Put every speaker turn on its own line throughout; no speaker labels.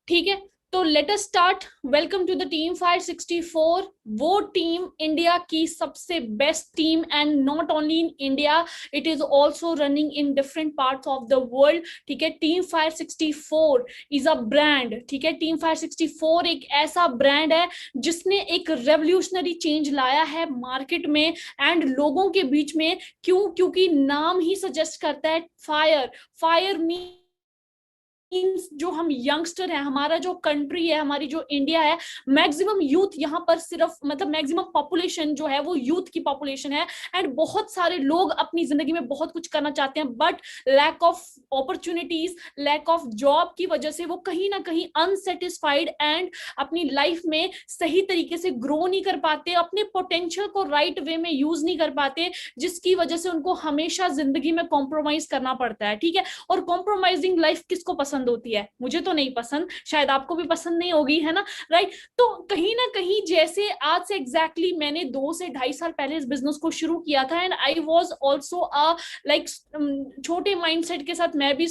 ठीक है, तो let us start. Welcome to the team 564। वो टीम इंडिया की सबसे best team, and not only in India, it is also running in different parts of the world. ठीक है, team 564 is a brand. ठीक है, टीम 564 एक ऐसा brand है जिसने एक रेवोल्यूशनरी चेंज लाया है मार्केट में एंड लोगों के बीच में। क्यों? क्योंकि नाम ही सजेस्ट करता है फायर। फायर जो हम यंगस्टर है, हमारा जो कंट्री है, हमारी जो इंडिया है, मैक्सिमम यूथ यहाँ पर सिर्फ मतलब मैक्सिमम पॉपुलेशन जो है वो यूथ की पॉपुलेशन है। एंड बहुत सारे लोग अपनी जिंदगी में बहुत कुछ करना चाहते हैं, but lack of opportunities, lack of job की वजह से वो कहीं ना कहीं अनसेटिस्फाइड एंड अपनी लाइफ में सही तरीके से ग्रो नहीं कर पाते, अपने पोटेंशियल को राइट वे में यूज नहीं कर पाते, जिसकी वजह से उनको हमेशा जिंदगी में कॉम्प्रोमाइज करना पड़ता है। ठीक है, और कॉम्प्रोमाइजिंग लाइफ किसको पसंद होती है? मुझे तो नहीं पसंद, शायद आपको भी पसंद नहीं होगी, है ना? राइट। तो कहीं ना कहीं जैसे आज से एग्जैक्टली मैंने 2 से 2.5 साल पहले इस बिजनेस को शुरू किया था, and I was also like छोटे माइंडसेट के साथ मैं भी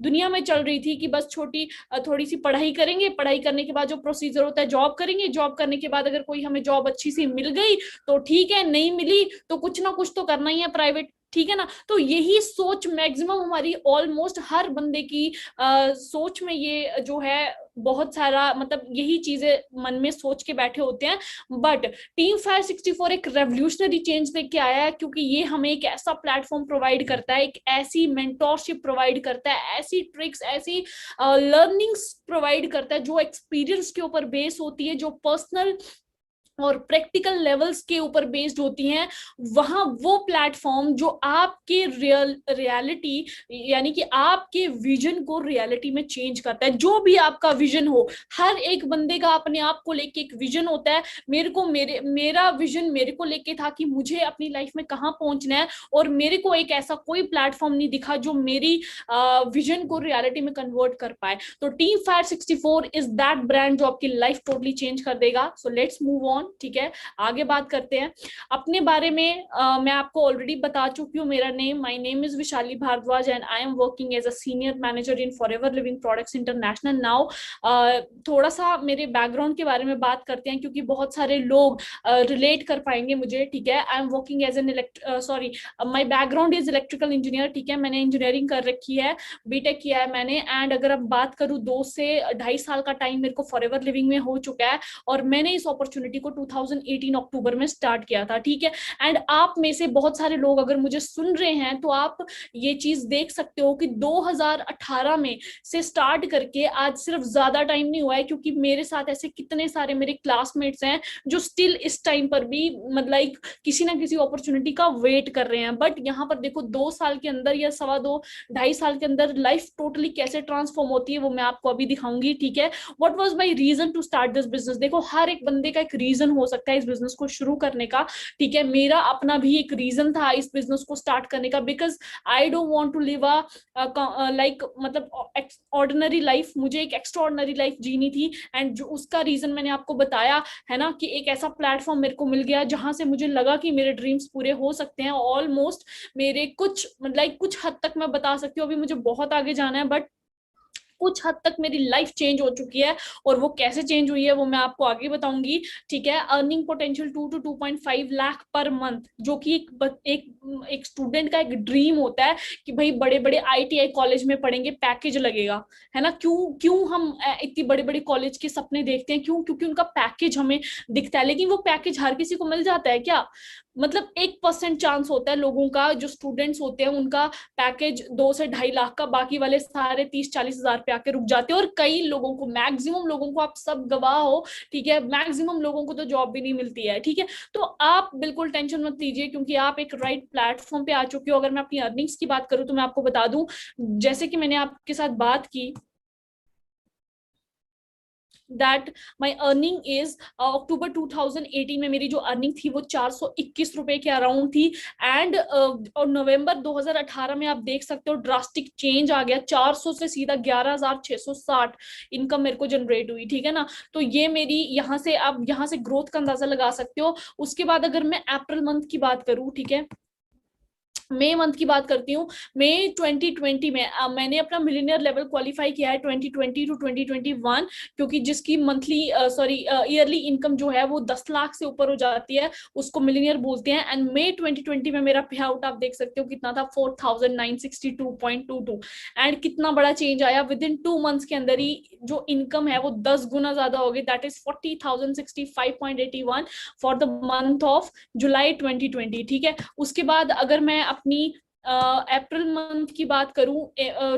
दुनिया में चल रही थी कि बस छोटी थोड़ी सी पढ़ाई करेंगे, पढ़ाई करने के बाद जो प्रोसीजर होता है जॉब करेंगे, जॉब करने के बाद अगर कोई हमें जॉब अच्छी सी मिल गई तो ठीक है, नहीं मिली तो कुछ ना कुछ तो करना ही है प्राइवेट। ठीक है ना? तो यही सोच मैक्सिमम हमारी ऑलमोस्ट हर बंदे की सोच में ये जो है बहुत सारा मतलब यही चीजें मन में सोच के बैठे होते हैं। बट टीम 564 एक रेवोल्यूशनरी चेंज लेके आया है, क्योंकि ये हमें एक ऐसा प्लेटफॉर्म प्रोवाइड करता है, एक ऐसी मेंटोरशिप प्रोवाइड करता है, ऐसी ट्रिक्स, ऐसी लर्निंग्स प्रोवाइड करता है जो एक्सपीरियंस के ऊपर बेस होती है, जो पर्सनल और प्रैक्टिकल लेवल्स के ऊपर बेस्ड होती हैं। वहां वो प्लेटफॉर्म जो आपके रियलिटी यानी कि आपके विजन को रियलिटी में चेंज करता है। जो भी आपका विजन हो, हर एक बंदे का अपने आप को लेके एक विजन होता है। मेरा विजन मेरे को लेके था कि मुझे अपनी लाइफ में कहाँ पहुंचना है, और मेरे को एक ऐसा कोई प्लेटफॉर्म नहीं दिखा जो मेरी विजन को रियलिटी में कन्वर्ट कर पाए। तो टीम 564 इज दैट ब्रांड जो आपकी लाइफ टोटली चेंज कर देगा। So let's move on. ठीक है, आगे बात करते हैं अपने बारे में। मैं आपको ऑलरेडी बता चुकी हूँ मेरा name, my name is Vishali Bhardwaj and I am working as a senior manager in Forever Living Products International now. थोड़ा सा मेरे बैकग्राउंड के बारे में बात करते हैं, क्योंकि बहुत सारे लोग रिलेट कर पाएंगे मुझे। ठीक है, I am working as an sorry my background is electrical engineer. ठीक है, मैंने इंजीनियरिंग कर रखी है, बीटेक किया है मैंने। एंड अगर अब बात करूँ 2 से 2.5 साल का टाइम मेरे को फॉरएवर लिविंग में हो चुका है, और मैंने इस अपॉर्चुनिटी को 2018 अक्टूबर में स्टार्ट किया था। ठीक है, एंड आप में से बहुत सारे लोग अगर मुझे सुन रहे हैं तो आप ये चीज देख सकते हो कि 2018 में से स्टार्ट करके आज सिर्फ ज्यादा टाइम नहीं हुआ है, क्योंकि मेरे साथ ऐसे कितने सारे मेरे क्लासमेट्स हैं जो स्टिल इस टाइम पर भी मतलब किसी ना किसी अपॉर्चुनिटी का वेट कर रहे हैं। बट यहाँ पर देखो 2 साल के अंदर या 2.5 साल के अंदर लाइफ टोटली कैसे ट्रांसफॉर्म होती है वो मैं आपको अभी दिखाऊंगी। ठीक है, what was my reason to start this business? देखो हर एक बंदे का एक रीजन हो सकता है इस बिजनेस को शुरू करने का। ठीक है, मेरा अपना भी एक रीजन था इस बिजनेस को स्टार्ट करने का, because I don't want to live like मतलब ऑर्डिनरी लाइफ, मुझे एक एक्स्ट्राऑर्डिनरी लाइफ जीनी थी। एंड जो उसका रीजन मैंने आपको बताया है ना, कि एक ऐसा प्लेटफॉर्म मेरे को मिल गया जहां से मुझे लगा कि मेरे ड्रीम्स पूरे हो सकते हैं। ऑलमोस्ट मेरे कुछ मतलब कुछ हद तक मैं बता सकती हूँ, अभी मुझे बहुत आगे जाना है, बट कुछ हद तक मेरी लाइफ चेंज हो चुकी है। और वो कैसे चेंज हुई है वो मैं आपको आगे बताऊंगी। ठीक है, earning potential 2 to 2.5 lakh per month, जो कि एक स्टूडेंट का एक ड्रीम होता है कि भाई बड़े बड़े आईटीआई कॉलेज में पढ़ेंगे, पैकेज लगेगा, है ना? क्यों क्यों हम इतनी बड़े बड़े कॉलेज के सपने देखते हैं? क्यों? क्योंकि उनका पैकेज हमें दिखता है। लेकिन वो पैकेज हर किसी को मिल जाता है क्या? मतलब 1% चांस होता है लोगों का, जो स्टूडेंट्स होते हैं उनका पैकेज 2 से 2.5 लाख का, बाकी वाले सारे 30-40 हजार पे आके रुक जाते हैं। और कई लोगों को, मैक्सिमम लोगों को, आप सब गवाह हो, ठीक है, मैक्सिमम लोगों को तो जॉब भी नहीं मिलती है। ठीक है, तो आप बिल्कुल टेंशन मत लीजिए, क्योंकि आप एक राइट प्लेटफॉर्म पे आ चुके हो। अगर मैं अपनी अर्निंग्स की बात करूं तो मैं आपको बता दूं, जैसे कि मैंने आपके साथ बात की दैट माई अर्निंग इज अक्टूबर 2018 में मेरी जो अर्निंग थी वो 421 रुपए के अराउंड थी। एंड और नवंबर 2018 में आप देख सकते हो ड्रास्टिक चेंज आ गया, 400 से सीधा 11,660 इनकम मेरे को जनरेट हुई। ठीक है ना? तो ये मेरी यहाँ से, आप यहाँ से ग्रोथ का अंदाजा लगा सकते हो। उसके बाद अगर मैं अप्रैल मंथ की बात करूँ, ठीक है, मई मंथ की बात करती हूँ। मई 2020 में मैंने अपना मिलियनियर लेवल क्वालिफाई किया है 2020 टू 2021, क्योंकि जिसकी मंथली सॉरी ईयरली इनकम जो है वो 10 लाख से ऊपर हो जाती है उसको मिलियनियर बोलते हैं। एंड मई 2020 में मेरा पे आउट आप देख सकते हो कितना था, 4962.22। एंड कितना बड़ा चेंज आया, विद इन 2 मंथ्स के अंदर ही जो इनकम है वो 10 गुना ज्यादा हो गई, that is 40,065.81 for the month of July 2020। ठीक है, उसके बाद अगर मैं अपनी अप्रैल मंथ की बात करूं,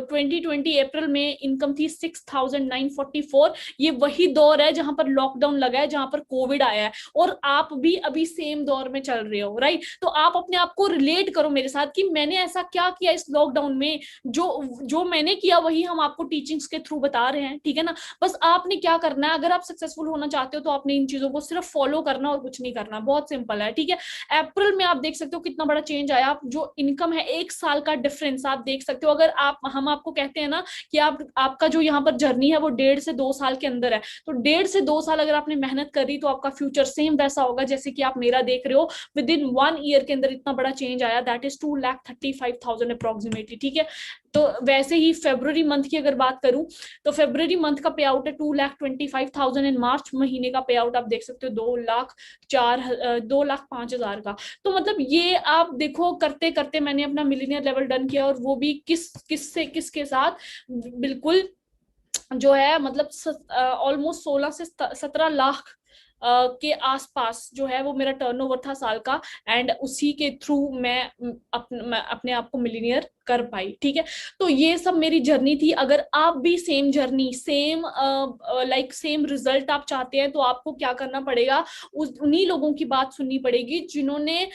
2020 अप्रैल में इनकम थी 6,944। ये वही दौर है जहां पर लॉकडाउन लगा है, जहां पर कोविड आया है, और आप भी अभी सेम दौर में चल रहे हो, राइट। तो आप अपने आप को रिलेट करो मेरे साथ कि मैंने ऐसा क्या किया इस लॉकडाउन में, जो जो मैंने किया वही हम आपको टीचिंग्स के थ्रू बता रहे हैं, ठीक है ना। बस आपने क्या करना है, अगर आप सक्सेसफुल होना चाहते हो तो आपने इन चीजों को सिर्फ फॉलो करना और कुछ नहीं करना, बहुत सिंपल है, ठीक है। अप्रैल में आप देख सकते हो कितना बड़ा चेंज आया, जो इनकम है 1 साल का डिफरेंस आप देख सकते हो। अगर आप हम आपको कहते हैं ना कि आपका जो यहाँ पर जर्नी है वो 1.5 से 2 साल के अंदर है, तो 1.5 से 2 साल अगर आपने मेहनत करी तो आपका फ्यूचर सेम वैसा होगा जैसे कि आप मेरा देख रहे हो। विद इन 1 ईयर के अंदर इतना बड़ा चेंज आया, दैट इज 2,35,000 अप्रोक्सीमेटली, ठीक है। तो वैसे ही फेब्रुवरी मंथ की अगर बात करूं तो फेब्रुवरी मंथ का पे आउट है 2,25,000 इन मार्च महीने का पे आउट आप देख सकते हो 2,05,000 का। तो मतलब ये आप देखो करते करते मैंने अपना मिलियनियर लेवल डन किया, और वो भी किसके साथ, बिल्कुल जो है मतलब ऑलमोस्ट 16 से 17 लाख के आसपास जो है वो मेरा टर्नओवर था साल का। एंड उसी के थ्रू मैं अपने आप को मिलीनियर कर पाई, ठीक है। तो ये सब मेरी जर्नी थी। अगर आप भी same journey same same result आप चाहते हैं तो आपको क्या करना पड़ेगा, उन्हीं लोगों की बात सुननी पड़ेगी जिन्होंने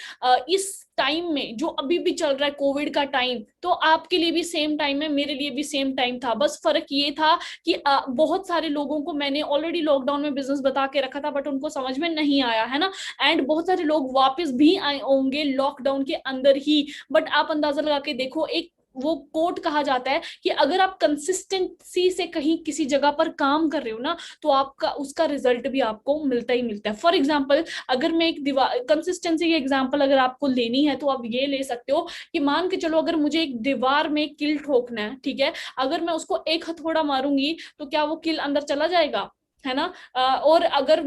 इस टाइम में, जो अभी भी चल रहा है कोविड का टाइम, तो आपके लिए भी सेम टाइम है, मेरे लिए भी सेम टाइम था। बस फर्क ये था कि बहुत सारे लोगों को मैंने ऑलरेडी लॉकडाउन में बिजनेस बता के रखा था बट उनको समझ में नहीं आया, है ना। एंड बहुत सारे लोग वापस भी आए होंगे लॉकडाउन के अंदर ही। बट आप अंदाजा लगा के देखो, एक वो कोट कहा जाता है कि अगर आप कंसिस्टेंसी से कहीं किसी जगह पर काम कर रहे हो ना, तो आपका उसका रिजल्ट भी आपको मिलता ही मिलता है। फॉर एग्जाम्पल, अगर मैं एक दीवार कंसिस्टेंसी की एग्जाम्पल अगर आपको लेनी है तो आप ये ले सकते हो कि मान के चलो अगर मुझे एक दीवार में किल ठोकना है, ठीक है, अगर मैं उसको एक हथौड़ा मारूंगी तो क्या वो किल अंदर चला जाएगा, है ना। और अगर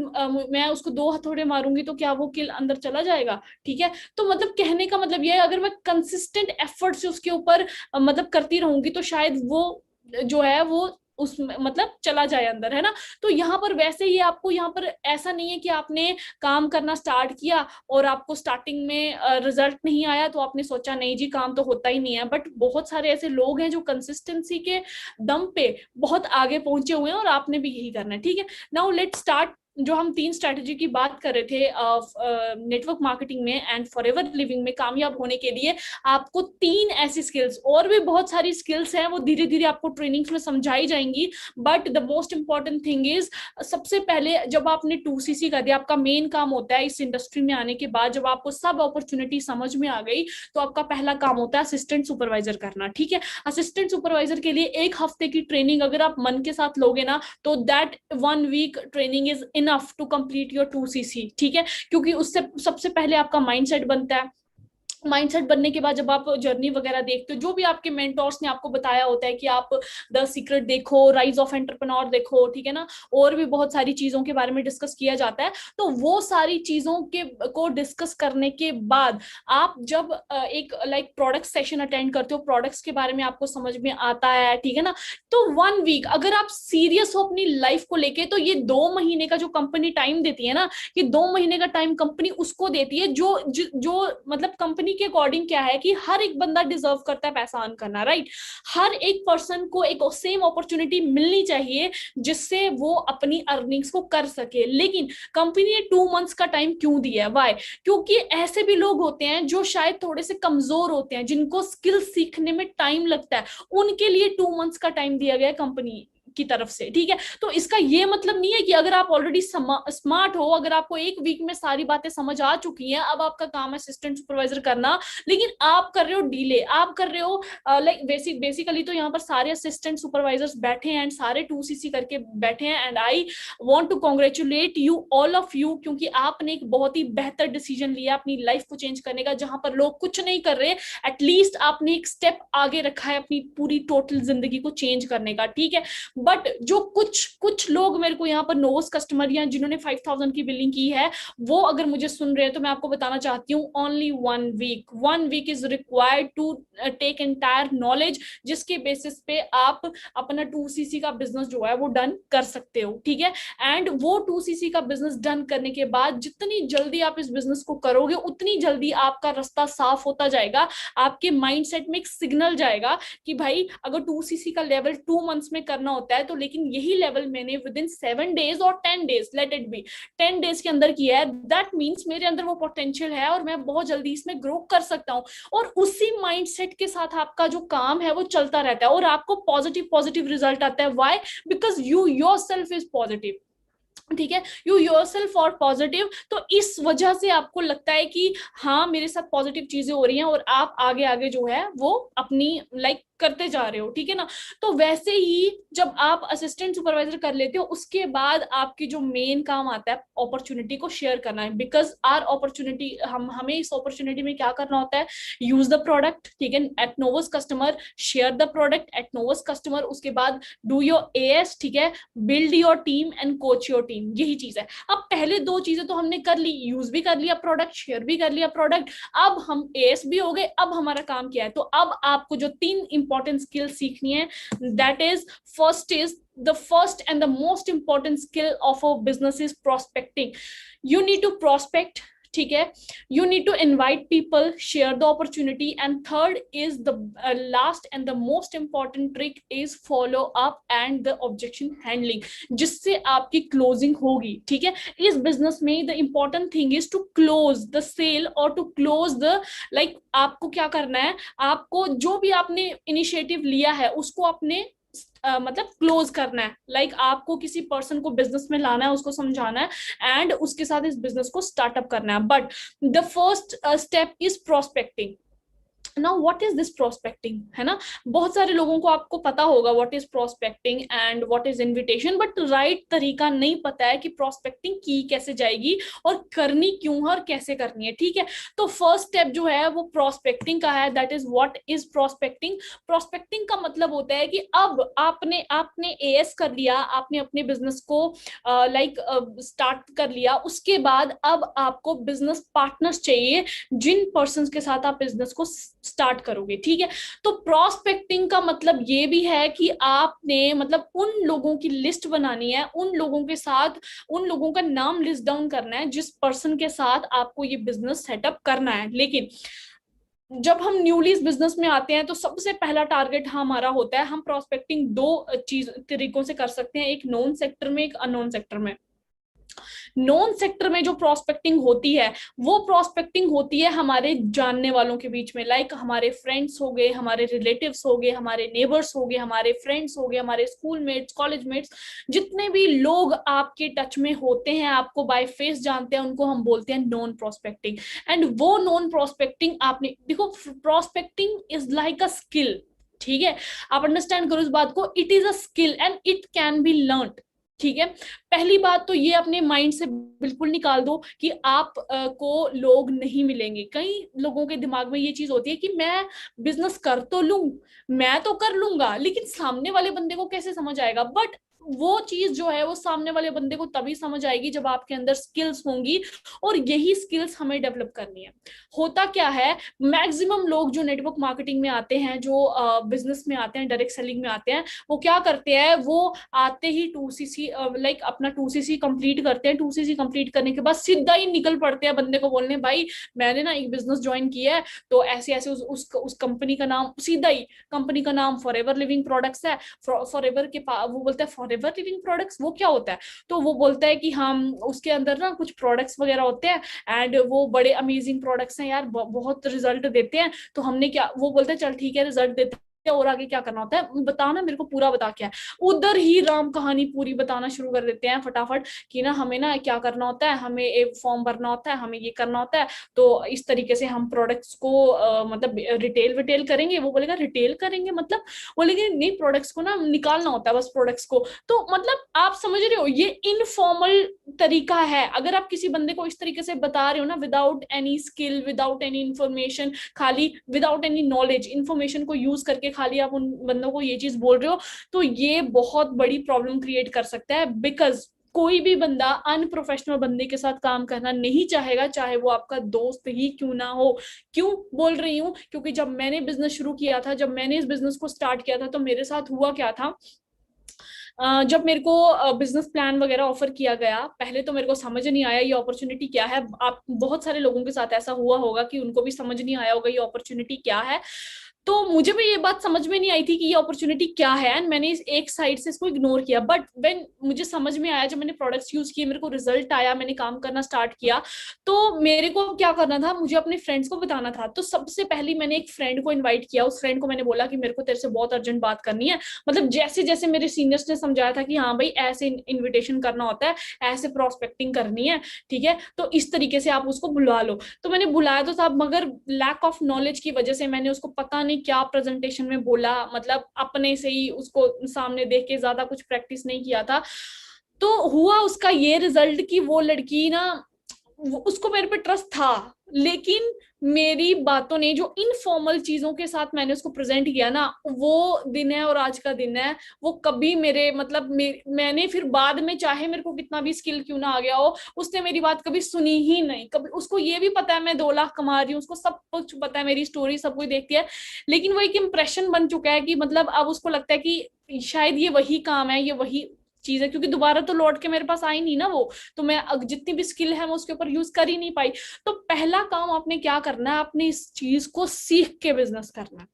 मैं उसको 2 हथौड़े मारूंगी तो क्या वो किल अंदर चला जाएगा, ठीक है। तो मतलब कहने का मतलब ये है, अगर मैं कंसिस्टेंट एफर्ट से उसके ऊपर मतलब करती रहूंगी तो शायद वो जो है वो उस मतलब चला जाए अंदर, है ना। तो यहाँ पर वैसे ही आपको यहाँ पर ऐसा नहीं है कि आपने काम करना स्टार्ट किया और आपको स्टार्टिंग में रिजल्ट नहीं आया तो आपने सोचा नहीं जी काम तो होता ही नहीं है। बट बहुत सारे ऐसे लोग हैं जो कंसिस्टेंसी के दम पे बहुत आगे पहुंचे हुए हैं, और आपने भी यही करना है, ठीक है। Now let start. जो हम 3 स्ट्रेटेजी की बात कर रहे थे नेटवर्क मार्केटिंग में एंड फॉरएवर लिविंग में कामयाब होने के लिए, आपको 3 ऐसी स्किल्स, और भी बहुत सारी स्किल्स हैं वो धीरे धीरे आपको ट्रेनिंग्स में समझाई जाएंगी, but the most important thing is, सबसे पहले जब आपने 2CC कर दिया, आपका मेन काम होता है इस इंडस्ट्री में आने के बाद, जब आपको सब अपॉर्चुनिटी समझ में आ गई तो आपका पहला काम होता है असिस्टेंट सुपरवाइजर करना, ठीक है। असिस्टेंट सुपरवाइजर के लिए 1 हफ्ते की ट्रेनिंग अगर आप मन के साथ लोगे ना, तो that 1 week training is enough to complete your 2CC, ठीक है। क्योंकि उससे सबसे पहले आपका माइंडसेट बनता है। माइंडसेट बनने के बाद जब आप जर्नी वगैरह देखते हो, जो भी आपके मेंटोर्स ने आपको बताया होता है कि आप द सीक्रेट देखो, राइज ऑफ एंटरप्रेन्योर देखो, ठीक है ना, और भी बहुत सारी चीजों के बारे में डिस्कस किया जाता है। तो वो सारी चीजों के को डिस्कस करने के बाद आप जब एक प्रोडक्ट सेशन अटेंड करते हो, प्रोडक्ट्स के बारे में आपको समझ में आता है, ठीक है ना, तो 1 वीक अगर आप सीरियस हो अपनी लाइफ को लेके, तो ये 2 महीने का जो कंपनी टाइम देती है ना, ये 2 महीने का टाइम कंपनी उसको देती है जो मतलब कंपनी के अकॉर्डिंग क्या है कि हर एक बंदा डिजर्व करता है पैसा अर्न करना, राइट। हर एक पर्सन को एक सेम अपॉर्चुनिटी मिलनी चाहिए जिससे वो अपनी अर्निंग्स को कर सके। लेकिन कंपनी ने 2 मंथ्स का टाइम क्यों दिया है, वाई? क्योंकि ऐसे भी लोग होते हैं जो शायद थोड़े से कमजोर होते हैं, जिनको स्किल सीखने में टाइम लगता है, उनके लिए 2 मंथ्स का टाइम दिया गया है कंपनी की तरफ से, ठीक है। तो इसका ये मतलब नहीं है कि अगर आप ऑलरेडी स्मार्ट हो, अगर आपको एक वीक में सारी बातें समझ आ चुकी हैं, अब आपका काम है असिस्टेंट सुपरवाइजर करना, लेकिन आप कर रहे हो डिले, आप कर रहे हो लाइक बेसिकली तो यहाँ पर सारे असिस्टेंट सुपरवाइजर्स बैठे हैं एंड सारे 2cc करके बैठे हैं, and I want to congratulate you all of you, क्योंकि आपने एक बहुत ही बेहतर डिसीजन लिया अपनी लाइफ को चेंज करने का। जहां पर लोग कुछ नहीं कर रहे, एटलीस्ट आपने एक स्टेप आगे रखा है अपनी पूरी टोटल जिंदगी को चेंज करने का, ठीक है। बट जो कुछ कुछ लोग मेरे को यहाँ पर नोवस कस्टमर या जिन्होंने 5000 की बिलिंग की है, वो अगर मुझे सुन रहे हैं तो मैं आपको बताना चाहती हूँ, only 1 week is required to take entire knowledge, जिसके बेसिस पे आप अपना 2cc का बिजनेस जो है वो डन कर सकते हो, ठीक है। एंड वो 2cc का बिजनेस डन करने के बाद जितनी जल्दी आप इस बिजनेस को करोगे, उतनी जल्दी आपका रास्ता साफ होता जाएगा, आपके माइंडसेट में एक सिग्नल जाएगा कि भाई अगर 2cc का लेवल 2 मंथ्स में करना होता है, तो लेकिन यही लेवल मैंने विद इन 7 डेज और 10 days, let it be 10 days के अंदर किया है, दैट मीन्स मेरे अंदर वो पोटेंशियल है और मैं बहुत जल्दी इसमें ग्रो कर सकता हूँ। और उसी माइंडसेट के साथ आपका जो काम है वो चलता रहता है और आपको पॉजिटिव पॉजिटिव रिजल्ट आता है। Why? Because you yourself is positive, ठीक है, यू योरसेल्फ आर पॉजिटिव। तो इस वजह से आपको लगता है कि हाँ मेरे साथ पॉजिटिव चीजें हो रही हैं और आप आगे आगे जो है वो अपनी लाइक करते जा रहे हो, ठीक है ना। तो वैसे ही जब आप असिस्टेंट सुपरवाइजर कर लेते हो, उसके बाद आपकी जो मेन काम आता है अपॉर्चुनिटी को शेयर करना है, बिकॉज आर अपॉर्चुनिटी, हमें इस अपॉर्चुनिटी में क्या करना होता है, यूज द प्रोडक्ट, ठीक है, at novice customer, share the product at novice customer, उसके बाद डू योर एएस, ठीक है, build your team and coach your team, यही चीज है। अब पहले दो चीजें तो हमने कर ली, यूज भी कर लिया प्रोडक्ट, शेयर भी कर लिया प्रोडक्ट, अब हम एएस भी हो गए। अब हमारा काम क्या है, तो अब आपको जो 3 इंपॉर्टेंट स्किल सीखनी है, that is the first and the most important skill of a business is prospecting. You need to prospect, ठीक है, you need to invite people, share the opportunity, and third is the last and the most important trick is follow up and the objection handling, जिससे आपकी closing होगी, ठीक है। इस business में the important thing is to close the sale or to close the like, आपको क्या करना है, आपको जो भी आपने इनिशिएटिव लिया है उसको अपने मतलब क्लोज करना है, लाइक आपको किसी पर्सन को बिजनेस में लाना है, उसको समझाना है एंड उसके साथ इस बिजनेस को स्टार्टअप करना है। But the first step is prospecting. Now what is this prospecting, है ना। बहुत सारे लोगों को आपको पता होगा what is prospecting and what is invitation, but right तरीका नहीं पता है कि प्रोस्पेक्टिंग की कैसे जाएगी और करनी क्यों है और कैसे करनी है, ठीक है। तो फर्स्ट स्टेप जो है वो प्रोस्पेक्टिंग का है, that is what is prospecting. Prospecting का मतलब होता है कि अब आपने एएस कर लिया, आपने अपने बिजनेस को लाइक स्टार्ट कर लिया, उसके बाद अब आपको बिजनेस पार्टनर्स चाहिए जिन पर्सन के साथ आप बिजनेस को स्टार्ट करोगे, ठीक है। तो प्रोस्पेक्टिंग का मतलब ये भी है कि आपने मतलब उन लोगों की लिस्ट बनानी है, उन लोगों के साथ उन लोगों का नाम लिस्ट डाउन करना है जिस पर्सन के साथ आपको ये बिजनेस सेटअप करना है। लेकिन जब हम न्यूली इस बिजनेस में आते हैं तो सबसे पहला टारगेट हमारा होता है, हम प्रोस्पेक्टिंग 2 तरीकों से कर सकते हैं, एक नोन सेक्टर में, एक अननोन सेक्टर में। नॉन सेक्टर में जो प्रोस्पेक्टिंग होती है वो प्रोस्पेक्टिंग होती है हमारे जानने वालों के बीच में, लाइक हमारे फ्रेंड्स हो गए, हमारे रिलेटिव्स हो गए, हमारे नेबर्स हो गए, हमारे फ्रेंड्स हो गए, हमारे स्कूल मेट्स, कॉलेज मेट्स, जितने भी लोग आपके टच में होते हैं, आपको बाय फेस जानते हैं, उनको हम बोलते हैं नॉन प्रोस्पेक्टिंग। एंड वो नॉन प्रोस्पेक्टिंग, आपने देखो prospecting is like a skill, ठीक है, आप अंडरस्टैंड करो इस बात को, it is a skill and it can be learned, ठीक है। पहली बात तो ये अपने माइंड से बिल्कुल निकाल दो कि आप को लोग नहीं मिलेंगे। कई लोगों के दिमाग में ये चीज होती है कि मैं बिजनेस कर तो लूं, मैं तो कर लूंगा, लेकिन सामने वाले बंदे को कैसे समझ आएगा। बट वो चीज जो है वो सामने वाले बंदे को तभी समझ आएगी जब आपके अंदर स्किल्स होंगी, और यही स्किल्स हमें डेवलप करनी है। होता क्या है, मैक्सिमम लोग जो नेटवर्क मार्केटिंग में आते हैं, जो बिजनेस में आते हैं, डायरेक्ट सेलिंग में आते हैं, वो क्या करते हैं, वो आते ही 2cc लाइक अपना 2cc कंप्लीट करते हैं। 2cc कंप्लीट करने के बाद सीधा ही निकल पड़ते हैं बंदे को बोलने, भाई मैंने ना एक बिजनेस ज्वाइन किया है, तो ऐसे ऐसे उस कंपनी का नाम, सीधा ही कंपनी का नाम फॉरएवर लिविंग प्रोडक्ट्स है। फॉरएवर के वो बोलते हैं फॉरएवर लिविंग प्रोडक्ट्स, वो क्या होता है, तो वो बोलता है कि हम उसके अंदर ना कुछ प्रोडक्ट्स वगैरह होते हैं एंड वो बड़े अमेजिंग प्रोडक्ट्स हैं यार, बहुत रिजल्ट देते हैं, तो हमने क्या, वो बोलते हैं चल ठीक है रिजल्ट देते और आगे क्या करना होता है बताना, मेरे को पूरा बता क्या है। उधर ही राम कहानी पूरी बताना शुरू कर देते हैं फटाफट कि ना हमें ना क्या करना होता है, हमें एक फॉर्म भरना होता है, हमें ये करना होता है, तो इस तरीके से हम प्रोडक्ट्स को मतलब रिटेल विटेल करेंगे। वो बोलेगा रिटेल करेंगे मतलब, बोलेंगे नहीं प्रोडक्ट्स को ना निकालना होता है बस प्रोडक्ट्स को। तो मतलब आप समझ रहे हो ये इनफॉर्मल तरीका है। अगर आप किसी बंदे को इस तरीके से बता रहे हो ना, without any skill, without any information, खाली विदाउट एनी नॉलेज, इंफॉर्मेशन को यूज करके खाली आप उन बंदों को ये चीज बोल रहे हो, तो ये बहुत बड़ी प्रॉब्लम क्रिएट कर सकता है। बिकॉज कोई भी बंदा अनप्रोफेशनल बंदे के साथ काम करना नहीं चाहेगा, चाहे वो आपका दोस्त ही क्यों ना हो। क्यों बोल रही हूँ, क्योंकि जब मैंने बिजनेस शुरू किया था, जब मैंने इस बिजनेस को स्टार्ट किया था, तो मेरे साथ हुआ क्या था। जब मेरे को बिजनेस प्लान वगैरह ऑफर किया गया, पहले तो मेरे को समझ नहीं आया ये अपॉर्चुनिटी क्या है। आप बहुत सारे लोगों के साथ ऐसा हुआ होगा कि उनको भी समझ नहीं आया होगा ये अपॉर्चुनिटी क्या है। तो मुझे भी ये बात समझ में नहीं आई थी कि ये अपॉर्चुनिटी क्या है, एंड मैंने इस एक साइड से इसको इग्नोर किया। बट व्हेन मुझे समझ में आया, जब मैंने प्रोडक्ट्स यूज किए, मेरे को रिजल्ट आया, मैंने काम करना स्टार्ट किया, तो मेरे को क्या करना था, मुझे अपने फ्रेंड्स को बताना था। तो सबसे पहले मैंने एक फ्रेंड को इन्वाइट किया। उस फ्रेंड को मैंने बोला कि मेरे को तेरे से बहुत अर्जेंट बात करनी है। मतलब जैसे जैसे मेरे सीनियर्स ने समझाया था कि हाँ भाई ऐसे इन्विटेशन करना होता है, ऐसे प्रोस्पेक्टिंग करनी है, ठीक है, तो इस तरीके से आप उसको बुला लो। तो मैंने बुलाया तो था, मगर लैक ऑफ नॉलेज की वजह से मैंने उसको पता नहीं क्या प्रेजेंटेशन में बोला, मतलब अपने से ही उसको सामने देख के ज्यादा कुछ प्रैक्टिस नहीं किया था। तो हुआ उसका ये रिजल्ट कि वो लड़की ना, उसको मेरे पे ट्रस्ट था, लेकिन मेरी बातों ने, जो इनफॉर्मल चीजों के साथ मैंने उसको प्रेजेंट किया ना, वो दिन है और आज का दिन है, वो कभी मेरे मतलब मैंने फिर बाद में, चाहे मेरे को कितना भी स्किल क्यों ना आ गया हो, उसने मेरी बात कभी सुनी ही नहीं। कभी उसको ये भी पता है मैं 2 लाख कमा रही हूँ, उसको सब कुछ पता है, मेरी स्टोरी सब कुछ देखती है, लेकिन वो एक इंप्रेशन बन चुका है कि मतलब अब उसको लगता है कि शायद ये वही काम है, ये वही चीज है, क्योंकि दोबारा तो लौट के मेरे पास आई नहीं ना वो, तो मैं जितनी भी स्किल है मैं उसके ऊपर यूज कर ही नहीं पाई। तो पहला काम आपने क्या करना है, आपने इस चीज को सीख के बिजनेस करना है।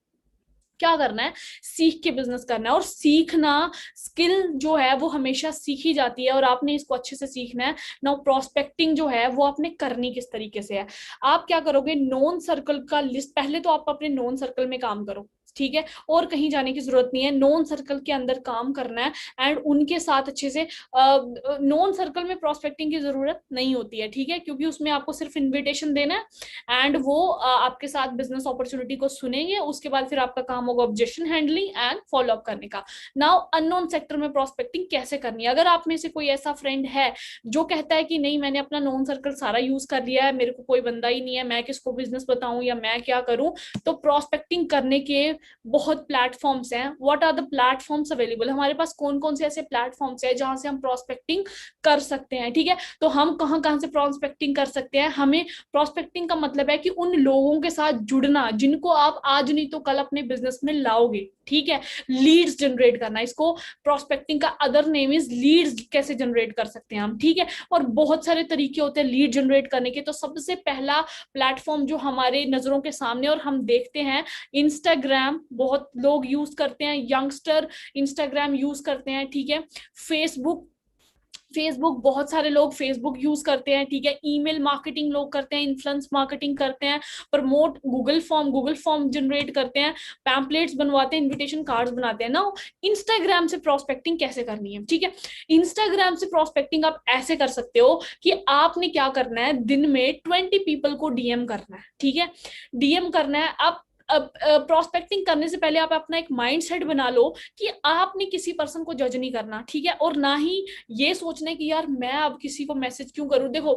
क्या करना है, सीख के बिजनेस करना है। और सीखना, स्किल जो है वो हमेशा सीखी जाती है, और आपने इसको अच्छे से सीखना है। नाउ प्रोस्पेक्टिंग जो है वो आपने करनी किस तरीके से है। आप क्या करोगे, नोन सर्कल का लिस्ट, पहले तो आप अपने नोन सर्कल में काम करो, ठीक है, और कहीं जाने की जरूरत नहीं है, नोन सर्कल के अंदर काम करना है। एंड उनके साथ अच्छे से, नोन सर्कल में प्रोस्पेक्टिंग की जरूरत नहीं होती है, ठीक है, क्योंकि उसमें आपको सिर्फ इन्विटेशन देना है, एंड वो आपके साथ बिजनेस अपॉर्चुनिटी को सुनेंगे। उसके बाद फिर आपका काम होगा objection handling and follow up करने का। नाउ अननोन सेक्टर में प्रोस्पेक्टिंग कैसे करनी है। अगर आप में से कोई ऐसा फ्रेंड है जो कहता है कि नहीं मैंने अपना नोन सर्कल सारा यूज कर लिया है, मेरे को कोई बंदा ही नहीं है, मैं किसको बिजनेस बताऊं या मैं क्या करूं, तो प्रोस्पेक्टिंग करने के बहुत प्लेटफॉर्म्स हैं। What are the platforms available, हमारे पास कौन कौन से ऐसे प्लेटफॉर्म्स हैं जहां से हम प्रोस्पेक्टिंग कर सकते हैं, ठीक है। तो हम कहां कहां से प्रोस्पेक्टिंग कर सकते हैं, हमें प्रोस्पेक्टिंग का मतलब है कि उन लोगों के साथ जुड़ना जिनको आप आज नहीं तो कल अपने बिजनेस में लाओगे, ठीक है। लीड्स जनरेट करना, इसको प्रोस्पेक्टिंग का अदर नेम इज लीड्स। कैसे जनरेट कर सकते हैं हम, ठीक है, और बहुत सारे तरीके होते हैं लीड जनरेट करने के। तो सबसे पहला प्लेटफॉर्म जो हमारे नजरों के सामने और हम देखते हैं, इंस्टाग्राम बहुत लोग यूज करते हैं, यंगस्टर इंस्टाग्राम यूज करते हैं, ठीक है। फेसबुक, फेसबुक बहुत सारे लोग फेसबुक यूज करते हैं, ठीक है। ईमेल मार्केटिंग लोग करते हैं, इन्फ्लुएंस मार्केटिंग करते हैं, प्रमोट, गूगल फॉर्म जनरेट करते हैं, पैम्पलेट्स बनवाते हैं, इनविटेशन कार्ड्स बनाते हैं ना। इंस्टाग्राम से प्रोस्पेक्टिंग कैसे करनी है, ठीक है। इंस्टाग्राम से प्रोस्पेक्टिंग आप ऐसे कर सकते हो कि आपने क्या करना है, दिन में 20 पीपल को डीएम करना है, ठीक है, डीएम करना है। आप अब प्रोस्पेक्टिंग करने से पहले आप अपना एक माइंड सेट बना लो कि आपने किसी पर्सन को जज नहीं करना, ठीक है, और ना ही ये सोचना है कि यार मैं अब किसी को मैसेज क्यों करूं। देखो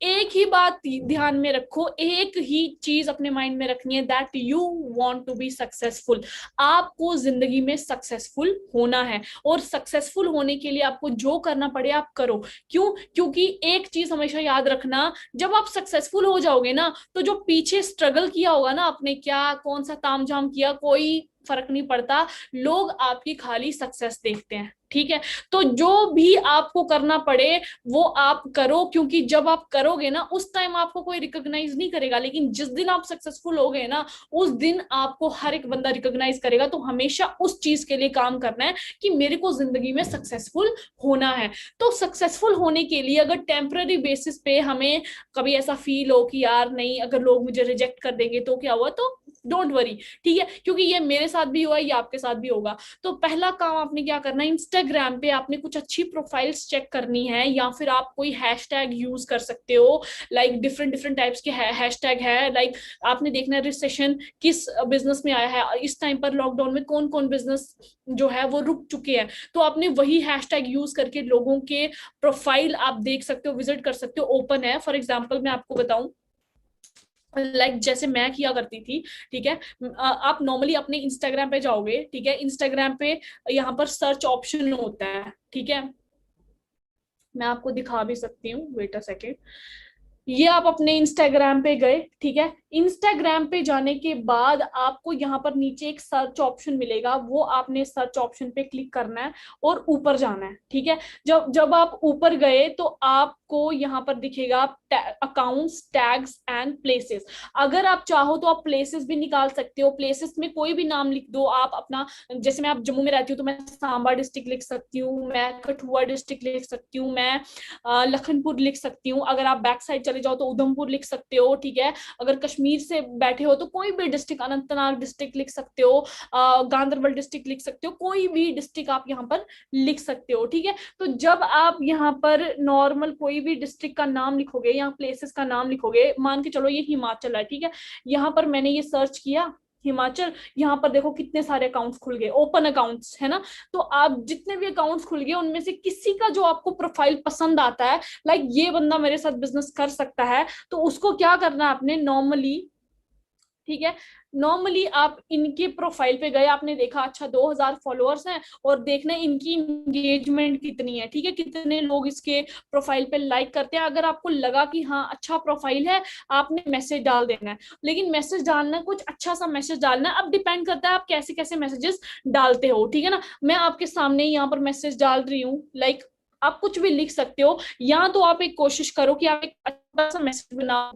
एक ही बात ध्यान में रखो, एक ही चीज अपने माइंड में रखनी है, that you want to be successful. आपको जिंदगी में सक्सेसफुल होना है, और सक्सेसफुल होने के लिए आपको जो करना पड़े आप करो। क्यों, क्योंकि एक चीज हमेशा याद रखना, जब आप सक्सेसफुल हो जाओगे ना, तो जो पीछे स्ट्रगल किया होगा ना आपने, क्या कौन सा तामझाम किया, कोई फर्क नहीं पड़ता, लोग आपकी खाली सक्सेस देखते हैं, ठीक है। तो जो भी आपको करना पड़े वो आप करो, क्योंकि जब आप करोगे ना उस टाइम आपको कोई रिकॉग्नाइज नहीं करेगा, लेकिन जिस दिन आप सक्सेसफुल हो गए ना उस दिन आपको हर एक बंदा रिकॉग्नाइज करेगा। तो हमेशा उस चीज के लिए काम करना है कि मेरे को जिंदगी में सक्सेसफुल होना है। तो सक्सेसफुल होने के लिए अगर टेम्पररी बेसिस पे हमें कभी ऐसा फील हो कि यार नहीं, अगर लोग मुझे रिजेक्ट कर देंगे तो क्या हुआ, तो डोंट वरी, ठीक है, क्योंकि ये मेरे साथ भी हुआ है, ये आपके साथ भी होगा। तो पहला काम आपने क्या करना है, इंस्टाग्राम पे आपने कुछ अच्छी प्रोफाइल्स चेक करनी है, या फिर आप कोई हैशटैग यूज कर सकते हो। लाइक डिफरेंट डिफरेंट टाइप्स के हैशटैग है। लाइक आपने देखना है रिसेशन किस बिजनेस में आया है, इस टाइम पर लॉकडाउन में कौन कौन बिजनेस जो है वो रुक चुके हैं। तो आपने वही हैशटैग यूज करके लोगों के प्रोफाइल आप देख सकते हो, विजिट कर सकते हो, ओपन है। फॉर एग्जाम्पल मैं आपको बताऊं, लाइक जैसे मैं किया करती थी, ठीक है। आप नॉर्मली अपने इंस्टाग्राम पे जाओगे, ठीक है, इंस्टाग्राम पे यहाँ पर सर्च ऑप्शन होता है, ठीक है, मैं आपको दिखा भी सकती हूँ, वेट अ सेकेंड। ये आप अपने इंस्टाग्राम पे गए, ठीक है, इंस्टाग्राम पे जाने के बाद आपको यहाँ पर नीचे एक सर्च ऑप्शन मिलेगा, वो आपने सर्च ऑप्शन पे क्लिक करना है और ऊपर जाना है, ठीक है। जब जब आप ऊपर गए तो आपको यहाँ पर दिखेगा अकाउंट्स, टैग्स एंड प्लेसेस। अगर आप चाहो तो आप प्लेसेस भी निकाल सकते हो, प्लेसेस में कोई भी नाम लिख दो आप अपना। जैसे मैं आप जम्मू में रहती हूँ तो मैं सांबा डिस्ट्रिक्ट लिख सकती हूँ, मैं कठुआ डिस्ट्रिक्ट लिख सकती हूँ, मैं लखनपुर लिख सकती हूँ। अगर आप बैक साइड चले जाओ तो उधमपुर लिख सकते हो, ठीक है। अगर कश्मीर से बैठे हो तो कोई भी डिस्ट्रिक्ट, अनंतनाग डिस्ट्रिक्ट लिख सकते हो, गांधरबल डिस्ट्रिक्ट लिख सकते हो, कोई भी डिस्ट्रिक्ट आप यहाँ पर लिख सकते हो, ठीक है। तो जब आप यहाँ पर नॉर्मल कोई भी डिस्ट्रिक्ट का नाम लिखोगे या प्लेसेस का नाम लिखोगे, मान के चलो ये हिमाचल है, ठीक है, यहाँ पर मैंने ये सर्च किया हिमाचल, यहाँ पर देखो कितने सारे अकाउंट्स खुल गए, ओपन अकाउंट्स है ना। तो आप जितने भी अकाउंट्स खुल गए उनमें से किसी का जो आपको प्रोफाइल पसंद आता है, लाइक ये बंदा मेरे साथ बिजनेस कर सकता है, तो उसको क्या करना है आपने नॉर्मली, ठीक है, नॉर्मली आप इनके प्रोफाइल पे गए, आपने देखा अच्छा 2000 फॉलोअर्स हैं, और देखना इनकी इंगेजमेंट कितनी है, ठीक है, कितने लोग इसके प्रोफाइल पे लाइक करते हैं। अगर आपको लगा कि हाँ अच्छा प्रोफाइल है, आपने मैसेज डाल देना है। लेकिन मैसेज डालना है, कुछ अच्छा सा मैसेज डालना है। अब डिपेंड करता है आप कैसे कैसे मैसेजेस डालते हो, ठीक है ना। मैं आपके सामने यहाँ पर मैसेज डाल रही हूँ, लाइक आप कुछ भी लिख सकते हो, या तो आप एक कोशिश करो कि आप एक अच्छा सा मैसेज बनाओ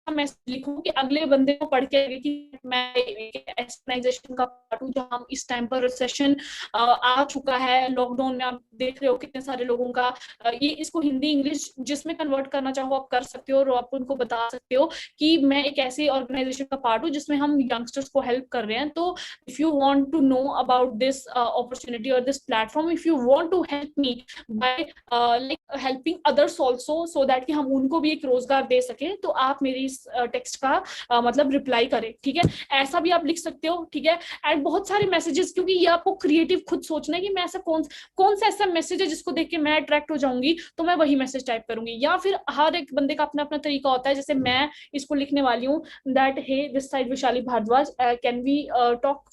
मैं लिखूं कि अगले बंदे को पढ़ के लगे कि मैं ऑर्गेनाइजेशन का पार्ट हूं, जहां इस टाइम पर रिसेशन आ चुका है, लॉकडाउन में आप देख रहे हो कितने सारे लोगों का ये, इसको हिंदी इंग्लिश जिसमें कन्वर्ट करना चाहो आप कर सकते हो, और आप उनको बता सकते हो कि मैं एक ऐसी ऑर्गेनाइजेशन का पार्ट हूँ जिसमें हम यंगस्टर्स को हेल्प कर रहे हैं। तो if you want to know about this opportunity और this platform, if you want to help me by like helping others also, so that कि हम उनको भी एक रोजगार दे सके, तो आप मेरी इस टेक्स्ट का मतलब रिप्लाई करें, ठीक है। ऐसा भी आप लिख सकते हो, ठीक है। एंड बहुत सारे मैसेजेस, क्योंकि ये आपको क्रिएटिव खुद सोचना है कि मैं ऐसा कौन सा ऐसा मैसेज है जिसको देख के मैं अट्रैक्ट हो जाऊंगी, तो मैं वही मैसेज टाइप करूंगी। या फिर हर एक बंदे का अपना अपना तरीका होता है, जैसे मैं इसको लिखने वाली हूँ that hey this side Vaishali Bhardwaj, can we talk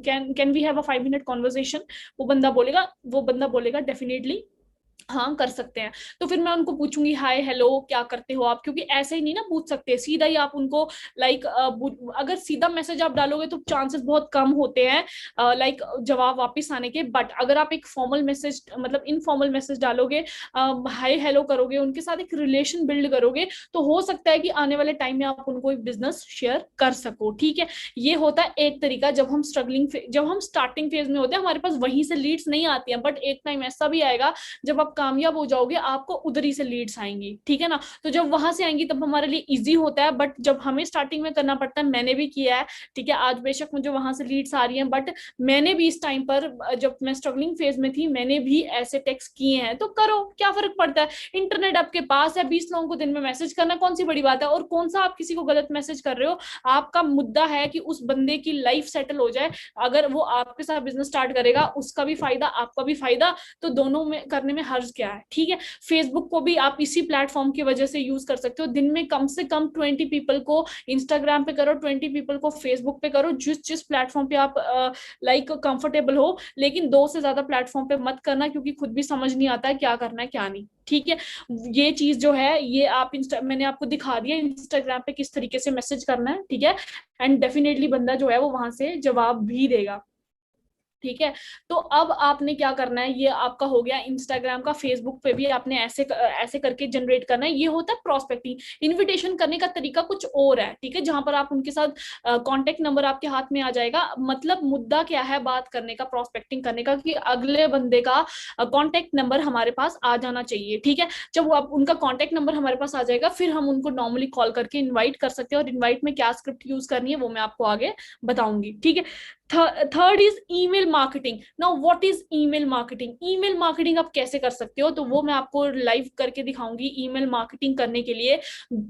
can we have a 5 minute conversation. वो बंदा बोलेगा डेफिनेटली हाँ कर सकते हैं। तो फिर मैं उनको पूछूंगी हाय हेलो क्या करते हो आप, क्योंकि ऐसे ही नहीं ना पूछ सकते सीधा ही आप उनको, लाइक अगर सीधा मैसेज आप डालोगे तो चांसेस बहुत कम होते हैं लाइक जवाब वापस आने के। बट अगर आप एक फॉर्मल मैसेज मतलब इनफॉर्मल मैसेज डालोगे, हाय हेलो करोगे, उनके साथ एक रिलेशन बिल्ड करोगे, तो हो सकता है कि आने वाले टाइम में आप उनको एक बिजनेस शेयर कर सको, ठीक है। ये होता है एक तरीका, जब हम स्टार्टिंग फेज में होते हैं हमारे पास वहीं से लीड्स नहीं आती हैं, बट एक टाइम ऐसा भी आएगा जब आप कामयाब हो जाओगे आपको उधर ही से लीड्स आएंगी, ठीक है ना। तो जब वहां से आएंगी तब हमारे लिए इजी होता है, बट जब हमें स्टार्टिंग में करना पड़ता है, मैंने भी किया है, ठीक है। आज बेशक मुझे वहां से लीड्स आ रही हैं, बट मैंने भी इस टाइम पर जब मैं स्ट्रगलिंग फेज में थी मैंने भी ऐसे टेक्स्ट किए हैं। तो करो, क्या फर्क पड़ता है, इंटरनेट आपके पास है, 20 लोगों को दिन में मैसेज करना कौन सी बड़ी बात है। और कौन सा आप किसी को गलत मैसेज कर रहे हो, आपका मुद्दा है कि उस बंदे की लाइफ सेटल हो जाए। अगर वो आपके साथ बिजनेस स्टार्ट करेगा उसका भी फायदा आपका भी फायदा, तो दोनों में करने में हर्ज क्या है, ठीक है। फेसबुक को भी आप इसी प्लेटफॉर्म की वजह से यूज कर सकते हो। दिन में कम से कम 20 पीपल को इंस्टाग्राम पे करो, 20 पीपल को फेसबुक पे करो, जिस जिस प्लेटफॉर्म पे आप लाइक कंफर्टेबल हो, लेकिन 2 से ज्यादा प्लेटफॉर्म पे मत करना, क्योंकि खुद भी समझ नहीं आता है क्या करना है क्या नहीं, ठीक है। ये चीज जो है ये आप मैंने आपको दिखा दिया इंस्टाग्राम पे किस तरीके से मैसेज करना है, ठीक है। एंड डेफिनेटली बंदा जो है वो वहां से जवाब भी देगा, ठीक है। तो अब आपने क्या करना है, ये आपका हो गया इंस्टाग्राम का। फेसबुक पे भी आपने ऐसे ऐसे करके जनरेट करना है। ये होता है प्रोस्पेक्टिंग। इनविटेशन करने का तरीका कुछ और है, ठीक है, जहां पर आप उनके साथ कांटेक्ट नंबर आपके हाथ में आ जाएगा। मतलब मुद्दा क्या है बात करने का, प्रोस्पेक्टिंग करने का, कि अगले बंदे का कांटेक्ट नंबर हमारे पास आ जाना चाहिए, ठीक है। जब वो आप उनका कांटेक्ट नंबर हमारे पास आ जाएगा, फिर हम उनको नॉर्मली कॉल करके इनवाइट कर सकते हैं। और इनवाइट में क्या स्क्रिप्ट यूज करनी है वो मैं आपको आगे बताऊंगी, ठीक है। Third is email marketing. Now what is email marketing? Email marketing आप कैसे कर सकते हो, तो वो मैं आपको लाइव करके दिखाऊंगी। ईमेल मार्केटिंग करने के लिए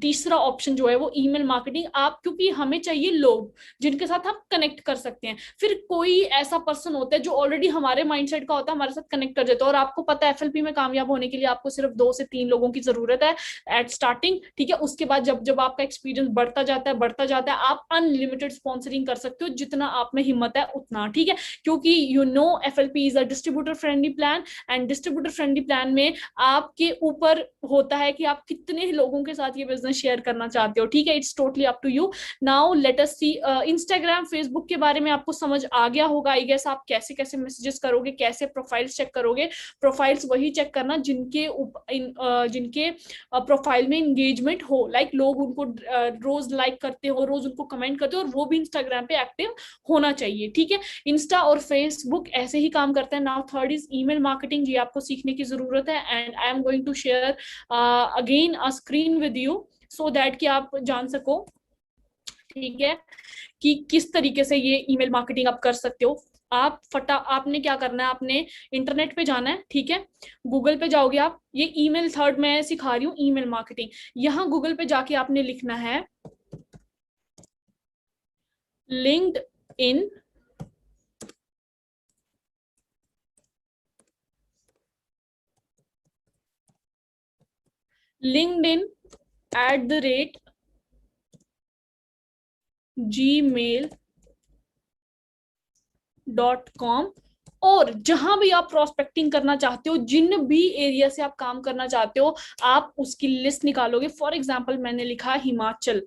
तीसरा ऑप्शन जो है वो ईमेल मार्केटिंग। आप, क्योंकि हमें चाहिए लोग जिनके साथ हम कनेक्ट कर सकते हैं। फिर कोई ऐसा पर्सन होता है जो ऑलरेडी हमारे माइंडसेट का होता है, हमारे साथ कनेक्ट कर जाता है। और आपको पता है एफएलपी में कामयाब होने के लिए आपको सिर्फ 2 से 3 लोगों की जरूरत है एट स्टार्टिंग, ठीक है। उसके बाद जब जब आपका एक्सपीरियंस बढ़ता जाता है, आप अनलिमिटेड स्पॉन्सरिंग कर सकते हो, जितना आप में हिम्मत है उतना, ठीक है। क्योंकि FLP is a distributor friendly plan, and distributor friendly plan में आपके ऊपर होता है कि आप कितने लोगों के साथ ये बिजनेस शेयर करना चाहते हो, ठीक है। It's totally up to you. Now let us see, Instagram Facebook के बारे में आपको समझ आ गया होगा आई गेस। आप कैसे कैसे मैसेजेस करोगे, कैसे प्रोफाइल्स चेक करोगे। प्रोफाइल्स वही चेक करना जिनके प्रोफाइल में इंगेजमेंट हो, लाइक लोग उनको रोज लाइक करते हो, रोज उनको कमेंट करते हो, और वो भी इंस्टाग्राम पे एक्टिव होना चाहिए, ठीक है। इंस्टा और फेसबुक ऐसे ही काम करते हैं। Now third is email marketing. ये आपको सीखने की जरूरत है, and I am going to share again a screen with you, so that कि आप जान सको, ठीक है, कि किस तरीके से ये ईमेल मार्केटिंग आप कर सकते हो। आपने क्या करना है, आपने इंटरनेट पे जाना है, ठीक है। गूगल पे जाओगे आप, ये ईमेल थर्ड मैं सिखा रही हूँ ईमेल मार्केटिंग। यहाँ गूगल पे जाके आपने लिखना है लिंक्ड इन LinkedIn @gmail.com। और जहां भी आप प्रोस्पेक्टिंग करना चाहते हो, जिन भी एरिया से आप काम करना चाहते हो, आप उसकी लिस्ट निकालोगे। फॉर एग्जाम्पल मैंने लिखा हिमाचल,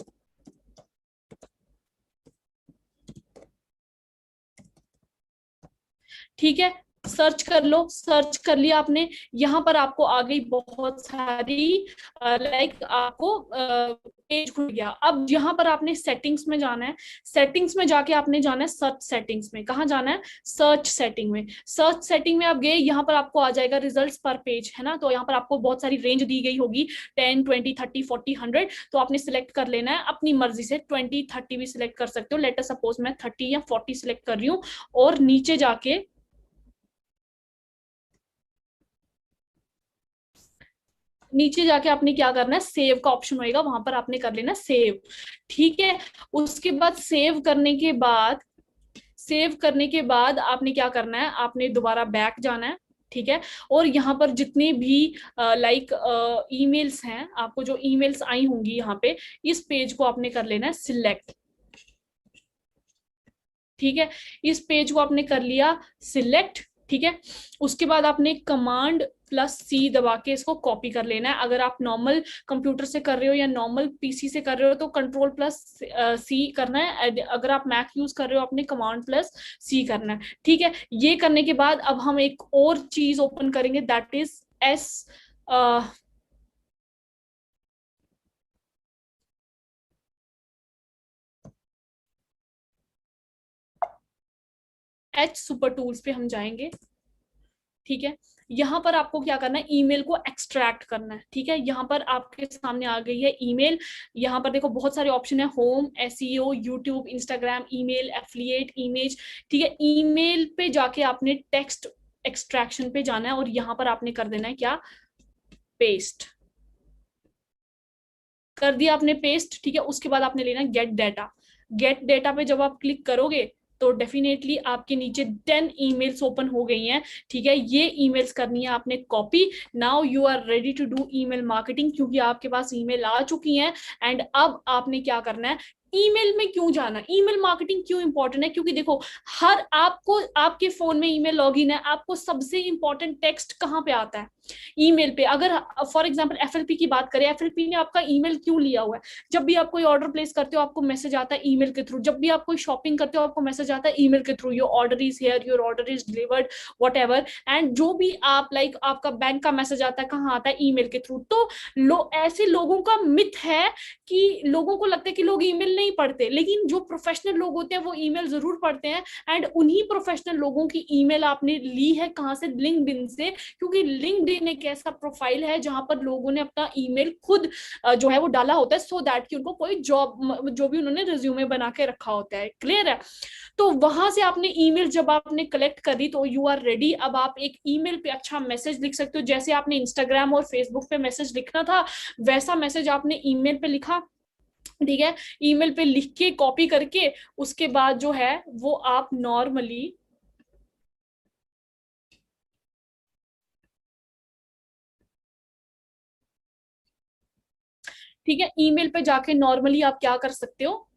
ठीक है। सर्च कर लो, सर्च कर लिया आपने। यहाँ पर आपको आ गई बहुत सारी, लाइक आपको पेज खुल गया। अब यहाँ पर आपने सेटिंग्स में जाना है। सेटिंग्स में जाके आपने जाना है सर्च सेटिंग्स में। कहाँ जाना है? सर्च सेटिंग में। सर्च सेटिंग में आप गए, यहाँ पर आपको आ जाएगा रिजल्ट्स पर पेज, है ना। तो यहाँ पर आपको बहुत सारी रेंज दी गई होगी, 10, 20, 30, 40, 100। तो आपने सिलेक्ट कर लेना है अपनी मर्जी से। 20, 30 भी सिलेक्ट कर सकते हो। लेट अस सपोज मैं 30 या 40 सिलेक्ट कर रही हूँ। और नीचे जाके आपने क्या करना है, सेव का ऑप्शन होएगा, वहां पर आपने कर लेना सेव, ठीक है। उसके बाद सेव करने के बाद आपने क्या करना है, आपने दोबारा बैक जाना है, ठीक है। और यहाँ पर जितने भी लाइक ईमेल्स हैं, आपको जो ईमेल्स आई होंगी यहाँ पे, इस पेज को आपने कर लेना है सिलेक्ट, ठीक है। इस पेज को आपने कर लिया सिलेक्ट, ठीक है। उसके बाद आपने Command+C दबा के इसको कॉपी कर लेना है। अगर आप नॉर्मल कंप्यूटर से कर रहे हो या नॉर्मल पीसी से कर रहे हो तो Ctrl+C करना है। अगर आप मैक यूज कर रहे हो आपने Command+C करना है, ठीक है। ये करने के बाद अब हम एक और चीज ओपन करेंगे, that is H super tools पे हम जाएंगे, ठीक है। यहाँ पर आपको क्या करना है, ईमेल को एक्सट्रैक्ट करना है, ठीक है। यहाँ पर आपके सामने आ गई है ईमेल। यहाँ पर देखो बहुत सारे ऑप्शन है, home, SEO, YouTube, Instagram, email, affiliate, image, ठीक है। ईमेल पे जाके आपने टेक्स्ट एक्सट्रैक्शन पे जाना है, और यहाँ पर आपने कर देना है क्या, पेस्ट कर दिया आपने पेस्ट, ठीक है। उसके बाद आपने लेना गेट डेटा। गेट डेटा पे जब आप क्लिक करोगे, तो डेफिनेटली आपके नीचे 10 ईमेल्स ओपन हो गई हैं, ठीक है। ये ईमेल्स करनी है आपने copy. Now you are ready to do email marketing, क्योंकि आपके पास ईमेल आ चुकी हैं। एंड अब आपने क्या करना है, ईमेल में क्यों जाना, ईमेल मार्केटिंग क्यों इंपॉर्टेंट है, क्योंकि देखो हर आपको आपके फोन में ईमेल लॉगिन है, आपको सबसे इंपॉर्टेंट टेक्स्ट कहाँ पे आता है, ईमेल पे। अगर फॉर एग्जांपल एफएलपी की बात करें, एफएलपी ने आपका ईमेल क्यों लिया हुआ है, जब भी आप कोई ऑर्डर प्लेस करते हो आपको मैसेज आता है ईमेल के थ्रू, जब भी आप कोई शॉपिंग करते हो आपको मैसेज आता है ईमेल के through, your order is here, your order is delivered, whatever. And जो भी आप लाइक आपका बैंक का मैसेज आता है कहाँ आता है, ईमेल के थ्रू। तो ऐसे लोगों का मिथ है कि लोगों को लगता है कि लोग ईमेल नहीं पढ़ते, लेकिन जो प्रोफेशनल लोग होते हैं वो ईमेल जरूर पढ़ते हैं। एंड उन्हीं प्रोफेशनल लोगों की ईमेल आपने ली है कहाँ से, लिंक्डइन से, क्योंकि लिंक्डइन एक ऐसा प्रोफाइल है जहां पर लोगों ने अपना ईमेल खुद जो है वो डाला होता है, सो दैट कि उनको कोई जॉब जो भी उन्होंने रिज्यूमे बना के रखा होता है, क्लियर है। तो वहां से आपने ईमेल जब आपने कलेक्ट करी तो यू आर रेडी। अब आप एक ईमेल पे अच्छा मैसेज लिख सकते हो, जैसे आपने इंस्टाग्राम और फेसबुक पे मैसेज लिखना था वैसा मैसेज आपने ईमेल पे लिखा, ठीक है। ईमेल पे लिख के कॉपी करके उसके बाद जो है वो आप नॉर्मली, ठीक है, ईमेल पे जाके नॉर्मली आप क्या कर सकते हो,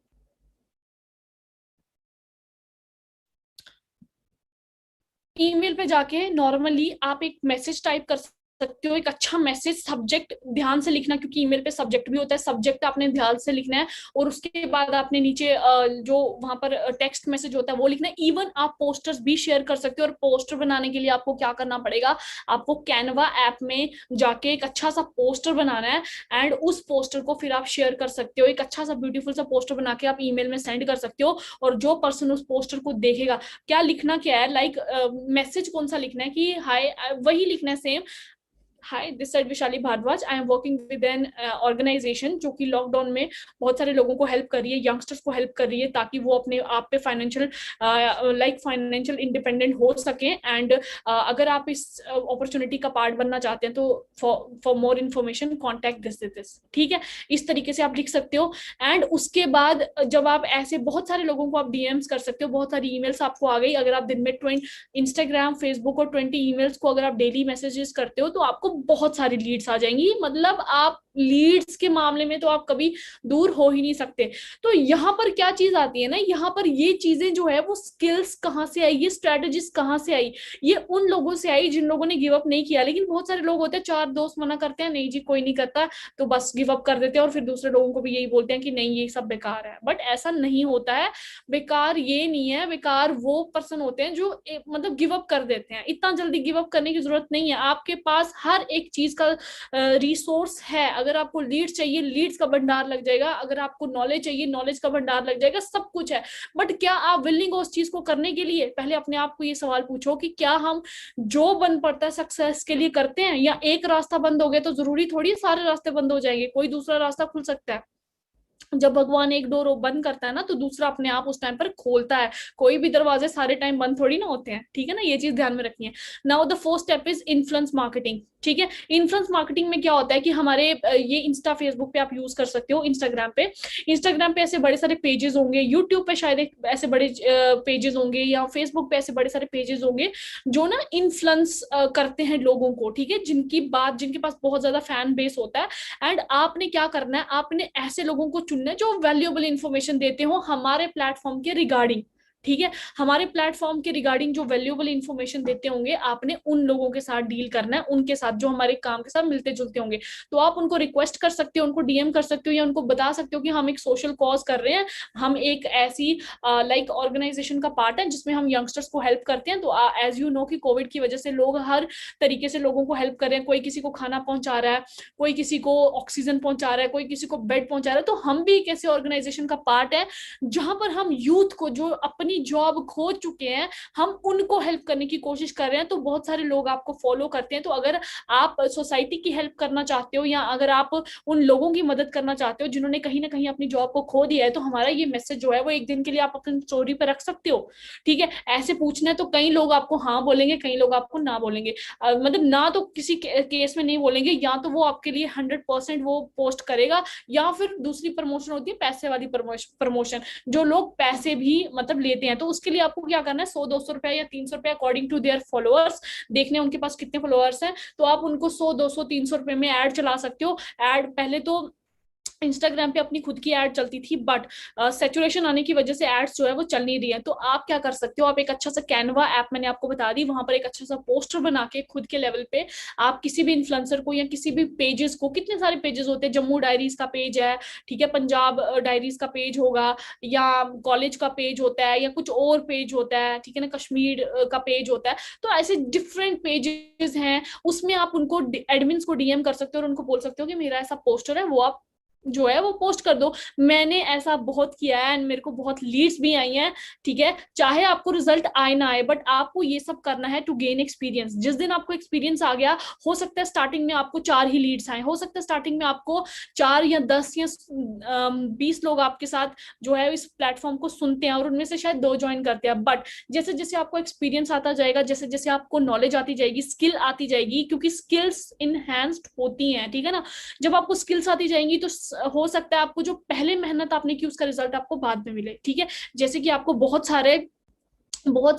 ईमेल पे जाके नॉर्मली आप एक मैसेज टाइप कर सकते हो, एक अच्छा मैसेज, सब्जेक्ट ध्यान से लिखना क्योंकि ईमेल पे सब्जेक्ट भी होता है, सब्जेक्ट आपने ध्यान से लिखना है। और उसके बाद आपने नीचे जो वहां पर टेक्स्ट मैसेज होता है वो लिखना है। इवन आप पोस्टर्स भी शेयर कर सकते हो, और पोस्टर बनाने के लिए आपको क्या करना पड़ेगा, आपको कैनवा ऐप में जाके एक अच्छा सा पोस्टर बनाना है। एंड उस पोस्टर को फिर आप शेयर कर सकते हो, एक अच्छा सा ब्यूटीफुल सा पोस्टर बना के आप ईमेल में सेंड कर सकते हो। और जो पर्सन उस पोस्टर को देखेगा, क्या लिखना क्या है, लाइक मैसेज कौन सा लिखना है कि हाय, वही लिखना है same, hi this side Vishali Bhardwaj, I am working with an organisation जो कि लॉकडाउन में बहुत सारे लोगों को हेल्प कर रही है, यंगस्टर्स को हेल्प कर रही है, ताकि वो अपने आप पे फाइनेंशियल लाइक फाइनेंशियल इंडिपेंडेंट हो सके। एंड अगर आप इस अपॉर्चुनिटी का पार्ट बनना चाहते हैं तो for more information contact this, ठीक है। इस तरीके से आप लिख सकते हो। एंड उसके बाद जब आप ऐसे बहुत सारे लोगों को आप डीएम्स कर सकते हो, बहुत सारी ईमेल्स आपको आ गई, अगर आप दिन में 20 इंस्टाग्राम फेसबुक और 20 ईमेल्स को अगर आप डेली मैसेजेस करते हो तो आपको बहुत सारी लीड्स आ जाएंगी। मतलब आप लीड्स के मामले में तो आप कभी दूर हो ही नहीं सकते। तो यहाँ पर क्या चीज आती है ना, यहाँ पर ये चीजें जो है वो स्किल्स कहाँ से आई, ये स्ट्रेटेजीज कहाँ से आई, ये उन लोगों से आई जिन लोगों ने गिव अप नहीं किया। लेकिन बहुत सारे लोग होते हैं, चार दोस्त मना करते हैं, नहीं जी कोई नहीं करता, तो बस गिव अप कर देते हैं, और फिर दूसरे लोगों को भी यही बोलते हैं कि नहीं ये सब बेकार है। बट ऐसा नहीं होता है, बेकार ये नहीं है, बेकार वो पर्सन होते हैं जो मतलब गिव अप कर देते हैं। इतना जल्दी गिव अप करने की जरूरत नहीं है, आपके पास हर एक चीज का रिसोर्स है। अगर आपको लीड्स चाहिए लीड्स का भंडार लग जाएगा, अगर आपको नॉलेज चाहिए नॉलेज का भंडार लग जाएगा, सब कुछ है। बट क्या आप विलिंग हो उस चीज को करने के लिए? पहले अपने आप को ये सवाल पूछो कि क्या हम जो बन पड़ता है सक्सेस के लिए करते हैं, या एक रास्ता बंद हो गया तो जरूरी थोड़ी सारे रास्ते बंद हो जाएंगे, कोई दूसरा रास्ता खुल सकता है। जब भगवान एक डोर बंद करता है ना तो दूसरा अपने आप उस टाइम पर खोलता है। कोई भी दरवाजे सारे टाइम बंद थोड़ी ना होते हैं, ठीक है ना, ये चीज ध्यान में रखनी है। Now the fourth step is influence marketing, ठीक है। इन्फ्लुएंस मार्केटिंग में क्या होता है कि हमारे ये इंस्टा फेसबुक पे आप यूज कर सकते हो, इंस्टाग्राम पे ऐसे बड़े सारे पेजेस होंगे, यूट्यूब पे शायद ऐसे बड़े पेजेस होंगे, या फेसबुक पे ऐसे बड़े सारे पेजेस होंगे जो ना इन्फ्लुएंस करते हैं लोगों को, ठीक है, जिनके पास बहुत ज्यादा फैन बेस होता है। एंड आपने क्या करना है, आपने ऐसे लोगों को चुनना है जो वैल्यूएबल इंफॉर्मेशन देते हो हमारे प्लेटफॉर्म के रिगार्डिंग, ठीक है। हमारे प्लेटफॉर्म के रिगार्डिंग जो वैल्यूएबल इंफॉर्मेशन देते होंगे, आपने उन लोगों के साथ डील करना है, उनके साथ जो हमारे काम के साथ मिलते जुलते होंगे। तो आप उनको रिक्वेस्ट कर सकते हो, उनको डीएम कर सकते हो, या उनको बता सकते हो कि हम एक सोशल कॉज कर रहे हैं, हम एक ऐसी लाइक ऑर्गेनाइजेशन का पार्ट है जिसमें हम यंगस्टर्स को हेल्प करते हैं। तो एज यू नो कि कोविड की वजह से लोग हर तरीके से लोगों को हेल्प कर रहे हैं, कोई किसी को खाना पहुंचा रहा है, कोई किसी को ऑक्सीजन पहुंचा रहा है, कोई किसी को बेड पहुंचा रहा है। तो हम भी एक ऐसे ऑर्गेनाइजेशन का पार्ट है जहां पर हम यूथ को जो अपनी जॉब खो चुके हैं, हम उनको हेल्प करने की कोशिश कर रहे हैं। तो बहुत सारे लोग आपको फॉलो करते हैं। तो अगर आप सोसाइटी की हेल्प करना चाहते हो, या अगर आप उन लोगों की मदद करना चाहते हो जिन्होंने कहीं ना कहीं अपनी जॉब को खो दिया है, तो हमारा ये मैसेज जो है वो एक दिन के लिए आप अपनी स्टोरी पर रख सकते हो, ठीक है। ऐसे पूछना है तो कई लोग आपको हाँ बोलेंगे, कई लोग आपको ना बोलेंगे। मतलब ना तो किसी केस में नहीं बोलेंगे, या तो वो आपके लिए 100% वो पोस्ट करेगा, या फिर दूसरी प्रमोशन होती है पैसे वाली प्रमोशन, जो लोग पैसे भी मतलब लेते देते हैं, तो उसके लिए आपको क्या करना है, 100-200 रुपया या 300 रुपया अकॉर्डिंग टू देयर फॉलोअर्स देखने उनके पास कितने फॉलोअर्स हैं, तो आप उनको 100-200-300 रुपए में ऐड चला सकते हो। ऐड पहले तो इंस्टाग्राम पे अपनी खुद की एड चलती थी, बट सैचुरेशन आने की वजह से एड्स जो है वो चल नहीं रही है। तो आप क्या कर सकते हो, आप एक अच्छा सा कैनवा ऐप मैंने आपको बता दी, वहां पर एक अच्छा सा पोस्टर बना के खुद के लेवल पे आप किसी भी इन्फ्लुएंसर को या किसी भी पेजेस को, कितने सारे पेजेस होते हैं, जम्मू डायरीज का पेज है, ठीक है, पंजाब डायरीज का पेज होगा, या कॉलेज का पेज होता है, या कुछ और पेज होता है, ठीक है ना, कश्मीर का पेज होता है, तो ऐसे डिफरेंट पेजेस हैं, उसमें आप उनको एडमिन्स को डीएम कर सकते हो और उनको बोल सकते हो कि मेरा ऐसा पोस्टर है, वो आप जो है वो पोस्ट कर दो। मैंने ऐसा बहुत किया है एंड मेरे को बहुत लीड्स भी आई हैं, ठीक है। चाहे आपको रिजल्ट आए ना आए, बट आपको ये सब करना है टू गेन एक्सपीरियंस। जिस दिन आपको एक्सपीरियंस आ गया, हो सकता है स्टार्टिंग में आपको 4 ही लीड्स आए, हो सकता है स्टार्टिंग में आपको 4 या 10 या 20 लोग आपके साथ जो है इस प्लेटफॉर्म को सुनते हैं और उनमें से शायद 2 ज्वाइन करते हैं, बट जैसे जैसे आपको एक्सपीरियंस आता जाएगा, जैसे जैसे आपको नॉलेज आती जाएगी, स्किल आती जाएगी, क्योंकि स्किल्स इनहैंस्ड होती हैं, ठीक है ना। जब आपको स्किल्स आती जाएंगी तो हो सकता है आपको जो पहले मेहनत आपने की उसका रिजल्ट आपको बाद में मिले, ठीक है। जैसे कि आपको बहुत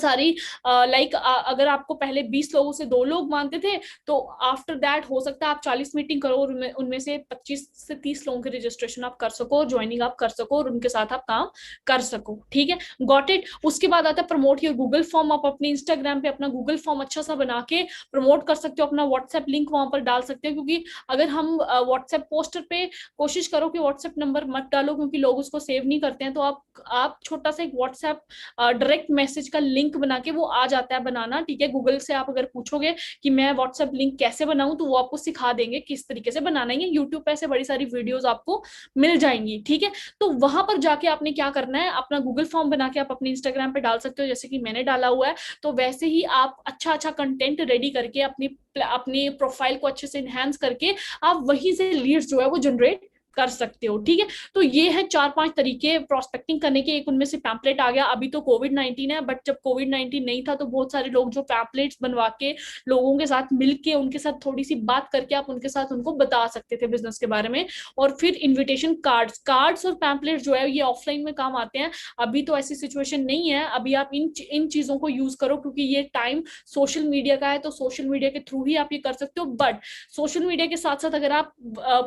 सारी लाइक अगर आपको पहले 20 लोगों से 2 लोग मानते थे, तो आफ्टर दैट हो सकता है आप 40 मीटिंग करो और उनमें से 25 से 30 लोगों के रजिस्ट्रेशन आप कर सको, ज्वाइनिंग आप कर सको और उनके साथ आप काम कर सको, ठीक है। Got it. उसके बाद आता है प्रमोट योर गूगल फॉर्म। आप अपने इंस्टाग्राम पे अपना गूगल फॉर्म अच्छा सा बना के प्रमोट कर सकते हो, अपना व्हाट्सएप लिंक वहां पर डाल सकते हो, क्योंकि अगर हम व्हाट्सएप पोस्टर पे कोशिश करो कि व्हाट्सएप नंबर मत डालो, क्योंकि लोग उसको सेव नहीं करते हैं, तो आप छोटा सा एक व्हाट्सएप डायरेक्ट मैसेज का लिंक बना के, वो आ जाता है बनाना, ठीक है। गूगल से आप अगर पूछोगे कि मैं व्हाट्सएप लिंक कैसे बनाऊं, तो वो आपको सिखा देंगे किस तरीके से बनाना है। यूट्यूब पे ऐसे बड़ी सारी वीडियोस आपको मिल जाएंगी, ठीक है। तो वहां पर जाके आपने क्या करना है, अपना गूगल फॉर्म बना के आप अपने इंस्टाग्राम पे डाल सकते हो, जैसे कि मैंने डाला हुआ है। तो वैसे ही आप अच्छा अच्छा कंटेंट रेडी करके अपनी प्रोफाइल को अच्छे से इनहेंस करके आप वहीं से लीड्स जो है वो जनरेट कर सकते हो, ठीक है। तो ये है 4-5 तरीके प्रोस्पेक्टिंग करने के। एक उनमें से पैम्पलेट आ गया। अभी तो कोविड-19 है, बट जब कोविड-19 नहीं था तो बहुत सारे लोग जो पैम्पलेट्स बनवा के लोगों के साथ मिलके उनके साथ थोड़ी सी बात करके आप उनके साथ उनको बता सकते थे बिजनेस के बारे में। और फिर इन्विटेशन कार्ड्स और पैम्पलेट जो है ये ऑफलाइन में काम आते हैं। अभी तो ऐसी सिचुएशन नहीं है, अभी आप इन चीजों को यूज करो, क्योंकि ये टाइम सोशल मीडिया का है, तो सोशल मीडिया के थ्रू ही आप ये कर सकते हो। बट सोशल मीडिया के साथ साथ अगर आप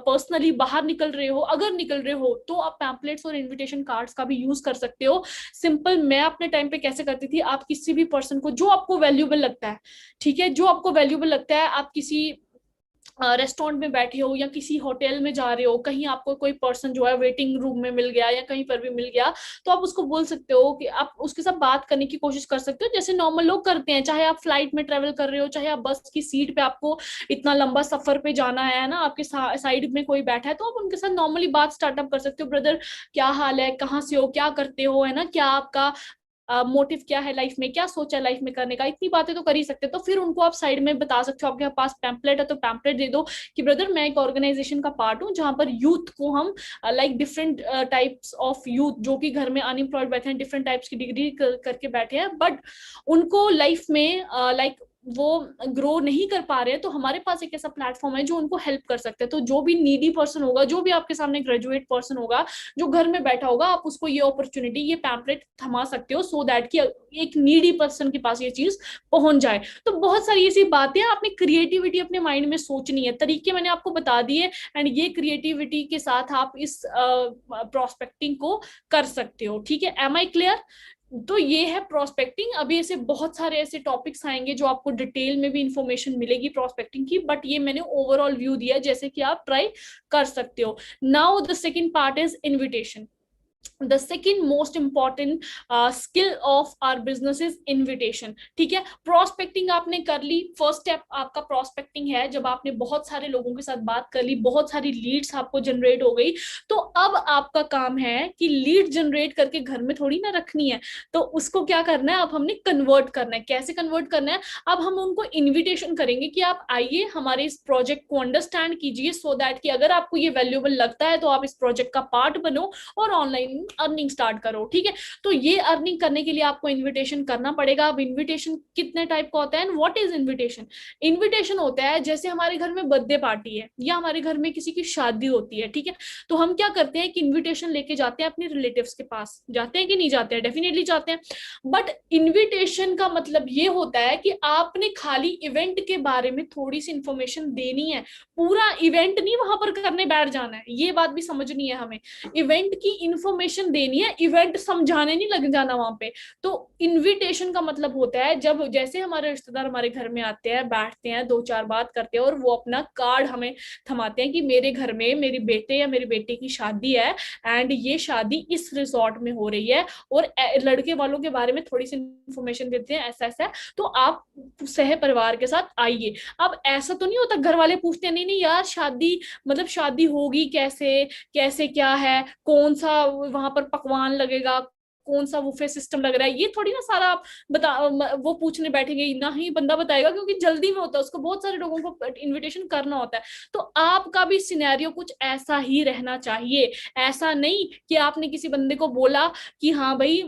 पर्सनली बाहर निकल रहे हो तो आप पैम्पलेट्स और इनविटेशन कार्ड्स का भी यूज कर सकते हो। सिंपल, मैं अपने टाइम पे कैसे करती थी, आप किसी भी पर्सन को जो आपको वैल्यूएबल लगता है, ठीक है, जो आपको वैल्यूएबल लगता है, आप किसी रेस्टोरेंट में बैठे हो या किसी होटल में जा रहे हो, कहीं आपको कोई पर्सन जो है वेटिंग रूम में मिल गया या कहीं पर भी मिल गया, तो आप उसको बोल सकते हो कि आप उसके साथ बात करने की कोशिश कर सकते हो, जैसे नॉर्मल लोग करते हैं। चाहे आप फ्लाइट में ट्रेवल कर रहे हो, चाहे आप बस की सीट पे, आपको इतना लंबा सफर पे जाना है ना, आपके साइड में कोई बैठा है, तो आप उनके साथ नॉर्मली बात स्टार्टअप कर सकते हो। ब्रदर क्या हाल है, कहाँ से हो, क्या करते हो, है ना, क्या आपका मोटिव क्या है लाइफ में, क्या सोचा है लाइफ में करने का, इतनी बातें तो कर ही सकते हो। तो फिर उनको आप साइड में बता सकते हो, आपके पास पैम्पलेट है तो पैम्पलेट दे दो कि ब्रदर मैं एक ऑर्गेनाइजेशन का पार्ट हूँ जहां पर यूथ को हम like different types of youth जो कि घर में अनएम्प्लॉयड बैठे हैं, डिफरेंट टाइप्स की डिग्री करके बैठे हैं, बट उनको लाइफ में लाइक वो ग्रो नहीं कर पा रहे हैं, तो हमारे पास एक ऐसा प्लेटफॉर्म है जो उनको हेल्प कर सकते हैं। तो जो भी नीडी पर्सन होगा, जो भी आपके सामने ग्रेजुएट पर्सन होगा जो घर में बैठा होगा, आप उसको ये अपॉर्चुनिटी, ये पैम्पलेट थमा सकते हो, सो दैट कि एक नीडी पर्सन के पास ये चीज पहुंच जाए। तो बहुत सारी ऐसी बातें आपने क्रिएटिविटी अपने माइंड में सोचनी है, तरीके मैंने आपको बता दिए, एंड ये क्रिएटिविटी के साथ आप इस प्रोस्पेक्टिंग को कर सकते हो, ठीक है। Am I clear? तो ये है प्रोस्पेक्टिंग। अभी ऐसे बहुत सारे ऐसे टॉपिक्स आएंगे जो आपको डिटेल में भी इंफॉर्मेशन मिलेगी प्रोस्पेक्टिंग की, बट ये मैंने ओवरऑल व्यू दिया जैसे कि आप ट्राई कर सकते हो। Now the second part is invitation. The second most important skill of our business is invitation, ठीक है। प्रोस्पेक्टिंग आपने कर ली, फर्स्ट स्टेप आपका प्रोस्पेक्टिंग है। जब आपने बहुत सारे लोगों के साथ बात कर ली, बहुत सारी लीड्स आपको जनरेट हो गई, तो अब आपका काम है कि लीड जनरेट करके घर में थोड़ी ना रखनी है, तो उसको क्या करना है, अब हमने कन्वर्ट करना है। कैसे कन्वर्ट करना है, अब हम उनको इन्विटेशन करेंगे कि आप आइए हमारे इस प्रोजेक्ट को अंडरस्टैंड कीजिए, सो दैट कि अगर आपको ये वैल्यूएबल लगता है तो आप इस प्रोजेक्ट का पार्ट बनो और ऑनलाइन अर्निंग स्टार्ट करो, ठीक है। तो ये अर्निंग करने के लिए आपको इन्विटेशन करना पड़ेगा। अब इन्विटेशन कितने टाइप का होता है and what is invitation? Invitation होता है जैसे हमारे घर में बर्थडे पार्टी है या हमारे घर में किसी की शादी होती है, ठीक है, तो हम क्या करते हैं कि इन्विटेशन लेके जाते हैं अपने रिलेटिव्स के पास, जाते हैं कि नहीं जाते हैं? डेफिनेटली जाते हैं। बट इन्विटेशन का मतलब ये होता है कि आपने खाली इवेंट के बारे में थोड़ी सी इंफॉर्मेशन देनी है, पूरा इवेंट नहीं वहां पर करने बैठ जाना है, ये बात भी समझनी है हमें। इवेंट की इंफॉर्मेशन देनी है, इवेंट समझाने नहीं लग जाना वहां पे। तो इनविटेशन का मतलब होता है जब जैसे हमारे रिश्तेदार हमारे घर में आते हैं, बैठते हैं, दो चार बात करते हैं और वो अपना कार्ड हमें थमाते हैं कि मेरे घर में मेरी बेटे या मेरी बेटी की शादी है एंड ये शादी इस रिसोर्ट में हो रही है और लड़के वालों के बारे में थोड़ी सी इंफॉर्मेशन देते हैं, ऐसा ऐसा, तो आप सह परिवार के साथ आइए। अब ऐसा तो नहीं होता घर वाले पूछते हैं नहीं नहीं यार शादी मतलब शादी होगी कैसे, कैसे क्या है, कौन सा वहां पर पकवान लगेगा, कौन सा बुफे सिस्टम लग रहा है, ये थोड़ी ना सारा आप बता वो पूछने बैठेंगे, ना ही बंदा बताएगा क्योंकि जल्दी में होता है, उसको बहुत सारे लोगों को इनविटेशन करना होता है। तो आपका भी सिनेरियो कुछ ऐसा ही रहना चाहिए। ऐसा नहीं कि आपने किसी बंदे को बोला कि हाँ भाई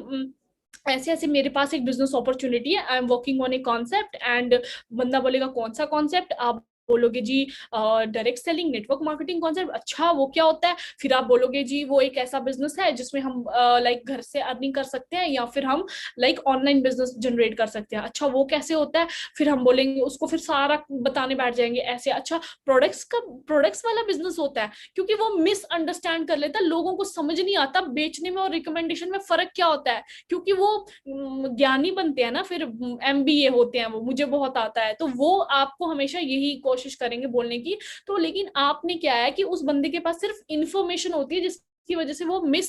ऐसे ऐसे मेरे पास एक बिजनेस अपॉर्चुनिटी है, I am working on a concept, and बंदा बोलेगा कौन सा कॉन्सेप्ट, आप बोलोगे जी direct selling network marketing concept, अच्छा वो क्या होता है, फिर आप बोलोगे जी वो एक ऐसा बिजनेस है जिसमें हम लाइक घर से अर्निंग कर सकते हैं या फिर हम लाइक ऑनलाइन बिजनेस जनरेट कर सकते हैं, अच्छा वो कैसे होता है, फिर हम बोलेंगे उसको, फिर सारा बताने बैठ जाएंगे ऐसे, अच्छा प्रोडक्ट्स वाला बिजनेस होता है, क्योंकि वो मिसअंडरस्टैंड कर लेता है, लोगों को समझ नहीं आता बेचने में और रिकमेंडेशन में फर्क क्या होता है, क्योंकि वो ज्ञानी बनते हैं ना, फिर एमबीए होते हैं वो, मुझे बहुत आता है, तो वो आपको हमेशा यही कोशिश करेंगे बोलने की। तो लेकिन आपने क्या है कि उस बंदे के पास सिर्फ इंफॉर्मेशन होती है जिसकी वजह से वो मिस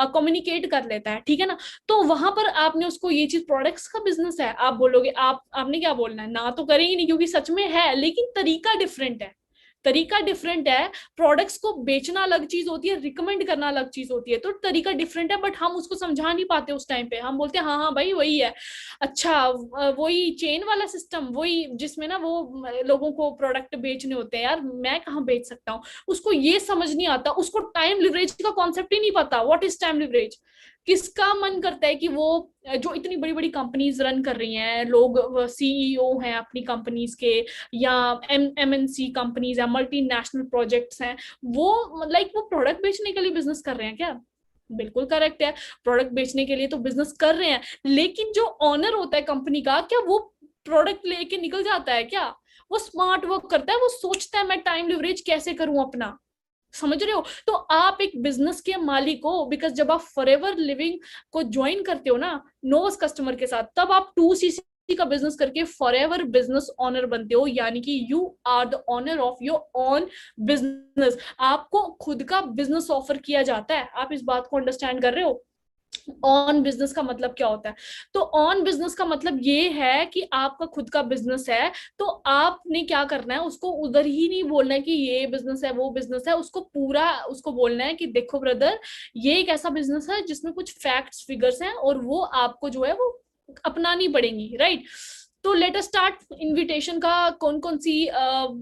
कम्युनिकेट कर लेता है, ठीक है ना। तो वहां पर आपने उसको ये चीज प्रोडक्ट्स का बिजनेस है आप बोलोगे, आपने क्या बोलना है, ना तो करेंगे नहीं क्योंकि सच में है, लेकिन तरीका डिफरेंट है, तरीका डिफरेंट है। प्रोडक्ट्स को बेचना अलग चीज होती है, रिकमेंड करना अलग चीज होती है, तो तरीका डिफरेंट है, बट हम उसको समझा नहीं पाते उस टाइम पे, हम बोलते हैं हाँ हाँ भाई वही है, अच्छा वही चेन वाला सिस्टम, वही जिसमें ना वो लोगों को प्रोडक्ट बेचने होते हैं, यार मैं कहाँ बेच सकता हूँ, उसको ये समझ नहीं आता, उसको टाइम लिवरेज का कॉन्सेप्ट ही नहीं पता, व्हाट इज टाइम लिवरेज। किसका मन करता है कि वो जो इतनी बड़ी बड़ी कंपनीज रन कर रही हैं, लोग सीईओ हैं अपनी कंपनीज के, या एमएनसी कंपनीज है, मल्टीनेशनल प्रोजेक्ट्स हैं, वो लाइक वो प्रोडक्ट बेचने के लिए बिजनेस कर रहे हैं क्या? बिल्कुल करेक्ट है, प्रोडक्ट बेचने के लिए तो बिजनेस कर रहे हैं, लेकिन जो ऑनर होता है कंपनी का, क्या वो प्रोडक्ट लेके निकल जाता है क्या? वो स्मार्ट वर्क करता है, वो सोचता है मैं टाइम लिवरेज कैसे करूं अपना, समझ रहे हो। तो आप एक बिजनेस के मालिक हो, बिकॉज जब आप फॉरएवर लिविंग को ज्वाइन करते हो ना नोस कस्टमर के साथ, तब आप 2CC का बिजनेस करके फॉरएवर बिजनेस ओनर बनते हो, यानी कि you are the owner of your own business, आपको खुद का बिजनेस ऑफर किया जाता है। आप इस बात को अंडरस्टैंड कर रहे हो? ऑन बिजनेस का मतलब क्या होता है? तो ऑन बिजनेस का मतलब ये है कि आपका खुद का बिजनेस है, तो आपने क्या करना है, उसको उधर ही नहीं बोलना है कि ये बिजनेस है वो बिजनेस है, उसको पूरा उसको बोलना है कि देखो ब्रदर, ये एक ऐसा बिजनेस है जिसमें कुछ फैक्ट्स फिगर्स हैं और वो आपको जो है वो अपनानी पड़ेंगी, राइट। तो लेट अस स्टार्ट। इनविटेशन का कौन कौन सी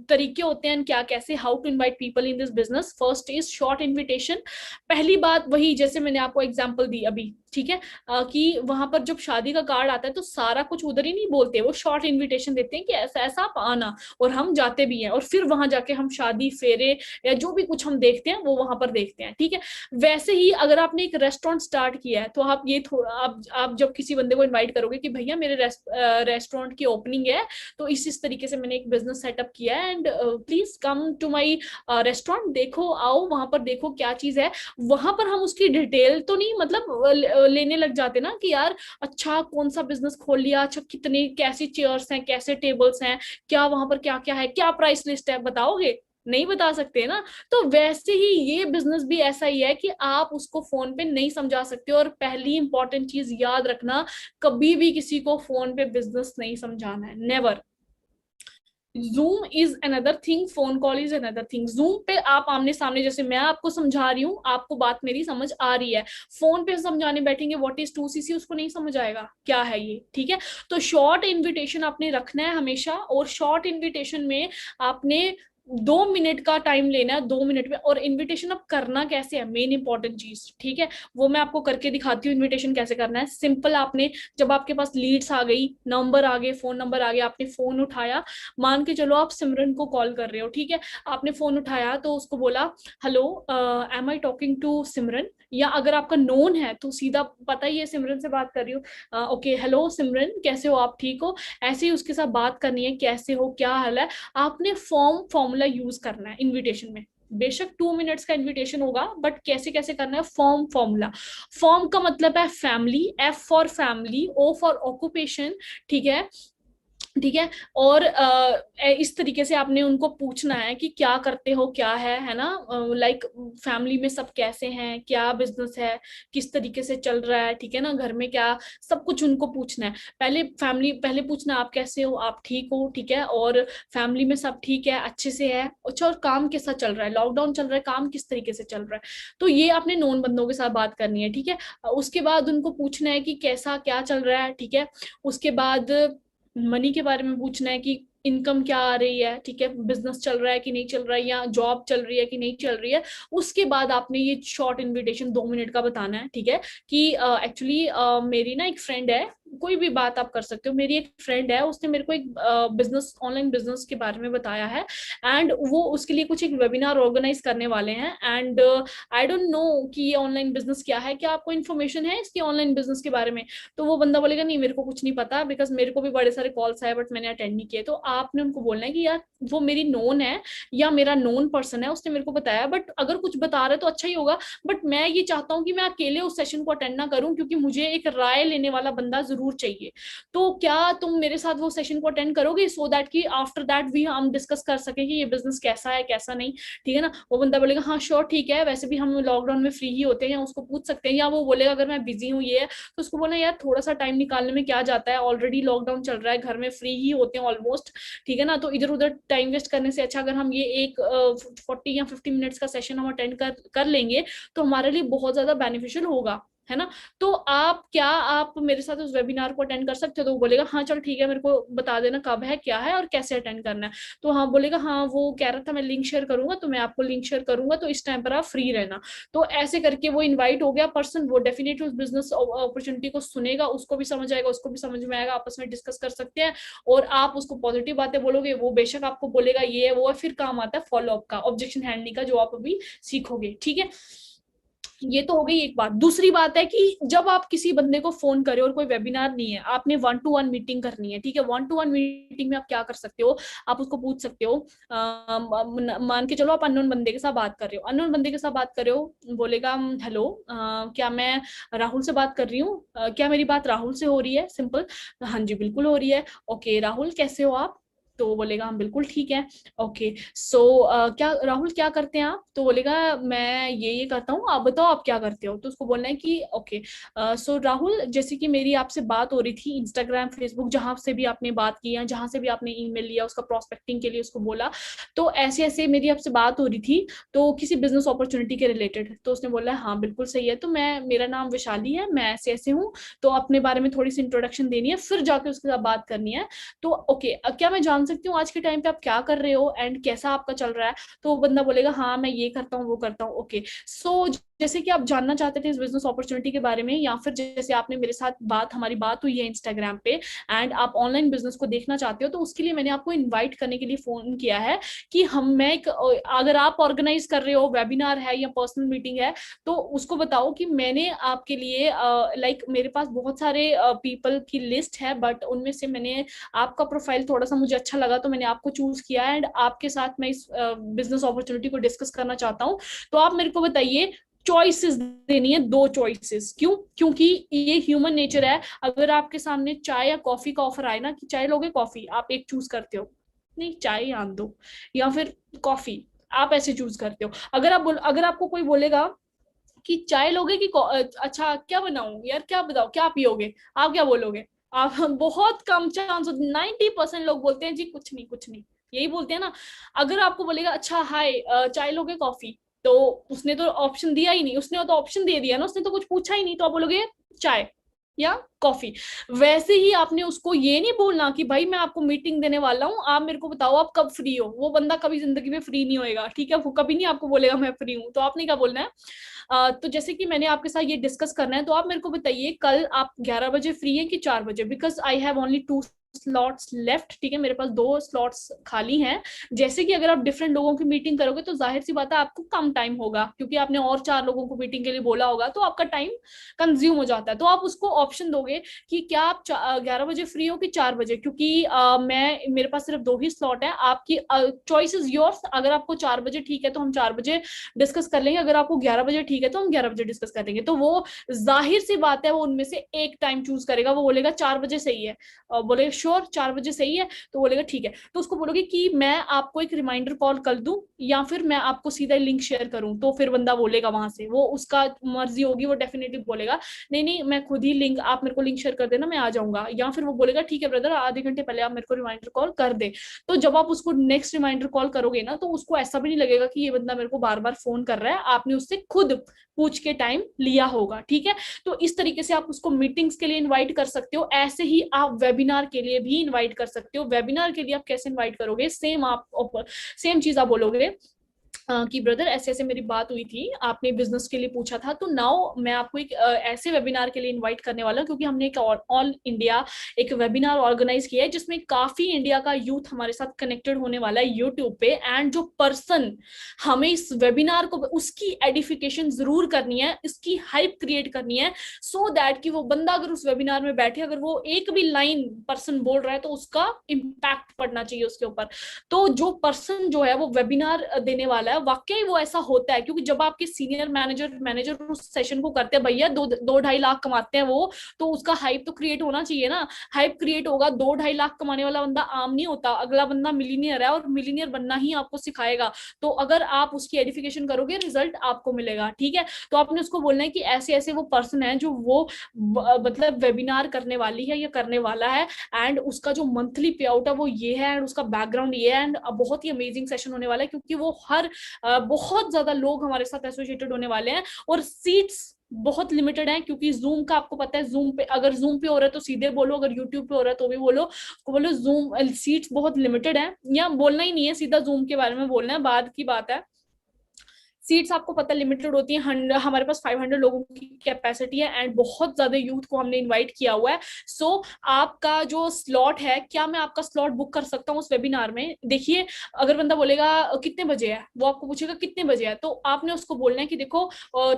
तरीके होते हैं, क्या कैसे, how to invite people in this business. First is short invitation. पहली बात वही जैसे मैंने आपको एग्जांपल दी अभी, ठीक है, कि वहां पर जब शादी का कार्ड आता है तो सारा कुछ उधर ही नहीं बोलते, वो शॉर्ट इनविटेशन देते हैं कि ऐसा ऐसा आप आना, और हम जाते भी हैं, और फिर वहां जाके हम शादी फेरे या जो भी कुछ हम देखते हैं वो वहां पर देखते हैं, ठीक है। वैसे ही अगर आपने एक रेस्टोरेंट स्टार्ट किया है तो आप ये थोड़ा आप जब किसी बंदे को इन्वाइट करोगे कि भैया मेरे रेस्टोरेंट की ओपनिंग है, तो इस तरीके से मैंने एक बिजनेस सेटअप किया है and please come to my restaurant, देखो आओ वहां पर देखो क्या चीज है। वहां पर हम उसकी डिटेल तो नहीं मतलब लेने लग जाते ना कि यार अच्छा कौन सा बिजनेस खोल लिया, अच्छा कितने कैसी चेयर्स हैं, कैसे टेबल्स हैं, क्या वहां पर क्या क्या है, क्या प्राइस लिस्ट है, बताओगे? नहीं बता सकते ना। तो वैसे ही ये बिजनेस भी ऐसा ही है कि आप उसको फोन पे नहीं समझा सकते। और पहली इंपॉर्टेंट चीज याद रखना, कभी भी किसी को फोन पे बिजनेस नहीं समझाना है, never. Zoom is another thing, phone call is another thing. Zoom पे आप आमने सामने, जैसे मैं आपको समझा रही हूँ, आपको बात मेरी समझ आ रही है, फोन पे समझाने बैठेंगे व्हाट इज 2CC, उसको नहीं समझ आएगा क्या है ये, ठीक है। तो शॉर्ट इन्विटेशन आपने रखना है हमेशा, और शॉर्ट इन्विटेशन में आपने 2 मिनट का टाइम लेना है, 2 मिनट में। और इनविटेशन अब करना कैसे है, मेन इंपॉर्टेंट चीज, ठीक है, वो मैं आपको करके दिखाती हूँ। इनविटेशन कैसे करना है, सिंपल। आपने जब आपके पास लीड्स आ गई, नंबर आ गए, फोन नंबर आ गया, आपने फोन उठाया, मान के चलो आप सिमरन को कॉल कर रहे हो, ठीक है, आपने फोन उठाया तो उसको बोला hello, am I talking to Simran, या अगर आपका नोन है तो सीधा पता ही है सिमरन से बात कर रही हूँ, ओके हेलो सिमरन कैसे हो आप, ठीक हो, ऐसे ही उसके साथ बात करनी है, कैसे हो, क्या हाल है। आपने फॉर्मूला यूज करना है इनविटेशन में। बेशक 2 मिनट्स का इनविटेशन होगा, बट कैसे कैसे करना है, फॉर्मूला। फॉर्म का मतलब है family, F for family, O for occupation, ठीक है, ठीक है। और इस तरीके से आपने उनको पूछना है कि क्या करते हो, क्या है ना, लाइक फैमिली में सब कैसे हैं, क्या बिजनेस है, किस तरीके से चल रहा है, ठीक है ना, घर में क्या, सब कुछ उनको पूछना है। पहले फैमिली, पहले पूछना आप कैसे हो, आप ठीक हो, ठीक है, और फैमिली में सब ठीक है, अच्छे से है, अच्छा, और काम कैसा चल रहा है, लॉकडाउन चल रहा है, काम किस तरीके से चल रहा है। तो ये आपने नॉन बंदों के साथ बात करनी है, ठीक है। उसके बाद उनको पूछना है कि कैसा क्या चल रहा है, ठीक है। उसके बाद मनी के बारे में पूछना है कि इनकम क्या आ रही है, ठीक है, बिजनेस चल रहा है कि नहीं चल रहा है, या जॉब चल रही है कि नहीं चल रही है। उसके बाद आपने ये शॉर्ट इनविटेशन 2 मिनट का बताना है, ठीक है, कि एक्चुअली मेरी ना एक फ्रेंड है, कोई भी बात आप कर सकते हो, मेरी एक फ्रेंड है, उसने मेरे को एक बिजनेस, ऑनलाइन बिजनेस के बारे में बताया है, एंड वो उसके लिए कुछ एक वेबिनार ऑर्गेनाइज करने वाले हैं, एंड आई डोंट नो कि ये ऑनलाइन बिजनेस क्या है, क्या आपको इन्फॉर्मेशन है इसकी ऑनलाइन बिजनेस के बारे में। तो वो बंदा बोलेगा नहीं मेरे को कुछ नहीं पता, बिकॉज मेरे को भी बड़े सारे कॉल्स आए बट मैंने अटेंड नहीं किए। तो आपने उनको बोलना है कि यार वो मेरी नोन है, या मेरा नोन पर्सन है, उसने मेरे को बताया, बट अगर कुछ बता रहे तो अच्छा ही होगा, बट मैं ये चाहता हूँ कि मैं अकेले उस सेशन को अटेंड ना करूँ, क्योंकि मुझे एक राय लेने वाला बंदा जरूर चाहिए। तो क्या तुम मेरे साथ वो सेशन को अटेंड करोगे, सो दैट कि आफ्टर दैट भी हम डिस्कस कर सके कि ये बिजनेस कैसा है कैसा नहीं, ठीक है ना। वो बंदा बोलेगा हाँ श्योर ठीक है, वैसे भी हम लॉकडाउन में फ्री ही होते हैं, या उसको पूछ सकते हैं, या वो बोलेगा अगर मैं बिजी हूँ ये है, तो उसको बोलना यार थोड़ा सा टाइम निकालने में क्या जाता है, ऑलरेडी लॉकडाउन चल रहा है, घर में फ्री ही होते हैं ऑलमोस्ट, ठीक है ना। तो इधर उधर टाइम वेस्ट करने से अच्छा अगर हम ये एक 40 या 50 मिनट्स का सेशन हम अटेंड कर लेंगे, तो हमारे लिए बहुत ज्यादा बेनिफिशियल होगा, है ना। तो आप मेरे साथ उस वेबिनार को अटेंड कर सकते हो। तो वो बोलेगा हाँ चल ठीक है, मेरे को बता देना कब है, क्या है, और कैसे अटेंड करना है। तो हाँ बोलेगा हाँ वो कह रहा था मैं लिंक शेयर करूंगा, तो मैं आपको लिंक शेयर करूंगा, तो इस टाइम पर आप फ्री रहना। तो ऐसे करके वो इनवाइट हो गया पर्सन, वो डेफिनेटली उस बिजनेस अपॉर्चुनिटी को सुनेगा, उसको भी समझ आएगा, उसको भी समझ में आएगा, आपस में डिस्कस कर सकते हैं। और आप उसको पॉजिटिव बातें बोलोगे, वो बेशक आपको बोलेगा ये है वो है, फिर काम आता है फॉलो अप का, ऑब्जेक्शन हैंडलिंग का, जो आप अभी सीखोगे, ठीक है। ये तो हो गई एक बात। दूसरी बात है कि जब आप किसी बंदे को फोन करें और कोई वेबिनार नहीं है, आपने 1-to-1 मीटिंग करनी है, ठीक है। 1-to-1 मीटिंग में आप क्या कर सकते हो, आप उसको पूछ सकते हो, मान के चलो आप अननोन बंदे के साथ बात कर रहे हो, अननोन बंदे के साथ बात कर रहे हो, बोलेगा हेलो क्या मैं राहुल से बात कर रही हूँ, क्या मेरी बात राहुल से हो रही है, सिंपल, हाँ जी बिल्कुल हो रही है, ओके राहुल कैसे हो आप, तो वो बोलेगा हम बिल्कुल ठीक है, ओके सो क्या राहुल क्या करते हैं आप, तो बोलेगा मैं ये करता हूँ, आप बताओ आप क्या करते हो। तो उसको बोलना है कि ओके सो राहुल जैसे कि मेरी आपसे बात हो रही थी इंस्टाग्राम फेसबुक जहां से भी आपने बात की या जहां से भी आपने ईमेल लिया उसका प्रोस्पेक्टिंग के लिए उसको बोला, तो ऐसे ऐसे मेरी आपसे बात हो रही थी, तो किसी बिजनेस अपॉर्चुनिटी के रिलेटेड। तो उसने बोला हाँ बिल्कुल सही है, तो मैं मेरा नाम वैशाली है, मैं ऐसे ऐसे हूँ, तो अपने बारे में थोड़ी सी इंट्रोडक्शन देनी है, फिर जाके उसके साथ बात करनी है। तो ओके क्या मैं जान सकती हूँ आज के टाइम पे आप क्या कर रहे हो एंड कैसा आपका चल रहा है। तो वो बंदा बोलेगा हाँ मैं ये करता हूँ वो करता हूँ, ओके सो जैसे कि आप जानना चाहते थे इस बिजनेस अपॉर्चुनिटी के बारे में, या फिर जैसे आपने मेरे साथ हमारी बात हुई है इंस्टाग्राम पे, एंड आप ऑनलाइन बिजनेस को देखना चाहते हो, तो उसके लिए मैंने आपको इनवाइट करने के लिए फोन किया है कि हम मैं एक अगर आप ऑर्गेनाइज कर रहे हो वेबिनार है या पर्सनल मीटिंग है, तो उसको बताओ कि मैंने आपके लिए लाइक मेरे पास बहुत सारे पीपल की लिस्ट है, बट उनमें से मैंने आपका प्रोफाइल थोड़ा सा मुझे अच्छा लगा, तो मैंने आपको चूज किया एंड आपके साथ मैं इस बिजनेस अपॉर्चुनिटी को डिस्कस करना चाहता हूँ। तो आप मेरे को बताइए, चॉइसेस देनी है, 2 चॉइसेस, क्यों, क्योंकि ये ह्यूमन नेचर है। अगर आपके सामने चाय या कॉफी का ऑफर आए ना कि चाय लोगे कॉफी, आप एक चूज करते हो, नहीं चाय आन दो, या फिर कॉफी, आप ऐसे चूज करते हो। अगर आपको कोई बोलेगा कि चाय लोगे कि अच्छा क्या बनाऊं यार, क्या बताओ क्या पियोगे, आप क्या बोलोगे। आप बहुत कम चांस, 90% लोग बोलते हैं जी कुछ नहीं कुछ नहीं, यही बोलते हैं ना। अगर आपको बोलेगा अच्छा हाय चाय लोगे कॉफी, तो उसने तो ऑप्शन दिया ही नहीं, उसने तो ऑप्शन दे दिया ना, उसने तो कुछ पूछा ही नहीं, तो आप बोलोगे चाय, या कॉफी। वैसे ही आपने उसको ये नहीं बोलना कि भाई मैं आपको मीटिंग देने वाला हूँ, आप मेरे को बताओ आप कब फ्री हो। वो बंदा कभी जिंदगी में फ्री नहीं होएगा, ठीक है, वो कभी नहीं आपको बोलेगा मैं फ्री हूँ। तो आपने क्या बोलना है, तो जैसे कि मैंने आपके साथ ये डिस्कस करना है, तो आप मेरे को बताइए कल आप 11 बजे फ्री है कि 4 बजे, because I have only 2 slots left, ठीक है, मेरे पास 2 स्लॉट्स खाली हैं। जैसे कि अगर आप डिफरेंट लोगों की मीटिंग करोगे तो जाहिर सी बात है आपको कम टाइम होगा, क्योंकि आपने और 4 लोगों को मीटिंग के लिए बोला होगा, तो आपका टाइम कंज्यूम हो जाता है। तो आप उसको ऑप्शन दोगे कि क्या आप 11 बजे फ्री हो कि 4 बजे, क्योंकि मैं मेरे पास सिर्फ 2 ही स्लॉट है। आपकी चॉइस इज योर्स। अगर आपको 4 बजे ठीक है तो हम 4 बजे डिस्कस कर लेंगे, अगर आपको 11 बजे ठीक है तो हम 11 बजे डिस्कस कर लेंगे। तो वो जाहिर सी बात है वो उनमें से एक टाइम चूज करेगा, वो बोलेगा 4 बजे सही है, बोले श्योर 4 बजे सही है, तो बोलेगा ठीक है। तो उसको बोलोगे कि मैं आपको एक रिमाइंडर कॉल कर दूं या फिर मैं आपको सीधा लिंक शेयर करूं, तो फिर बंदा बोलेगा वहां से, वो उसका मर्जी होगी, वो डेफिनेटली बोलेगा नहीं नहीं मैं खुद ही लिंक, आप मेरे को लिंक शेयर कर देना मैं आ जाऊंगा, या फिर वो बोलेगा ठीक है ब्रदर आधे घंटे पहले आप मेरे को रिमाइंडर कॉल कर दे। तो जब आप उसको नेक्स्ट रिमाइंडर कॉल करोगे ना, तो उसको ऐसा भी नहीं लगेगा कि ये बंदा मेरे को बार बार फोन कर रहा है, आपने उससे खुद पूछ के टाइम लिया होगा, ठीक है। तो इस तरीके से आप उसको मीटिंग्स के लिए इनवाइट कर सकते हो। ऐसे ही आप वेबिनार के लिए भी इनवाइट कर सकते हो। वेबिनार के लिए आप कैसे इनवाइट करोगे, सेम चीज आप बोलोगे कि ब्रदर ऐसे ऐसे मेरी बात हुई थी, आपने बिजनेस के लिए पूछा था, तो नाउ मैं आपको एक ऐसे वेबिनार के लिए इनवाइट करने वाला हूँ, क्योंकि हमने एक ऑल इंडिया एक वेबिनार ऑर्गेनाइज किया है जिसमें काफी इंडिया का यूथ हमारे साथ कनेक्टेड होने वाला है यूट्यूब पे। एंड जो पर्सन हमें इस वेबिनार को उसकी एडिफिकेशन जरूर करनी है, इसकी हाइप क्रिएट करनी है, सो दैट कि वो बंदा अगर उस वेबिनार में बैठे, अगर वो एक भी लाइन पर्सन बोल रहा है तो उसका इम्पैक्ट पड़ना चाहिए उसके ऊपर। तो जो पर्सन जो है वो वेबिनार देने वाला है, वाकई वो ऐसा होता है, क्योंकि जब आपके सीनियर मैनेजर उस सेशन को करते हैं, भैया 2-2.5 लाख कमाते हैं वो, तो उसका हाइप तो क्रिएट होना चाहिए ना। हाइप क्रिएट होगा, 2-2.5 लाख कमाने वाला बंदा आम नहीं होता, अगला बंदा मिलीनियर है और मिलीनियर बनना ही आपको सिखाएगा। तो अगर आप उसकी एडिफिकेशन करोगे रिजल्ट आपको मिलेगा, ठीक है। तो आपने उसको बोलना है कि ऐसे ऐसे वो पर्सन है जो वो मतलब वेबिनार करने वाली है या करने वाला है, एंड उसका जो मंथली पे आउट है वो ये है, एंड उसका बैकग्राउंड ये है, एंड बहुत ही अमेजिंग सेशन होने वाला है, क्योंकि वो हर बहुत ज्यादा लोग हमारे साथ एसोसिएटेड होने वाले हैं, और सीट्स बहुत लिमिटेड है, क्योंकि जूम का आपको पता है, जूम पे अगर जूम पे हो रहा है तो सीधे बोलो, अगर यूट्यूब पे हो रहा है तो भी बोलो, उसको बोलो जूम सीट्स बहुत लिमिटेड है, या बोलना ही नहीं है, सीधा जूम के बारे में बोलना है, बाद की बात है। सीट्स आपको पता लिमिटेड होती है, हमारे पास 500 लोगों की कैपेसिटी है, एंड बहुत ज्यादा यूथ को हमने इनवाइट किया हुआ है। सो आपका जो स्लॉट है, क्या मैं आपका स्लॉट बुक कर सकता हूँ उस वेबिनार में? देखिए, अगर बंदा बोलेगा कितने बजे है, वो आपको पूछेगा कितने बजे है, तो आपने उसको बोलना है कि देखो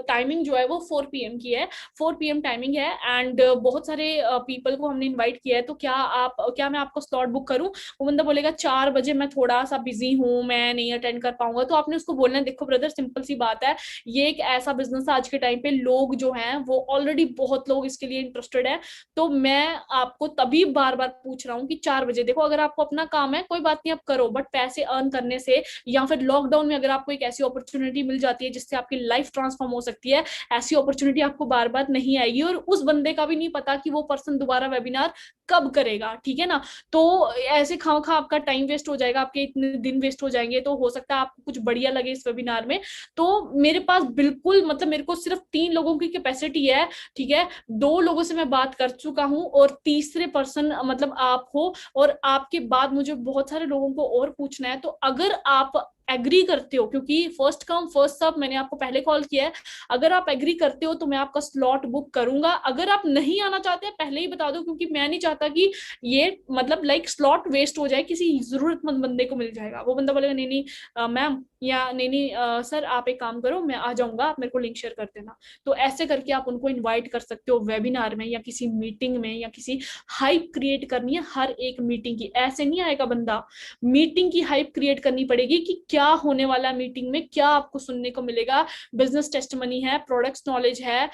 टाइमिंग जो है वो 4 PM की है, 4 PM टाइमिंग है, एंड बहुत सारे पीपल को हमने इन्वाइट किया है, तो क्या मैं आपको स्लॉट बुक करूँ? वो बंदा बोलेगा 4 बजे मैं थोड़ा सा बिजी हूँ, मैं नहीं अटेंड कर पाऊंगा। तो आपने उसको बोलना है देखो ब्रदर सिंपल सी बात है, ये एक ऐसा बिजनेस है आज के टाइम पे, लोग जो हैं वो ऑलरेडी बहुत लोग इसके लिए इंटरेस्टेड है, तो मैं आपको तभी बार बार पूछ रहा हूँ कि 4 बजे। देखो अगर आपको अपना काम है कोई बात नहीं आप करो, बट पैसे अर्न करने से, या फिर लॉकडाउन में अगर आपको एक ऐसी अपॉर्चुनिटी मिल जाती है जिससे आपकी लाइफ ट्रांसफॉर्म हो सकती है, ऐसी अपॉर्चुनिटी आपको बार बार नहीं आएगी, और उस बंदे का भी नहीं पता कि वो पर्सन दोबारा वेबिनार कब करेगा, ठीक है ना। तो ऐसे खाओ खा आपका टाइम वेस्ट हो जाएगा, आपके इतने दिन वेस्ट हो जाएंगे, तो हो सकता है आपको कुछ बढ़िया लगे इस वेबिनार में। तो मेरे पास बिल्कुल मतलब मेरे को सिर्फ 3 लोगों की कैपेसिटी है, ठीक है, 2 लोगों से मैं बात कर चुका हूँ, और तीसरे पर्सन मतलब आप हो, और आपके बाद मुझे बहुत सारे लोगों को और पूछना है। तो अगर आप एग्री करते हो, क्योंकि फर्स्ट कम फर्स्ट सर्व मैंने आपको पहले कॉल किया है, अगर आप एग्री करते हो तो मैं आपका स्लॉट बुक करूंगा। अगर आप नहीं आना चाहते पहले ही बता दो, क्योंकि मैं नहीं चाहता कि ये मतलब लाइक स्लॉट वेस्ट हो जाए, किसी जरूरतमंद बंदे को मिल जाएगा, वो बंदा बोलेगा नहीं नहीं मैम, या नहीं नहीं सर आप एक काम करो मैं आ जाऊंगा, आप मेरे को लिंक शेयर कर देना। तो ऐसे करके आप उनको इनवाइट कर सकते हो वेबिनार में, या किसी मीटिंग में, या किसी हाइप क्रिएट करनी है हर एक मीटिंग की, ऐसे नहीं आएगा बंदा, मीटिंग की हाइप क्रिएट करनी पड़ेगी कि क्या होने वाला मीटिंग में, क्या आपको सुनने को मिलेगा, बिजनेस टेस्टमनी है, प्रोडक्ट्स नॉलेज है,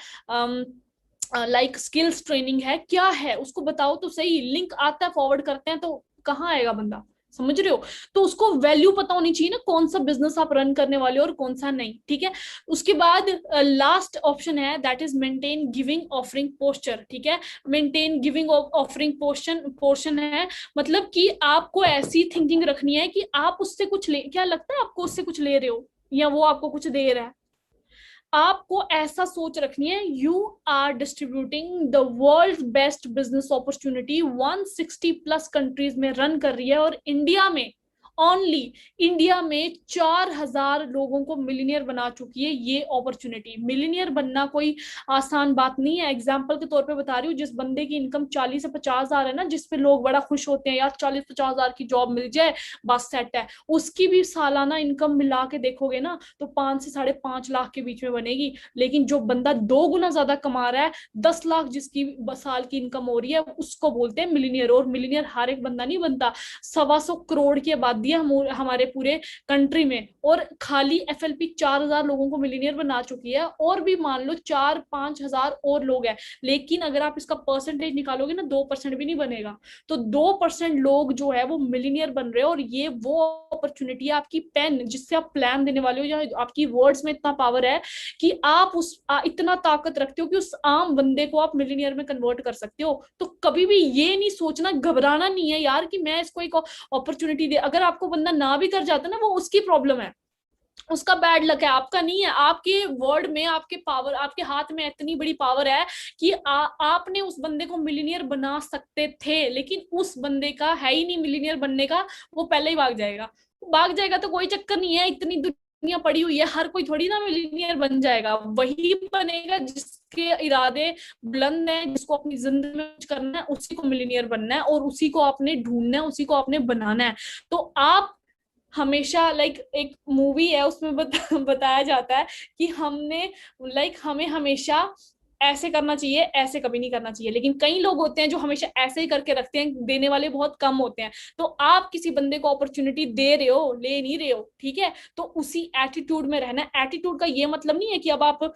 लाइक स्किल्स ट्रेनिंग है, क्या है उसको बताओ तो सही। लिंक आता है फॉरवर्ड करते हैं तो कहाँ आएगा बंदा, समझ रहे हो। तो उसको वैल्यू पता होनी चाहिए ना, कौन सा बिजनेस आप रन करने वाले हो और कौन सा नहीं, ठीक है। उसके बाद लास्ट ऑप्शन है that is maintain giving offering posture, ठीक है। मेंटेन गिविंग ऑफरिंग पोर्शन है, मतलब कि आपको ऐसी थिंकिंग रखनी है कि आप उससे कुछ ले, क्या लगता है आपको उससे कुछ ले रहे हो या वो आपको कुछ दे रहा है? आपको ऐसा सोच रखनी है, you are distributing the world best business opportunity, 160 plus countries में रन कर रही है, और इंडिया में ओनली, इंडिया में 4,000 लोगों को मिलीनियर बना चुकी है ये अपॉर्चुनिटी। मिलीनियर बनना कोई आसान बात नहीं है। एग्जाम्पल के तौर पे बता रही हूँ, जिस बंदे की इनकम 40 से 50,000 है ना, जिसपे लोग बड़ा खुश होते हैं यार 40-50,000 की जॉब मिल जाए बस सेट है, उसकी भी सालाना इनकम मिला के देखोगे ना तो 5 से 5.5 लाख के बीच में बनेगी। लेकिन जो बंदा 2 गुना ज्यादा कमा रहा है, 10 लाख जिसकी साल की इनकम हो रही है, उसको बोलते हैं मिलीनियर। और मिलीनियर हर एक बंदा नहीं बनता, 125 करोड़ की आबादी है हमारे पूरे कंट्री में, और खाली एफएलपी 4,000 लोगों को मिलीनियर बना चुकी है, और भी मान लो 4-5 हजार और लोग हैं। लेकिन अगर आप इसका परसेंटेज निकालोगे ना, 2% भी नहीं बनेगा। तो 2% लोग जो है वो मिलीनियर बन रहे हैं, और ये वो अपॉर्चुनिटी है, आपकी पेन जिससे आप प्लान देने वाले हो, या आपकी वर्ड्स में इतना पावर है कि आप इतना ताकत रखते हो कि उस आम बंदे को आप मिलीनियर में कन्वर्ट कर सकते हो। तो कभी भी ये नहीं सोचना, घबराना नहीं है यार कि मैं इसको एक अपॉर्चुनिटी दे। अगर आपको बंदा ना भी कर जाता ना, वो उसकी प्रॉब्लम है, उसका बैड लक है, आपका नहीं है। आपके वर्ड में, आपके पावर, आपके हाथ में इतनी बड़ी पावर है कि आपने उस बंदे को मिलीनियर बना सकते थे, लेकिन उस बंदे का है ही नहीं मिलीनियर बनने का, वो पहले ही भाग जाएगा। भाग जाएगा तो कोई चक्कर नहीं है, इतनी दुनिया पड़ी हुई है, हर कोई थोड़ी ना मिलीनियर बन जाएगा। वही बनेगा जिसके इरादे बुलंद हैं, जिसको अपनी जिंदगी में कुछ करना है, उसी को मिलीनियर बनना है, और उसी को आपने ढूंढना है, उसी को आपने बनाना है। तो आप हमेशा एक मूवी है उसमें बताया जाता है कि हमें हमेशा ऐसे करना चाहिए, ऐसे कभी नहीं करना चाहिए। लेकिन कई लोग होते हैं जो हमेशा ऐसे ही करके रखते हैं, देने वाले बहुत कम होते हैं। तो आप किसी बंदे को अपॉर्चुनिटी दे रहे हो, ले नहीं रहे हो, ठीक है, तो उसी एटीट्यूड में रहना। एटीट्यूड का ये मतलब नहीं है कि अब आप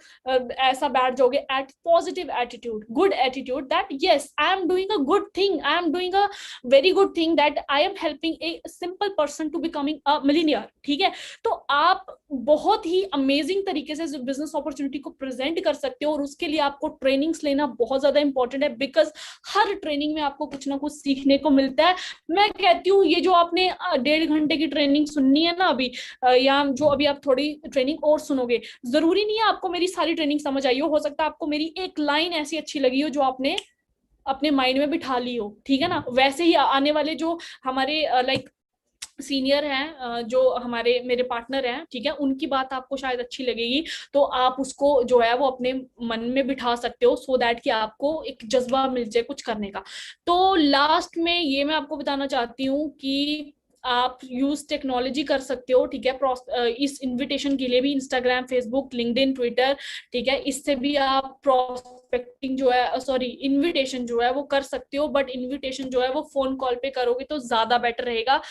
ऐसा बैठ जाओगे। At positive attitude, good attitude, that yes I am doing a good thing, I am doing a very good thing, that I am helping a simple person to becoming a millionaire, ठीक है। तो आप बहुत ही amazing तरीके से business opportunity को present कर सकते हो, और उसके लिए आपको ट्रेनिंग्स लेना बहुत ज्यादा इंपॉर्टेंट है, बिकॉज हर ट्रेनिंग में आपको कुछ ना कुछ सीखने को मिलता है। मैं कहती हूँ ये जो आपने 1.5 घंटे की ट्रेनिंग सुननी है ना अभी, या जो अभी आप थोड़ी ट्रेनिंग और सुनोगे, जरूरी नहीं है आपको मेरी सारी ट्रेनिंग समझ आई हो सकता है आपको मेरी एक लाइन ऐसी अच्छी लगी हो जो आपने अपने माइंड में बिठा ली हो, ठीक है ना। वैसे ही आने वाले जो हमारे सीनियर हैं, जो हमारे मेरे पार्टनर हैं, ठीक है, उनकी बात आपको शायद अच्छी लगेगी, तो आप उसको जो है वो अपने मन में बिठा सकते हो, सो दैट कि आपको एक जज्बा मिल जाए कुछ करने का। तो लास्ट में ये मैं आपको बताना चाहती हूँ कि आप यूज टेक्नोलॉजी कर सकते हो, ठीक है, इस इनविटेशन के लिए भी इंस्टाग्राम, फेसबुक, लिंक्डइन, ट्विटर, ठीक है, इससे भी आप प्रोस्पेक्टिंग जो है, सॉरी, इनविटेशन जो है वो कर सकते हो। बट इनविटेशन जो है वो फोन कॉल पे करोगे तो ज्यादा बेटर रहेगा।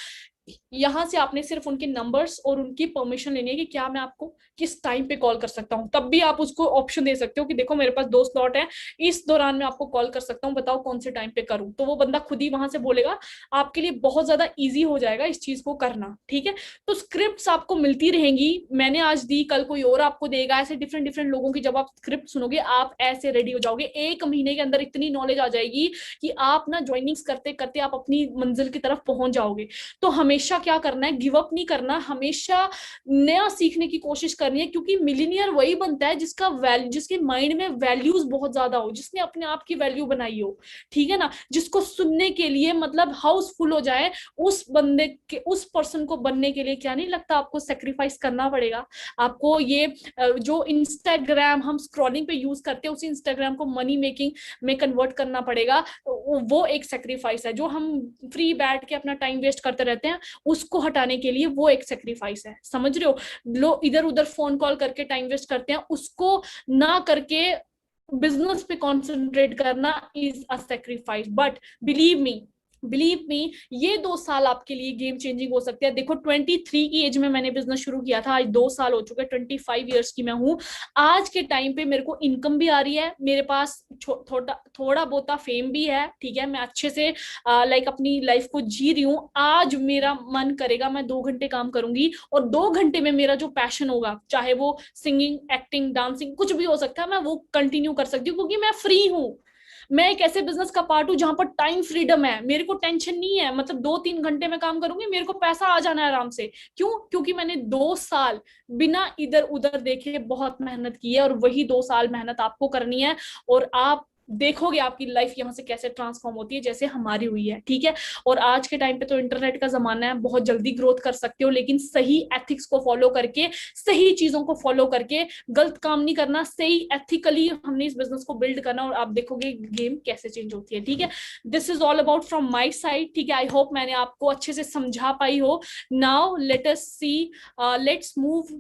यहाँ से आपने सिर्फ उनके नंबर्स और उनकी परमिशन लेनी है कि क्या मैं आपको किस टाइम पे कॉल कर सकता हूँ। तब भी आप उसको ऑप्शन दे सकते हो कि देखो मेरे पास 2 स्लॉट है, इस दौरान मैं आपको कॉल कर सकता हूँ, बताओ कौन से टाइम पे करूँ। तो वो बंदा खुद ही वहां से बोलेगा, आपके लिए बहुत ज्यादा ईजी हो जाएगा इस चीज को करना, ठीक है। तो स्क्रिप्ट आपको मिलती रहेंगी, मैंने आज दी, कल कोई और आपको देगा, ऐसे डिफरेंट डिफरेंट लोगों की जब आप स्क्रिप्ट सुनोगे, आप ऐसे रेडी हो जाओगे। 1 महीने के अंदर इतनी नॉलेज आ जाएगी कि आप ना ज्वाइनिंग्स करते करते आप अपनी मंजिल की तरफ पहुंच जाओगे। तो हमेशा क्या करना है, गिव अप नहीं करना, हमेशा नया सीखने की कोशिश करनी है, क्योंकि मिलीनियर वही बनता है जिसका वैल्यू, जिसके माइंड में वैल्यूज बहुत ज्यादा हो, जिसने अपने आप की वैल्यू बनाई हो, ठीक है ना, जिसको सुनने के लिए मतलब हाउसफुल हो जाए। उस बंदे के, उस पर्सन को बनने के लिए क्या नहीं लगता आपको सेक्रीफाइस करना पड़ेगा। आपको ये जो इंस्टाग्राम हम स्क्रॉलिंग पे यूज करते हैं, उसी इंस्टाग्राम को मनी मेकिंग में कन्वर्ट करना पड़ेगा। वो एक सेक्रीफाइस है। जो हम फ्री बैठ के अपना टाइम वेस्ट करते रहते हैं, उसको हटाने के लिए वो एक सेक्रीफाइस है, समझ रहे हो। लोग इधर उधर फोन कॉल करके टाइम वेस्ट करते हैं, उसको ना करके बिजनेस पे कंसंट्रेट करना is a sacrifice. But believe me ये 2 साल आपके लिए गेम चेंजिंग हो सकते हैं। देखो 23 की एज में मैंने बिजनेस शुरू किया था, आज 2 साल हो चुके, 25 ईयर्स की मैं हूँ। आज के टाइम पे मेरे को इनकम भी आ रही है, मेरे पास थोड़ा बहुत फेम भी है, ठीक है, मैं अच्छे से अपनी लाइफ को जी रही हूँ। आज मेरा मन करेगा मैं 2 घंटे काम करूंगी, और 2 घंटे में मेरा जो पैशन होगा, चाहे वो सिंगिंग, एक्टिंग, डांसिंग, कुछ भी हो सकता है, मैं वो कंटिन्यू कर सकती हूँ, क्योंकि मैं फ्री हूँ। मैं एक ऐसे बिजनेस का पार्ट हूँ जहां पर टाइम फ्रीडम है, मेरे को टेंशन नहीं है, मतलब 2-3 घंटे में काम करूंगी, मेरे को पैसा आ जाना है आराम से। क्यों? क्योंकि मैंने 2 साल बिना इधर उधर देखे बहुत मेहनत की है, और वही 2 साल मेहनत आपको करनी है, और आप देखोगे आपकी लाइफ यहाँ से कैसे ट्रांसफॉर्म होती है, जैसे हमारी हुई है। ठीक है। और आज के टाइम पे तो इंटरनेट का जमाना है, बहुत जल्दी ग्रोथ कर सकते हो, लेकिन सही एथिक्स को फॉलो करके, सही चीजों को फॉलो करके, गलत काम नहीं करना, सही एथिकली हमने इस बिजनेस को बिल्ड करना, और आप देखोगे गेम कैसे चेंज होती है। ठीक है। This is all about from my side. ठीक है। आई होप मैंने आपको अच्छे से समझा पाई हो। Now let us see, let's move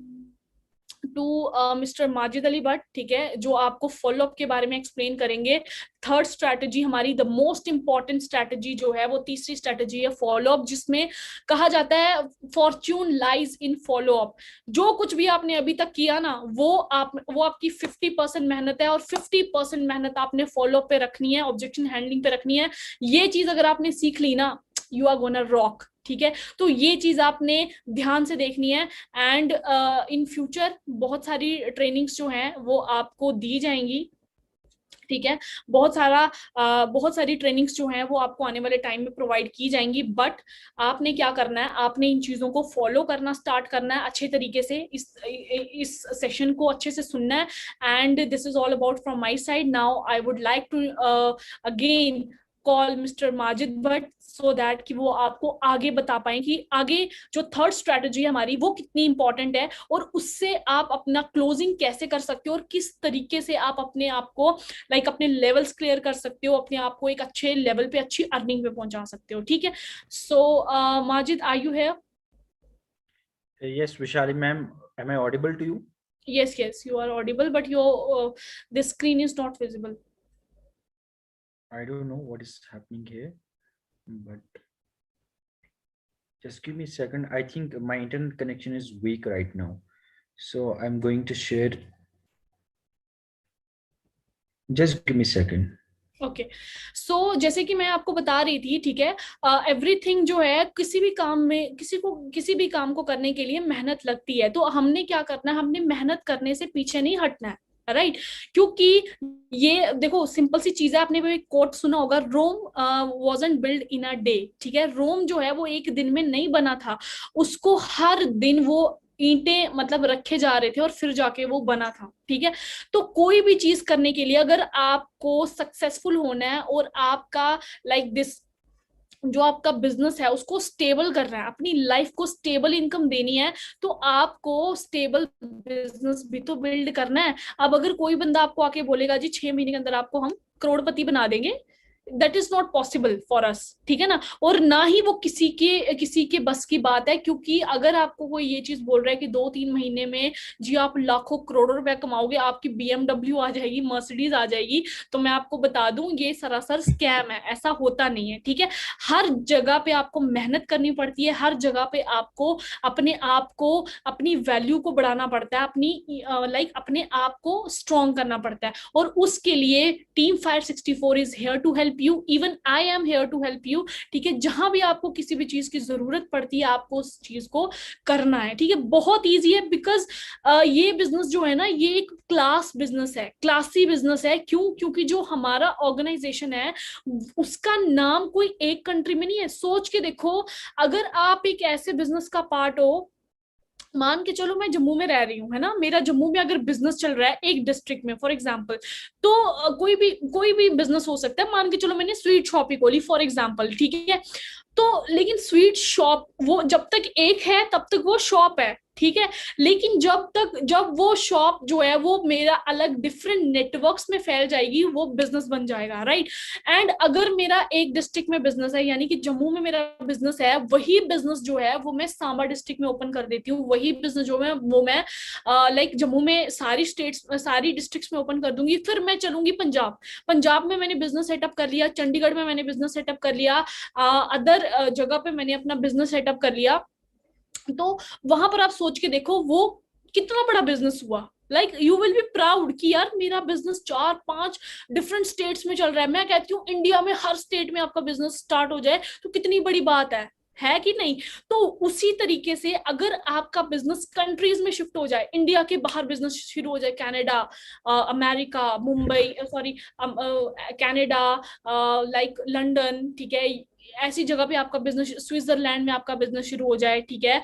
to mister Majid Ali Bhatt. ठीक है। जो आपको फॉलोअप के बारे में एक्सप्लेन करेंगे। थर्ड स्ट्रैटेजी हमारी, द मोस्ट इंपॉर्टेंट स्ट्रैटेजी जो है, वो तीसरी स्ट्रैटेजी है फॉलोअप, जिसमें कहा जाता है फॉर्च्यून लाइज इन फॉलोअप। जो कुछ भी आपने अभी तक किया ना, वो आपकी 50% मेहनत है, और 50% मेहनत आपने फॉलोअप पे रखनी है, ऑब्जेक्शन हैंडलिंग पे रखनी है। ये चीज अगर आपने सीख ली ना, यू आर गोना रॉक। ठीक है। तो ये चीज आपने ध्यान से देखनी है। एंड इन फ्यूचर बहुत सारी ट्रेनिंग्स जो हैं वो आपको दी जाएंगी। ठीक है। बहुत सारी ट्रेनिंग्स जो हैं वो आपको आने वाले टाइम में प्रोवाइड की जाएंगी, बट आपने क्या करना है, आपने इन चीजों को फॉलो करना स्टार्ट करना है अच्छे तरीके से, इस सेशन को अच्छे से सुनना है। And this is all about from my side. Now I would like to again call mister Majid Bhatt, so that कि वो आपको आगे बता पाए कि आगे जो थर्ड स्ट्रैटेजी है हमारी, वो कितनी इंपॉर्टेंट है, और उससे आप अपना क्लोजिंग कैसे कर सकते हो, और किस तरीके से आप अपने आप को अपने लेवल्स क्लियर कर सकते हो, अपने आप को एक अच्छे लेवल पे, अच्छी अर्निंग पे पहुंचा सकते हो। ठीक है। So Majid, are you here?
Yes, Vishali ma'am, am I audible to you?
Yes, yes, you are audible, but your this screen is not visible.
I don't know what is happening here, but just give me a second. I think my internet connection is weak right now. So I'm going to share. Just give me a second.
Okay. So जैसे कि मैं आपको बता रही थी, ठीक है, everything जो है, किसी भी काम में, किसी भी काम को करने के लिए मेहनत लगती है। तो हमने क्या करना है, हमने मेहनत करने से पीछे नहीं हटना है, राइट। क्योंकि ये देखो, सिंपल सी चीज है, आपने भी एक कोट सुना होगा, Rome wasn't built in a day. ठीक है। रोम जो है वो एक दिन में नहीं बना था, उसको हर दिन वो ईंटें मतलब रखे जा रहे थे, और फिर जाके वो बना था। ठीक है। तो कोई भी चीज करने के लिए अगर आपको सक्सेसफुल होना है, और आपका दिस जो आपका बिजनेस है उसको स्टेबल करना है, अपनी लाइफ को स्टेबल इनकम देनी है, तो आपको स्टेबल बिजनेस भी तो बिल्ड करना है। अब अगर कोई बंदा आपको आके बोलेगा जी 6 महीने के अंदर आपको हम करोड़पति बना देंगे, that is not possible for us. ठीक है ना। और ना ही वो किसी के बस की बात है, क्योंकि अगर आपको कोई ये चीज बोल रहा है कि 2-3 महीने में जी आप लाखों करोड़ों रुपए कमाओगे, आपकी BMW आ जाएगी, मर्सिडीज आ जाएगी, तो मैं आपको बता दूं ये सरासर स्कैम है, ऐसा होता नहीं है। ठीक है। हर जगह पे आपको मेहनत करनी पड़ती है, हर जगह पे आपको अपने आप को, अपनी वैल्यू को बढ़ाना पड़ता है, अपने आप को स्ट्रॉन्ग करना पड़ता है, और उसके लिए team fire 64 is here to help you, even I am here to help you. ठीक है। जहां भी आपको किसी भी चीज की जरूरत पड़ती है, आपको उस चीज को करना है। ठीक है। बहुत ईजी है, बिकॉज ये बिजनेस जो है ना, ये एक क्लास बिजनेस है, क्लासी बिजनेस है। क्यों? क्योंकि जो हमारा ऑर्गेनाइजेशन है उसका नाम कोई एक कंट्री में नहीं है। सोच के देखो, अगर आप एक ऐसे बिजनेस का पार्ट हो, मान के चलो मैं जम्मू में रह रही हूँ, है ना, मेरा जम्मू में अगर बिजनेस चल रहा है एक डिस्ट्रिक्ट में फॉर एग्जांपल, तो कोई भी बिजनेस हो सकता है। मान के चलो मैंने स्वीट शॉप ही खोली फॉर एग्जांपल। ठीक है। तो लेकिन स्वीट शॉप वो जब तक एक है तब तक वो शॉप है। ठीक है। लेकिन जब वो शॉप जो है वो मेरा अलग डिफरेंट नेटवर्क्स में फैल जाएगी, वो बिजनेस बन जाएगा, राइट। एंड अगर मेरा एक डिस्ट्रिक्ट में बिजनेस है, यानी कि जम्मू में मेरा बिजनेस है, वही बिजनेस जो है वो मैं सांबा डिस्ट्रिक्ट में ओपन कर देती हूँ, वही बिजनेस जो है वो मैं जम्मू में सारी डिस्ट्रिक्ट्स में ओपन कर दूंगी। फिर मैं चलूंगी पंजाब में मैंने बिजनेस सेटअप कर लिया, चंडीगढ़ में मैंने बिजनेस सेटअप कर लिया, अदर जगह पे मैंने अपना बिजनेस सेटअप कर लिया। तो वहां पर आप सोच के देखो वो कितना बड़ा बिजनेस हुआ। यू विल बी प्राउड कि यार मेरा बिजनेस 4-5 डिफरेंट स्टेट्स में चल रहा है। मैं कहती हूँ इंडिया में हर स्टेट में आपका बिजनेस स्टार्ट हो जाए तो कितनी बड़ी बात है। है कि नहीं? तो उसी तरीके से अगर आपका बिजनेस कंट्रीज में शिफ्ट हो जाए, इंडिया के बाहर बिजनेस शुरू हो जाए, Canada, America, Mumbai, sorry, Canada, like London, ठीक है, ऐसी जगह पे आपका बिजनेस, स्विट्जरलैंड में आपका बिजनेस शुरू हो जाए, ठीक है,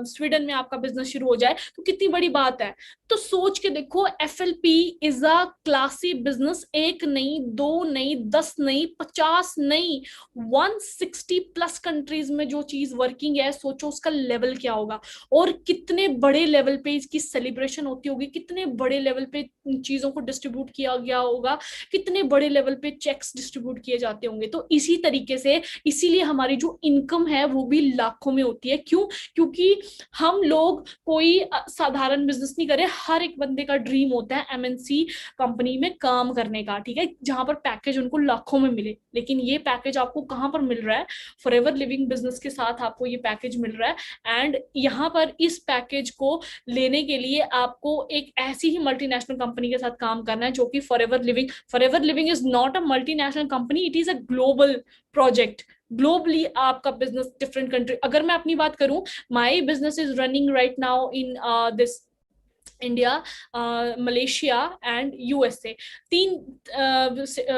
स्वीडन में आपका बिजनेस शुरू हो जाए, तो कितनी बड़ी बात है। तो सोच के देखो, FLP is a classy business. एक नहीं, दो नहीं, 10 नहीं, 50 नहीं, 160+ कंट्रीज में जो चीज वर्किंग है, सोचो उसका लेवल क्या होगा, और कितने बड़े लेवल पे इसकी सेलिब्रेशन होती होगी, कितने बड़े लेवल पे चीजों को डिस्ट्रीब्यूट किया गया होगा, कितने बड़े लेवल पे चेक्स डिस्ट्रीब्यूट किए जाते होंगे। तो इसी तरीके से, इसीलिए हमारी जो इनकम है वो भी लाखों में होती है। क्यों? क्योंकि हम लोग कोई साधारण बिजनेस नहीं करे, हर एक बंदे का ड्रीम होता है MNC कंपनी में काम करने का, ठीक है, जहां पर पैकेज उनको लाखों में मिले। लेकिन ये पैकेज आपको कहां पर मिल रहा है? फॉरएवर लिविंग बिजनेस के साथ आपको ये पैकेज मिल रहा है। एंड यहाँ पर इस पैकेज को लेने के लिए आपको एक ऐसी ही मल्टीनेशनल कंपनी के साथ काम करना है जो कि forever living is not a multinational company, it is a global project. Globally आपका बिजनेस डिफरेंट कंट्री, अगर मैं अपनी बात करूं, my business is running right now in this India, Malaysia and USA। 3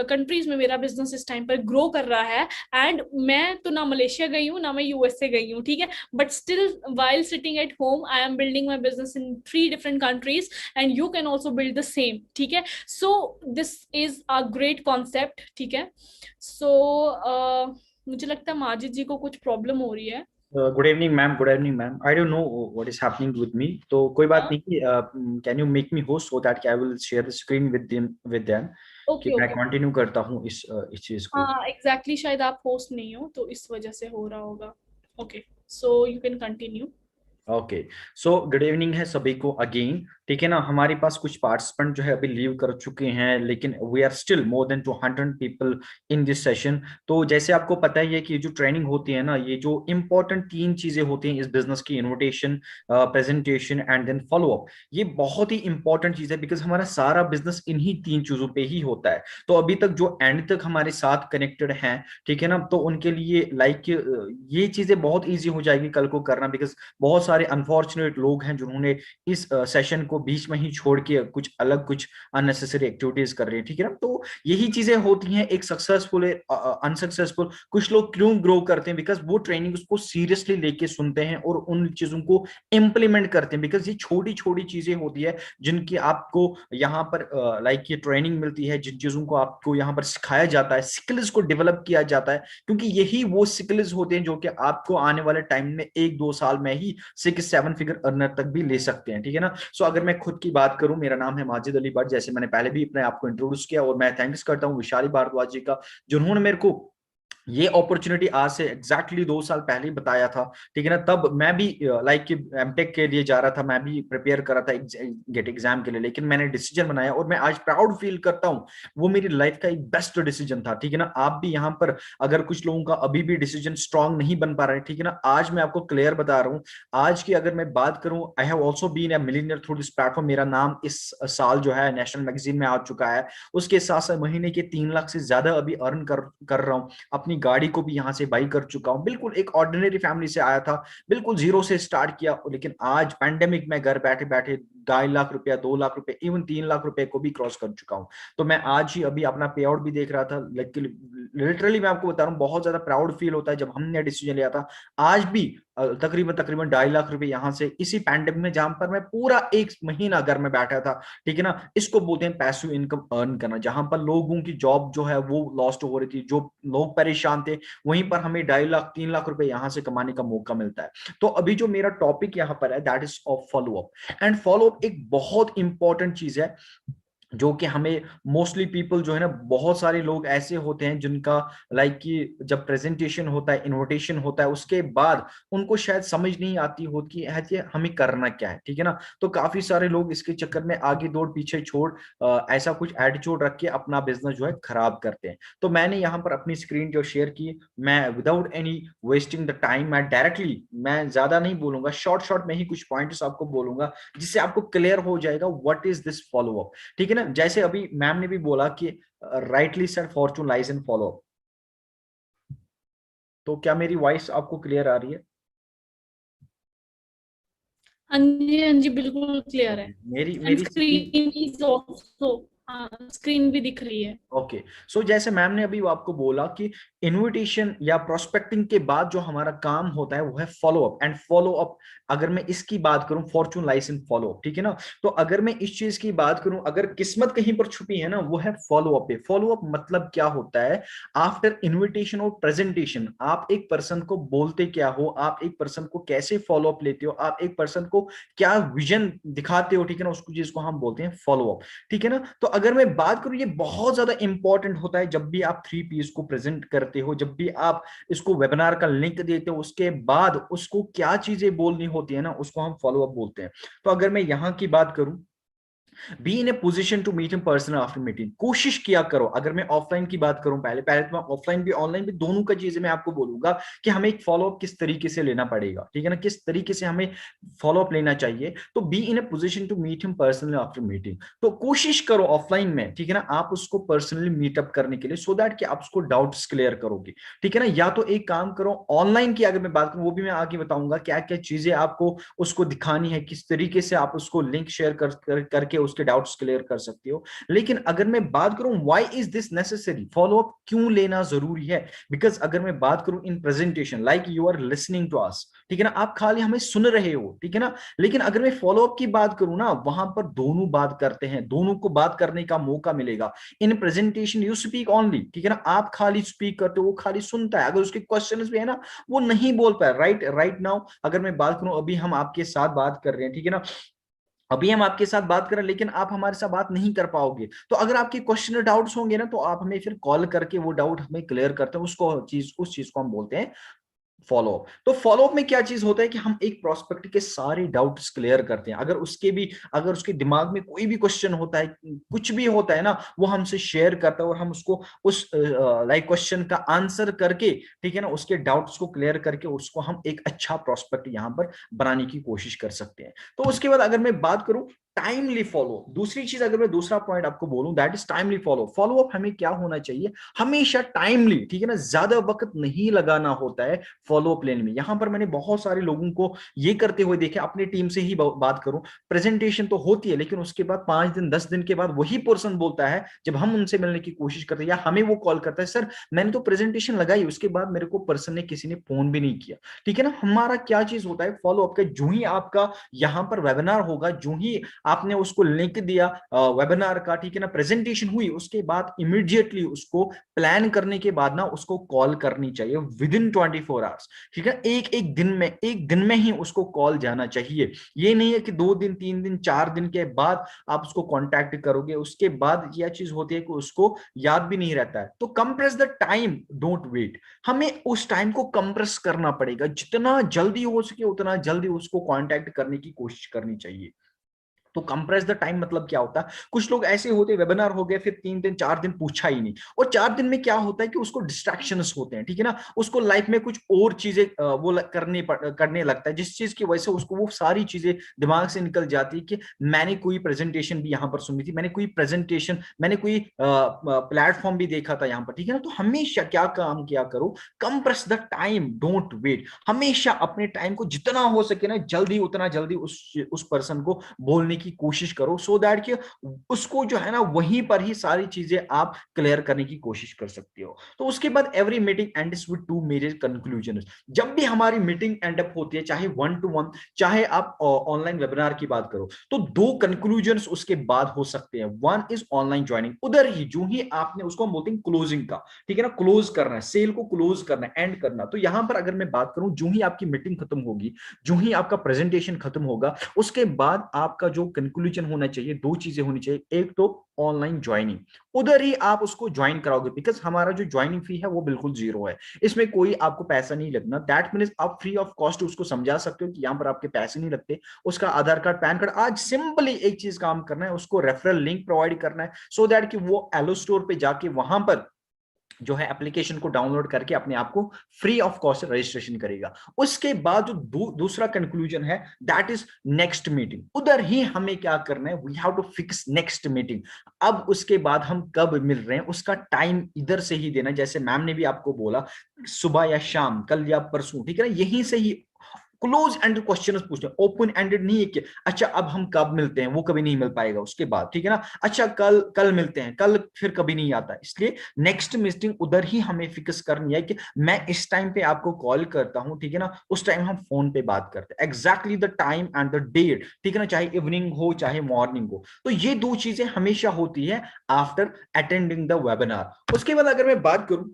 countries में मेरा बिजनेस इस टाइम पर ग्रो कर रहा है। एंड मैं तो ना मलेशिया गई हूँ, ना मैं USA गई हूँ, ठीक है, but still while sitting at home I am building my business in 3 different countries, and you can also build the same, ठीक है। So this is a great concept, ठीक है। सो मुझे लगता है माजिद जी को कुछ प्रॉब्लम हो रही है।
Good evening ma'am, good evening ma'am. I don't know what is happening with me, तो कोई बात
हाँ,
नहीं। Can you make me host so that I will share the screen with them, कि
ओके
मैं
ओके।
कंटिन्यू करता हूँ इस चीज को।
हाँ एग्जैक्टली, शायद आप होस्ट नहीं हो तो इस वजह से हो रहा होगा। Okay, so you can continue.
Okay, so good evening है सभी को अगेन। ठीक है ना, हमारे पास कुछ पार्टिसिपेंट जो है अभी लीव कर चुके हैं, लेकिन we are still more than 200 people in this session. तो जैसे आपको पता ही है कि जो ट्रेनिंग होती है ना, ये जो इंपॉर्टेंट 3 चीजें होती हैं इस बिजनेस की, invitation, presentation and then follow up, ये बहुत ही इंपॉर्टेंट चीज है, बिकॉज हमारा सारा बिजनेस इन्हीं 3 चीजों पे ही होता है। तो अभी तक जो एंड तक हमारे साथ कनेक्टेड हैं, ठीक है ना, तो उनके लिए लाइक ये चीजें बहुत ईजी हो जाएगी कल को करना, बिकॉज बहुत सारे अनफॉर्चुनेट लोग हैं जिन्होंने इस सेशन को बीच में ही छोड़ के कुछ अलग, कुछ अननेसेसरी एक्टिविटीज कर रहे हैं, ठीक है ना। तो यही चीजें होती हैं एक सक्सेसफुल अनसक्सेसफुल। कुछ लोग क्यों ग्रो करते हैं? बिकॉज वो ट्रेनिंग उसको सीरियसली लेके सुनते हैं और उन चीजों को इम्प्लीमेंट करते हैं, बिकॉज ये छोटी छोटी चीजें होती है जिनकी आपको यहाँ पर लाइक ये ट्रेनिंग मिलती है, जिन चीजों को आपको यहाँ पर सिखाया जाता है, स्किल्स को डेवलप किया जाता है, क्योंकि यही वो स्किल्स होते हैं जो कि आपको आने वाले टाइम में 1-2 साल में ही 6-7 फिगर अर्नर तक भी ले सकते हैं, ठीक है ना। सो अगर मैं खुद की बात करूं, मेरा नाम है माजिद अली भट्ट, जैसे मैंने पहले भी अपने आपको इंट्रोड्यूस किया, और मैं थैंक्स करता हूं विशाली भारद्वाज जी का, जिन्होंने मेरे को ये अपॉर्चुनिटी आज से एग्जैक्टली 2 साल पहले ही बताया था, ठीक है ना। तब मैं भी लाइक एमटेक के लिए जा रहा था, मैं भी प्रिपेयर कर रहा था गेट एग्जाम के लिए, लेकिन मैंने डिसीजन बनाया और मैं आज प्राउड फील करता हूँ, वो मेरी लाइफ का एक बेस्ट डिसीजन था, ठीक है ना। आप भी यहाँ पर अगर कुछ लोगों का अभी भी डिसीजन स्ट्रांग नहीं बन पा रहा है, ठीक है ना, आज मैं आपको क्लियर बता रहा हूँ। आज की अगर मैं बात करूँ, I have also been a millionaire through this platform. मेरा नाम इस साल जो है नेशनल मैगजीन में आ चुका है। उसके साथ साथ महीने के 3 लाख से ज्यादा अभी अर्न कर रहा हूँ। अपनी गाड़ी को भी यहाँ से बाई कर चुका हूँ। बिल्कुल एक ऑर्डिनरी फैमिली से आया था, बिल्कुल जीरो से स्टार्ट किया, लेकिन आज पैंडेमिक में घर बैठे बैठे 2.5 लाख रुपया, 2 लाख रुपए, इवन 3 लाख रुपए को भी क्रॉस कर चुका हूँ। तो मैं आज ही अभी अपना पे आउट भी देख रहा था। लिटरली मैं आपको बता रहा हूँ, बहुत ज्यादा प्राउड फील होता है जब हमने डिसीजन लिया था। आज भी तकरीबन तकरीबन 2.5 लाख रुपए यहाँ से, इसी पैंडेमिक में जहां पर मैं पूरा 1 महीना घर में बैठा था, ठीक है ना। इसको बोलते हैं पैसिव इनकम अर्न करना, जहां पर लोगों की जॉब जो है वो लॉस्ट हो रही थी, जो लोग परेशान थे, वहीं पर हमें 2.5 लाख 3 लाख रुपए यहाँ से कमाने का मौका मिलता है। तो अभी जो मेरा टॉपिक यहाँ पर है, that is of follow up. And follow up एक बहुत इंपॉर्टेंट चीज है, जो कि हमें मोस्टली पीपल जो है ना, बहुत सारे लोग ऐसे होते हैं जिनका लाइक कि जब प्रेजेंटेशन होता है, इनविटेशन होता है, उसके बाद उनको शायद समझ नहीं आती होती है कि हमें करना क्या है, ठीक है ना। तो काफी सारे लोग इसके चक्कर में आगे दौड़ पीछे छोड़ ऐसा कुछ एटीट्यूड रख के अपना बिजनेस जो है खराब करते हैं। तो मैंने यहाँ पर अपनी स्क्रीन जो शेयर की, मैं without any wasting the time, मैं डायरेक्टली, मैं ज्यादा नहीं बोलूंगा, शॉर्ट शॉर्ट में ही कुछ पॉइंट्स आपको बोलूंगा, जिससे आपको क्लियर हो जाएगा what is this follow up, ठीक है ना। जैसे अभी मैम ने भी बोला कि rightly said Fortune lies in follow. तो क्या मेरी वॉइस आपको क्लियर आ रही है?
हाँ जी बिल्कुल क्लियर है।
मेरी
एंड
मेरी स्क्रीन।
स्क्रीन इज ऑल्सो, हाँ स्क्रीन भी दिख रही है।
ओके, सो जैसे मैम ने अभी आपको बोला कि इनविटेशन या प्रोस्पेक्टिंग के बाद जो हमारा काम होता है वो है follow up, and follow up अगर मैं इसकी बात करूं, fortune lies in follow up, ठीक है ना। तो अगर मैं इस चीज की बात करूं, अगर किस्मत कहीं पर छुपी है ना, वो है फॉलो अप पे। फॉलो अप मतलब क्या होता है? आफ्टर इन्विटेशन और प्रेजेंटेशन आप एक पर्सन को बोलते क्या हो, आप एक पर्सन को कैसे फॉलो अप लेते हो, आप एक पर्सन को क्या विजन दिखाते हो, ठीक है ना, उसको जिसको हम बोलते हैं फॉलो अप, ठीक है ना। तो अगर मैं बात करूं, ये बहुत ज्यादा इंपॉर्टेंट होता है जब भी आप 3 Ps को प्रेजेंट करते हो, जब भी आप इसको वेबिनार का लिंक देते हो, उसके बाद उसको क्या चीजें बोलनी होती है ना, उसको हम फॉलो अप बोलते हैं। तो अगर मैं यहां की बात करूं, be in a position to meet him personal after meeting, कोशिश किया करो। अगर मैं ऑफलाइन की बात करूं, पहले पहले तो मैं ऑफलाइन भी ऑनलाइन भी दोनों का चीजें मैं आपको बोलूंगा कि हमें एक फॉलोअप किस तरीके से लेना पड़ेगा, ठीक है ना, किस तरीके से हमें फॉलोअप लेना चाहिए। तो be in a position to meet him personally after meeting, तो कोशिश करो ऑफलाइन में, ठीक है ना, आप उसको पर्सनली मीटअप करने के लिए, सो दैट कि आप उसको डाउट्स क्लियर करोगे, ठीक है ना। या तो एक काम करो, ऑनलाइन की अगर मैं बात करूं, वो भी मैं आगे बताऊंगा क्या क्या चीजें आपको उसको दिखानी है, किस तरीके से आप उसको लिंक शेयर करके उसके डाउट्स क्लियर कर सकते हो। लेकिन अगर मैं बात करूं why is this necessary, follow up क्यों लेना जरूरी है, बिकॉज अगर मैं बात करूं in presentation like you are listening to us, ठीक है ना, आप खाली हमें सुन रहे हो, ठीक है ना। लेकिन अगर मैं फॉलो अप की बात करूं ना, वहां पर दोनों बात करते हैं, दोनों को बात करने का मौका मिलेगा। In presentation you speak only, ठीक है ना, आप खाली स्पीक करते हो, वो खाली सुनता है, अगर उसके क्वेश्चन भी है ना, वो नहीं बोल पाए। राइट नाउ अगर मैं बात करूं, अभी हम आपके साथ बात कर रहे हैं, ठीक है ना, अभी हम आपके साथ बात करें, लेकिन आप हमारे साथ बात नहीं कर पाओगे। तो अगर आपके क्वेश्चन डाउट्स होंगे ना, तो आप हमें फिर कॉल करके वो डाउट हमें क्लियर करते हैं, उसको चीज उस चीज को हम बोलते हैं फॉलो अप। तो फॉलो अप में क्या चीज होता है कि हम एक प्रोस्पेक्ट के सारे डाउट्स क्लियर करते हैं। अगर उसके दिमाग में कोई भी क्वेश्चन होता है, कुछ भी होता है ना, वो हमसे शेयर करता है, और हम उसको उस लाइक क्वेश्चन का आंसर करके, ठीक है ना, उसके डाउट्स को क्लियर करके उसको हम एक अच्छा प्रोस्पेक्ट यहाँ पर बनाने की कोशिश कर सकते हैं। तो उसके बाद अगर मैं बात करूं टाइमली फॉलो, दूसरी चीज अगर मैं दूसरा पॉइंट आपको बोलूं, that is timely follow. Follow up हमें क्या होना चाहिए, हमेशा टाइमली, ठीक है ना, ज्यादा वक्त नहीं लगाना होता है फॉलो अप लेने में। यहां पर मैंने बहुत सारे लोगों को ये करते हुए देखे, अपने टीम से ही बात करूं, प्रेजेंटेशन तो होती है, लेकिन उसके बाद 5 दिन 10 दिन के बाद वही पर्सन बोलता है, जब हम उनसे मिलने की कोशिश करते हैं या हमें वो कॉल करता है, सर मैंने तो प्रेजेंटेशन लगाई, उसके बाद मेरे को पर्सन ने किसी ने फोन भी नहीं किया, ठीक है ना। हमारा क्या चीज होता है फॉलो अप का, जो ही आपका यहाँ पर वेबिनार होगा, जो ही आपने उसको लिंक दिया वेबिनार का, ठीक है ना, प्रेजेंटेशन हुई, उसके बाद इमीडिएटली उसको प्लान करने के बाद ना उसको कॉल करनी चाहिए विद इन 24 आवर्स, ठीक है। एक दिन में ही उसको कॉल जाना चाहिए। ये नहीं है कि 2 दिन 3 दिन 4 दिन के बाद आप उसको कांटेक्ट करोगे, उसके बाद यह चीज होती है कि उसको याद भी नहीं रहता है। तो compress the time, don't wait, हमें उस टाइम को कंप्रेस करना पड़ेगा, जितना जल्दी हो सके उतना जल्दी उसको कांटेक्ट करने की कोशिश करनी चाहिए। तो कंप्रेस द टाइम मतलब क्या होता है, कुछ लोग ऐसे होते हैं, वेबिनार हो गया, फिर 3 दिन 4 दिन पूछा ही नहीं, और 4 दिन में क्या होता है कि उसको डिस्ट्रैक्शंस होते हैं, ठीक है ना, उसको लाइफ में कुछ और चीजें करने लगता है, जिस चीज की वजह से उसको वो सारी चीजें दिमाग से निकल जाती है कि मैंने कोई प्रेजेंटेशन भी यहाँ पर सुनी थी, मैंने कोई प्लेटफॉर्म भी देखा था यहाँ पर, ठीक है ना। तो हमेशा क्या काम किया करो, compress the time, don't wait, हमेशा अपने टाइम को जितना हो सके ना जल्दी, उतना जल्दी उस पर्सन को बोलने की कोशिश करो, सो दैट कि उसको जो है ना वहीं पर ही सारी चीजें आप क्लियर करने की कोशिश कर सकते हो। तो उसके बाद every meeting ends with 2 major conclusion. जब भी हमारी मीटिंग एंड अप होती है, चाहे 1 to 1, चाहे आप ऑनलाइन वेबिनार की बात करो, तो 2 कंक्लूजन उसके बाद हो सकते हैं। वन इज ऑनलाइन ज्वाइनिंग, उधर ही जो ही आपने, उसको हम बोलते हैं क्लोजिंग का, ठीक है ना, क्लोज करना है, सेल को क्लोज करना है, एंड करना। तो यहां पर अगर मैं बात करूं, जो ही आपकी मीटिंग खत्म होगी, जो ही आपका प्रेजेंटेशन खत्म होगा, उसके बाद आपका जो कंक्लूजन होना चाहिए, 2 चीजें होनी चाहिए। एक तो ऑनलाइन ज्वाइनिंग, उधर ही आप उसको ज्वाइन कराओगे, बिकॉज हमारा जो ज्वाइनिंग फी है वो बिल्कुल 0 है, इसमें कोई आपको पैसा नहीं लगना। दैट मीन्स आप फ्री ऑफ कॉस्ट उसको समझा सकते हो कि यहाँ पर आपके पैसे नहीं लगते। उसका आधार कार्ड पैन कार्ड, आज सिंपली एक चीज काम करना है, उसको रेफरल लिंक प्रोवाइड करना है, सो दैट कि वो एलो स्टोर पे जाके वहां पर जो है एप्लीकेशन को डाउनलोड करके अपने आप को फ्री ऑफ कॉस्ट रजिस्ट्रेशन करेगा। उसके बाद जो दूसरा कंक्लूजन है दैट इज नेक्स्ट मीटिंग। उधर ही हमें क्या करना है, we have to fix next meeting. अब उसके बाद हम कब मिल रहे हैं उसका टाइम इधर से ही देना, जैसे मैम ने भी आपको बोला सुबह या शाम, कल या परसों, ठीक है ना, यहीं से ही क्लोज एंडेड क्वेश्चन पूछते हैं, ओपन एंडेड नहीं है कि अच्छा अब हम कब मिलते हैं, वो कभी नहीं मिल पाएगा उसके बाद, ठीक है ना, अच्छा कल कल मिलते हैं, कल फिर कभी नहीं आता। इसलिए नेक्स्ट मीटिंग उधर ही हमें फिक्स करनी है कि मैं इस टाइम पे आपको कॉल करता हूं, ठीक है ना, उस टाइम हम फोन पे बात करते हैं, exactly the time and the date, ठीक है ना, चाहे इवनिंग हो चाहे मॉर्निंग हो। तो ये दो चीजें हमेशा होती है आफ्टर अटेंडिंग द वेबिनार। उसके बाद अगर मैं बात करूं,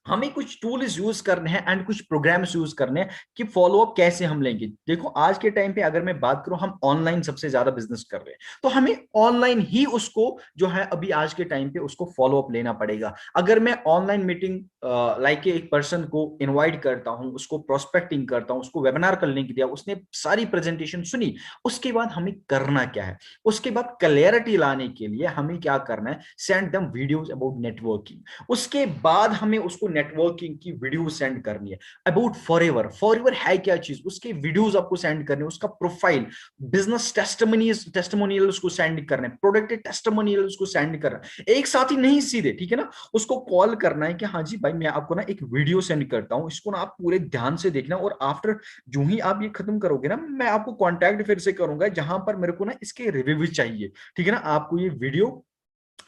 हमें कुछ टूल्स यूज करने हैं एंड कुछ प्रोग्राम्स यूज करने हैं कि फॉलोअप कैसे हम लेंगे। देखो आज के टाइम पे अगर मैं बात करूं, हम ऑनलाइन सबसे ज्यादा बिजनेस कर रहे हैं, तो हमें ऑनलाइन ही उसको जो है अभी आज के टाइम पे उसको फॉलोअप लेना पड़ेगा। अगर मैं ऑनलाइन मीटिंग लाइक एक पर्सन को इनवाइट करता हूं, उसको प्रोस्पेक्टिंग करता हूं, उसको वेबिनार का लिंक दिया, उसने सारी प्रेजेंटेशन सुनी, उसके बाद हमें करना क्या है, उसके बाद क्लैरिटी लाने के लिए हमें क्या करना है, send them videos about networking. उसके बाद हमें उसको नेटवर्किंग की वीडियो सेंड करनी है अबाउट फॉरएवर। फॉरएवर है क्या चीज, उसके वीडियोस आपको सेंड करने, उसका प्रोफाइल, बिजनेस टेस्टिमोनियल उसको सेंड करना है, प्रोडक्ट टेस्टिमोनियल उसको सेंड करना है, एक साथ ही नहीं सीधे, ठीक है ना, उसको कॉल करना है कि हाँ जी भाई मैं आपको ना एक वीडियो सेंड करता हूं, इसको ना आप पूरे ध्यान से देखना, और आफ्टर जो ही आप ये खत्म करोगे ना, मैं आपको कांटेक्ट फिर से करूंगा जहां पर मेरे को ना इसके रिव्यू चाहिए, ठीक है ना, आपको ये वीडियो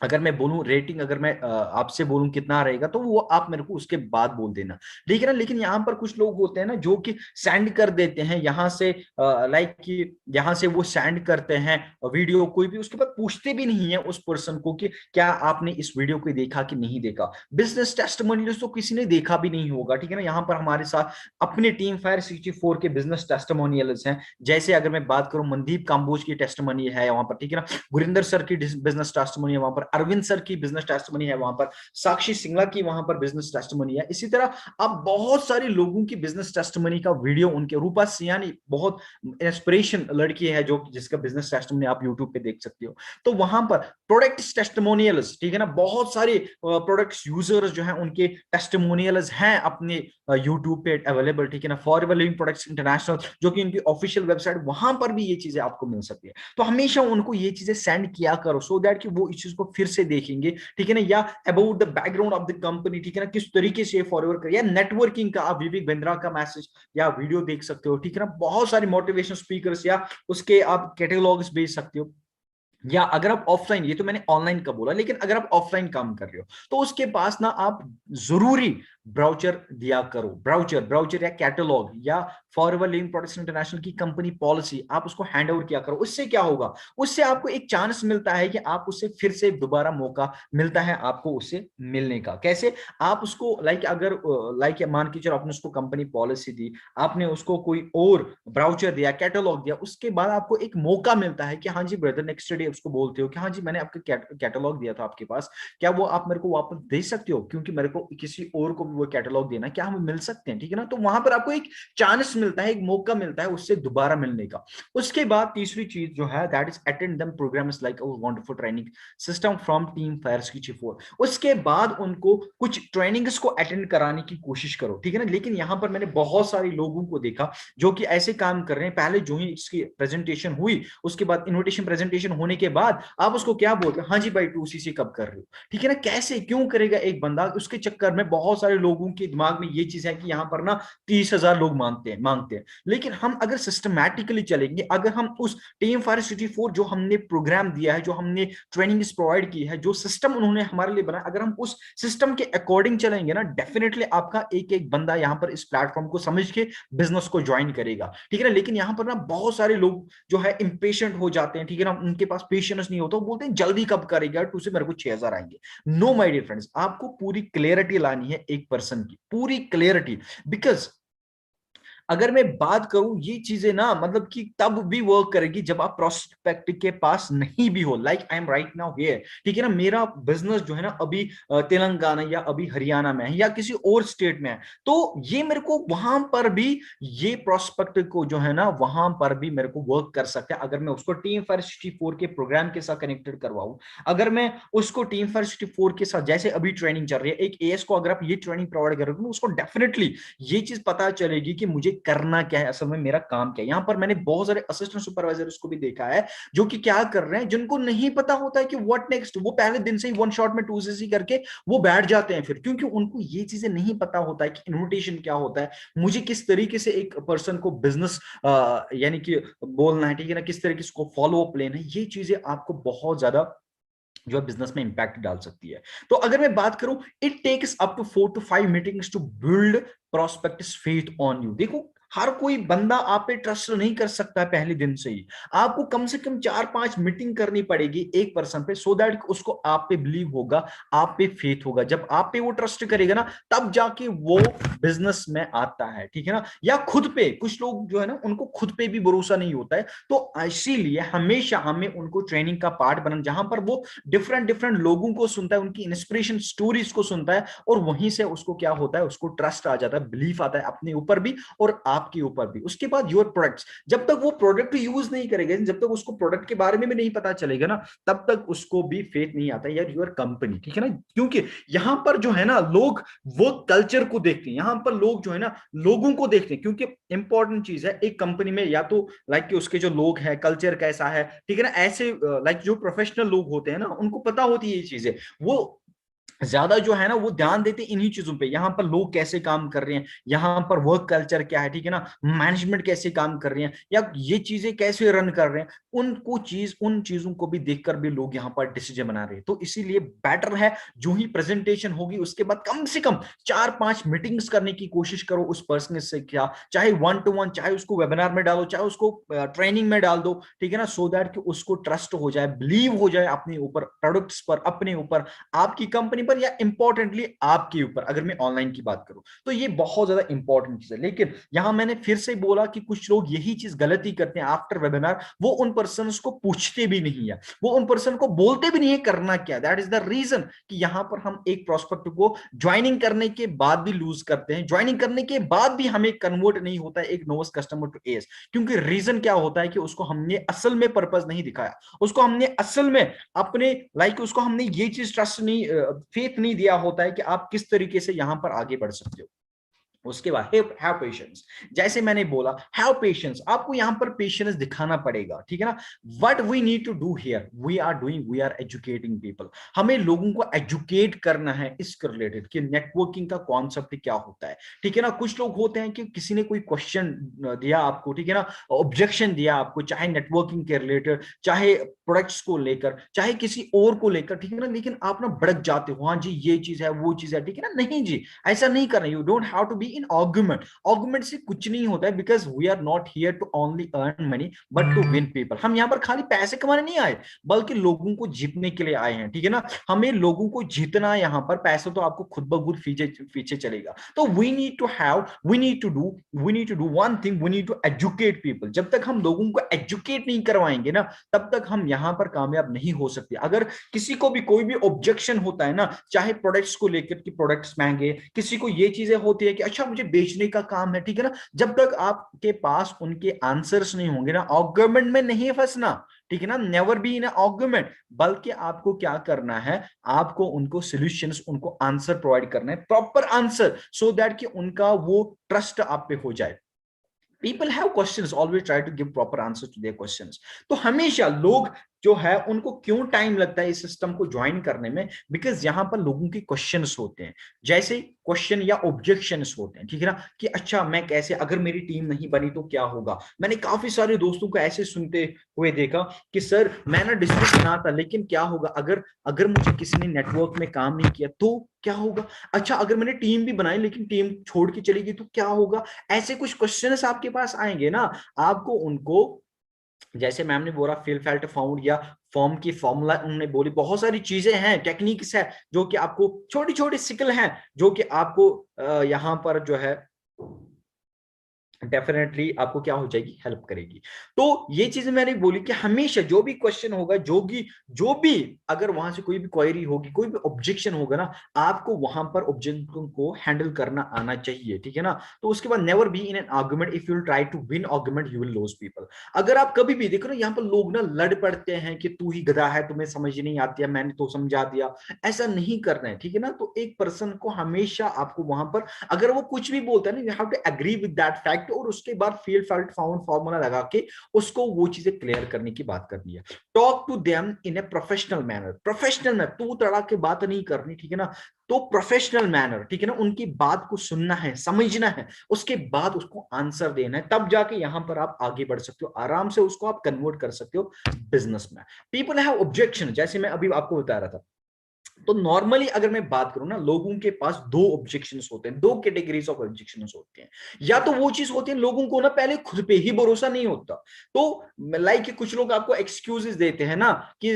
अगर मैं बोलूं रेटिंग, अगर मैं आपसे बोलूं कितना रहेगा, तो वो आप मेरे को उसके बाद बोल देना, ठीक है ना। लेकिन यहाँ पर कुछ लोग होते हैं ना जो कि सेंड कर देते हैं यहाँ से, लाइक कि यहाँ से वो सेंड करते हैं वीडियो कोई भी, उसके बाद पूछते भी नहीं है उस पर्सन को कि क्या आपने इस वीडियो को देखा कि नहीं देखा। बिजनेस टेस्टिमोनियल्स तो किसी ने देखा भी नहीं होगा, ठीक है ना। यहाँ पर हमारे साथ अपने टीम फायर 64 के बिजनेस टेस्टिमोनियल्स हैं, जैसे अगर मैं बात करूं मनदीप काम्बोज की टेस्टिमोनी है वहां पर, ठीक है ना, गुरिंदर सर की बिजनेस टेस्टिमोनी है वहां पर, अरविंद सर की बिजनेस टेस्टिमोनी है वहां पर, साक्षी सिंगला की वहां पर बिजनेस टेस्टिमोनी है। इसी तरह आप बहुत सारे लोगों की बिजनेस टेस्टिमोनी का वीडियो, उनके, रूपा सियानी बहुत इंस्पिरेशन लड़की है जो जिसका बिजनेस टेस्टिमोनी आप यूट्यूब पे देख सकते हो। तो वहां पर प्रोडक्ट टेस्टिमोनियल्स, ठीक है ना, बहुत सारे प्रोडक्ट्स यूजर्स जो है उनके टेस्टिमोनियल्स हैं अपने यूट्यूब पे अवेलेबल, ठीक है ना, फॉरएवर लिविंग प्रोडक्ट्स इंटरनेशनल जो कि उनकी ऑफिशियल वेबसाइट, वहां पर भी ये चीजें आपको मिल सकती है। तो हमेशा उनको ये चीजें सेंड किया करो सो दैट कि वो इस चीज को फिर से देखेंगे, ठीक है ना, या about the background of the company, ठीक है ना, किस तरीके से फॉरवर्ड कर, या नेटवर्किंग का आप विवेक बिंद्रा का मैसेज या वीडियो देख सकते हो, ठीक है ना, बहुत सारी मोटिवेशन स्पीकर्स या उसके आप कैटलॉग्स भेज सकते हो। या अगर आप ऑफलाइन, ये तो मैंने ऑनलाइन का बोला, लेकिन अगर आप ऑफलाइन काम कर रहे हो तो उसके पास ना आप जरूरी ब्राउचर दिया करो, ब्राउचर या कैटलॉग या फॉरएवर लिविंग प्रोडक्ट्स इंटरनेशनल की कंपनी पॉलिसी आप उसको हैंड ओवर किया करो। उससे क्या होगा, उससे आपको एक चांस मिलता है कि आप उससे फिर से दोबारा मौका मिलता है आपको उससे मिलने का। कैसे, आप उसको लाइक अगर लाइक मान के चलो आपने उसको कंपनी पॉलिसी दी, आपने उसको कोई और ब्राउचर दिया, कैटलॉग दिया, उसके बाद आपको एक मौका मिलता है कि हाँ जी ब्रदर, नेक्स्ट डे उसको बोलते हो कि हाँ जी मैंने आपका कैटलॉग दिया था आपके पास, क्या वो आप मेरे को वापस दे सकते हो, क्योंकि मेरे को किसी और को भी वो कैटलॉग देना, क्या हम मिल सकते हैं, ठीक है ना। तो वहां पर आपको एक चांस मिलता है, एक मौका मिलता है उससे दोबारा मिलने का। उसके बाद तीसरी चीज जो है that is attend them programmes like a wonderful training system from team fire 64। उसके बाद उनको कुछ ट्रेनिंग्स को अटेंड कराने की कोशिश करो, ठीक है ना। लेकिन यहां पर मैंने बहुत सारे लोगों को देखा जो कि ऐसे काम कर रहे हैं, पहले जो ही इसकी प्रेजेंटेशन हुई, उसके बाद इन्विटेशन प्रेजेंटेशन होने के बाद आप उसको क्या बोलते हैं, हाँ जी भाई 2cc कब कर रहे हो, ठीक है ना। कैसे क्यों करेगा एक बंदा, उसके चक्कर में बहुत सारे लोगों के दिमाग में ये चीज है कि यहाँ पर ना 30,000 लोग मांगते हैं। लेकिन हम अगर सिस्टमैटिकली चलेंगे, अगर हम उस टीम फायर 64 जो हमने प्रोग्राम दिया है, जो हमने ट्रेनिंग प्रोवाइड की है, जो सिस्टम उन्होंने हमारे लिए बनाया, अगर हम उस सिस्टम के अकॉर्डिंग चलेंगे ना, डेफिनेटली आपका एक एक बंदा यहाँ पर इस प्लेटफॉर्म को समझ के बिजनेस को ज्वाइन करेगा, ठीक है ना। लेकिन यहाँ पर ना बहुत सारे लोग जो है इंपेशेंट हो जाते हैं, ठीक है ना, उनके पास पेशेंस नहीं होता, वो बोलते हैं जल्दी कब करेगा, टू से मेरे को 6,000 आएंगे। नो माय डियर फ्रेंड्स, आपको पूरी क्लियरिटी लानी है एक पर्सन की, पूरी क्लियरिटी। बिकॉज अगर मैं बात करूं, ये चीजें ना मतलब कि तब भी वर्क करेगी जब आप प्रोस्पेक्ट के पास नहीं भी हो। Like I am right now here, ठीक है ना, मेरा बिजनेस जो है ना अभी तेलंगाना या अभी हरियाणा में है या किसी और स्टेट में है, तो ये मेरे को वहां पर भी ये प्रोस्पेक्ट को जो है ना वहां पर भी मेरे को वर्क कर सकता है अगर मैं उसको टीम फॉरेस्ट 64 के प्रोग्राम के साथ कनेक्टेड करवाऊं। अगर मैं उसको टीम फॉरेस्ट 64 के साथ, जैसे अभी ट्रेनिंग चल रही है, एक एएस को अगर आप ये ट्रेनिंग प्रोवाइड करोगे तो उसको डेफिनेटली ये चीज पता चलेगी कि मुझे करना क्या है, असल में मेरा काम क्या है। यहां पर मैंने बहुत सारे असिस्टेंट सुपरवाइजर को भी देखा है जो कि क्या कर रहे हैं, जिनको नहीं पता होता है कि व्हाट नेक्स्ट, वो पहले दिन से ही वन शॉट में 2cc करके वो बैठ जाते हैं फिर, क्योंकि उनको ये चीजें नहीं पता होता है कि इन्विटेशन क्या होता है, मुझे किस तरीके से एक पर्सन को बिजनेस यानी कि बोलना है, ठीक है ना, किस तरीके से उसको फॉलो अप लेना है। ये चीजें आपको बहुत ज्यादा जो है बिजनेस में इंपैक्ट डाल सकती है। तो अगर मैं बात करूं, it takes up to 4 to 5 meetings to build prospective faith on you. देखो, हर कोई बंदा आप पे ट्रस्ट नहीं कर सकता है पहले दिन से ही। आपको कम से कम 4-5 मीटिंग करनी पड़ेगी एक पर्सन पे, सो दैट उसको आप पे बिलीव होगा, आप पे फेथ होगा। जब आप पे वो ट्रस्ट करेगा ना, तब जाके वो बिजनेस में आता है, ठीक है ना। या खुद पे, कुछ लोग जो है ना उनको खुद पे भी भरोसा नहीं होता है, तो इसीलिए हमेशा हमें उनको ट्रेनिंग का पार्ट बनना, जहां पर वो डिफरेंट डिफरेंट लोगों को सुनता है, उनकी इंस्पिरेशन स्टोरीज को सुनता है, और वहीं से उसको क्या होता है, उसको ट्रस्ट आ जाता है, बिलीफ आता है अपने ऊपर भी और आपके ऊपर भी। उसके बाद योर प्रोडक्ट्स, जब तक वो प्रोडक्ट यूज नहीं करेगा, जब तक उसको प्रोडक्ट के बारे में भी नहीं पता चलेगा ना, तब तक उसको भी फेथ नहीं आता यार योर कंपनी, ठीक है ना। क्योंकि यहां पर जो है ना लोग वो कल्चर को देखते हैं, यहां पर लोग जो है ना लोगों को देखते हैं, क्योंकि इंपॉर्टेंट चीज है एक कंपनी में, या तो लाइक कि उसके जो लोग हैं, कल्चर कैसा है, ठीक है ना। ऐसे लाइक जो प्रोफेशनल लोग होते हैं ना, उनको पता होती है ये चीजें, वो ज्यादा जो है ना वो ध्यान देते इन्हीं चीजों पे, यहाँ पर लोग कैसे काम कर रहे हैं, यहाँ पर वर्क कल्चर क्या है, ठीक है ना, मैनेजमेंट कैसे काम कर रहे हैं, या ये चीजें कैसे रन कर रहे हैं, उन चीजों को भी देखकर भी लोग यहाँ पर डिसीजन बना रहे हैं। तो इसीलिए बेटर है जो ही प्रेजेंटेशन होगी उसके बाद कम से कम 4-5 मीटिंग्स करने की कोशिश करो उस पर्सन से, क्या चाहे 1-to-1, चाहे उसको वेबिनार में डालो, चाहे उसको ट्रेनिंग में डाल दो, ठीक है ना, सो दैट कि उसको ट्रस्ट हो जाए, बिलीव हो जाए अपने ऊपर, प्रोडक्ट्स पर, अपने ऊपर, आपकी कंपनी पर, या इंपॉर्टेंटली आपके ऊपर। अगर मैं ऑनलाइन की बात करूं तो ये बहुत ज्यादा इंपॉर्टेंट चीज है। लेकिन यहां मैंने फिर से बोला कि कुछ लोग यही चीज गलती करते हैं आफ्टर वेबिनार, वो उन पर्सन को पूछते भी नहीं है, वो उन पर्सन को बोलते भी नहीं है करना क्या। दैट इज द रीजन कि यहां पर हम एक प्रोस्पेक्ट को ज्वाइनिंग करने के बाद भी लूज करते हैं, ज्वाइनिंग करने के बाद भी हमें कन्वर्ट नहीं होता है एक नोविस कस्टमर टू एस। क्योंकि रीजन क्या होता है कि उसको हमने असल में पर्पस नहीं दिखाया, उसको हमने असल में अपने लाइक उसको हमने ये चीज ट्रस्ट नहीं, फेथ नहीं दिया होता है कि आप किस तरीके से यहां पर आगे बढ़ सकते हो। उसके बाद हैव पेशेंस, जैसे मैंने बोला हैव पेशेंस, आपको यहां पर पेशेंस दिखाना पड़ेगा, ठीक है ना। What we need to do here, we are educating people, हमें लोगों को एजुकेट करना है इसके रिलेटेड कि नेटवर्किंग का कॉन्सेप्ट क्या होता है, ठीक है ना। कुछ लोग होते हैं कि किसी ने कोई क्वेश्चन दिया आपको, ठीक है ना, ऑब्जेक्शन दिया आपको, चाहे नेटवर्किंग के रिलेटेड, चाहे प्रोडक्ट्स को लेकर, चाहे किसी और को लेकर, ठीक है ना, लेकिन आप ना भड़क जाते हो, हाँ जी ये चीज है वो चीज है, ठीक है ना। नहीं जी, ऐसा नहीं करना, you don't have to be in argument. Argument से कुछ नहीं होता है, because we are not here to only earn money but to win people. हम यहाँ पर खाली पैसे कमाने नहीं आए, बल्कि लोगों को जीतने के लिए आए हैं, ठीक है ना। हमें लोगों को जीतना है यहाँ पर, पैसा तो आपको खुद ब खुद पीछे पीछे चलेगा। तो we need to do one thing, we need to educate people. जब तक हम लोगों को एजुकेट नहीं करवाएंगे ना, तब तक हम यहाँ पर कामयाब नहीं हो सकते। अगर किसी को भी कोई भी ऑब्जेक्शन होता है ना, चाहे प्रोडक्ट्स को लेकर कि प्रोडक्ट्स महंगे, किसी को ये चीजें होती है कि अच्छा मुझे बेचने का काम है, ठीक है ना, जब तक आपके पास उनके आंसर्स नहीं होंगे ना, आर्गुमेंट में नहीं फंसना, ठीक है ना, नेवर बी इन आर्गुमेंट, बल्कि आपको क्या करना है, आपको उनको सॉल्यूशंस, उनको आंसर प्रोवाइड करना है, प्रॉपर आंसर, सो दैट कि उनका वो ट्रस्ट आप पे हो जाए। People have questions, always try to give proper answer to their questions. तो हमेशा लोग जो है उनको क्यों टाइम लगता है इस सिस्टम को ज्वाइन करने में, बिकॉज यहां पर लोगों के क्वेश्चंस होते हैं, जैसे क्वेश्चन या ऑब्जेक्शंस होते हैं, ठीक है ना, कि अच्छा मैं कैसे, अगर मेरी टीम नहीं बनी तो क्या होगा। मैंने काफी सारे दोस्तों को ऐसे सुनते हुए देखा कि सर मैं ना डिस्ट्रिक्ट बना था, लेकिन क्या होगा अगर अगर मुझे किसी ने नेटवर्क में काम नहीं किया तो क्या होगा। अच्छा अगर मैंने टीम भी बनाई लेकिन टीम छोड़ के चली गई तो क्या होगा। ऐसे कुछ क्वेश्चंस आपके पास आएंगे ना, आपको उनको, जैसे मैम ने बोला फिल फेल्ट फाउंड, या फॉर्म की फॉर्मूला उन्होंने बोली, बहुत सारी चीजें हैं, टेक्निक्स है, जो कि आपको छोटी छोटी स्किल हैं, जो कि आपको यहाँ पर जो है डेफिनेटली आपको क्या हो जाएगी, हेल्प करेगी। तो ये चीजें मैंने बोली कि हमेशा जो भी क्वेश्चन होगा, जो भी अगर वहां से कोई भी क्वेरी होगी, कोई भी ऑब्जेक्शन होगा ना, आपको वहां पर ऑब्जेक्शन को हैंडल करना आना चाहिए, ठीक है ना। तो उसके बाद never be in an argument, if you will try to win argument you will lose people. अगर आप कभी भी देखो ना, यहाँ पर लोग ना लड़ पड़ते हैं कि तू ही गधा है, तुम्हें समझ नहीं आती है, मैंने तो समझा दिया। ऐसा नहीं करना है, ठीक है ना। तो एक पर्सन को हमेशा आपको वहां पर, अगर वो कुछ भी बोलता है ना, you have to agree with that fact, और उसके बाद फील फेल्ट फाउंड फॉर्मूला लगा के उसको वो चीजें क्लियर करने की बात करनी है। Talk to them in a professional manner, professional में तू तड़ा के बात नहीं करनी, ठीक है ना। तो प्रोफेशनल मैनर, ठीक है ना, उनकी बात को सुनना है, समझना है, उसके बाद उसको आंसर देना है, तब जाके यहां पर आप आगे बढ़ सकते हो, आराम से उसको आप कन्वर्ट कर सकते हो बिजनेस में। पीपल हैव ऑब्जेक्शन, जैसे मैं अभी आपको बता रहा था। तो नॉर्मली अगर मैं बात करूं ना, लोगों के पास दो ऑब्जेक्शंस होते हैं, दो कैटेगरीज ऑफ ऑब्जेक्शंस होते हैं। या तो वो चीज होती है, लोगों को ना पहले खुद पे ही भरोसा नहीं होता। तो लाइक कुछ लोग आपको एक्सक्यूजेस देते हैं ना कि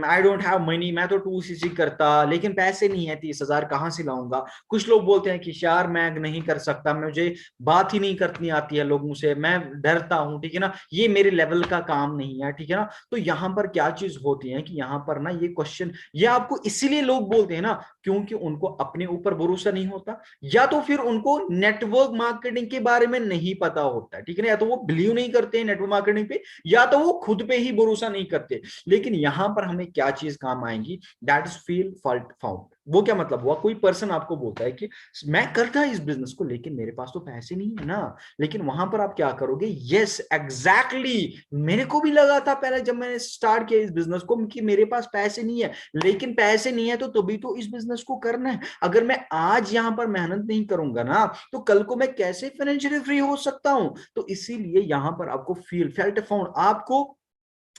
आई डोंट हैव मनी, मैं तो 2cc करता, लेकिन पैसे नहीं है, 30,000 कहां से लाऊंगा। कुछ लोग बोलते हैं कि यार मैं नहीं कर सकता, मुझे बात ही नहीं करनी आती है लोगों से, मैं डरता हूं, ठीक है ना, ये मेरे लेवल का काम नहीं है, ठीक है ना। तो यहां पर क्या चीज होती है कि यहां पर ना ये क्वेश्चन, ये आपको इसीलिए लोग बोलते हैं ना, क्योंकि उनको अपने ऊपर भरोसा नहीं होता, या तो फिर उनको नेटवर्क मार्केटिंग के बारे में नहीं पता होता है, ठीक है ना। या तो वो बिलीव नहीं करते हैं नेटवर्क मार्केटिंग पे, या तो वो खुद पे ही भरोसा नहीं करते। लेकिन यहां पर हमें क्या चीज काम आएगी, that is feel fault found. वो क्या मतलब हुआ, कोई पर्सन आपको बोलता है कि मैं करता इस बिजनेस को, लेकिन मेरे पास तो पैसे नहीं है ना। लेकिन वहां पर आप क्या करोगे, यस एग्जैक्टली, मेरे को भी लगा था पहले जब मैंने स्टार्ट किया इस बिजनेस को कि मेरे पास पैसे नहीं है, लेकिन पैसे नहीं है तो तभी तो इस बिजनेस को करना है। अगर मैं आज यहां पर मेहनत नहीं करूंगा ना, तो कल को मैं कैसे फाइनेंशियली फ्री हो सकता हूं। तो इसीलिए यहां पर आपको फील फेल्ट फाउंड, आपको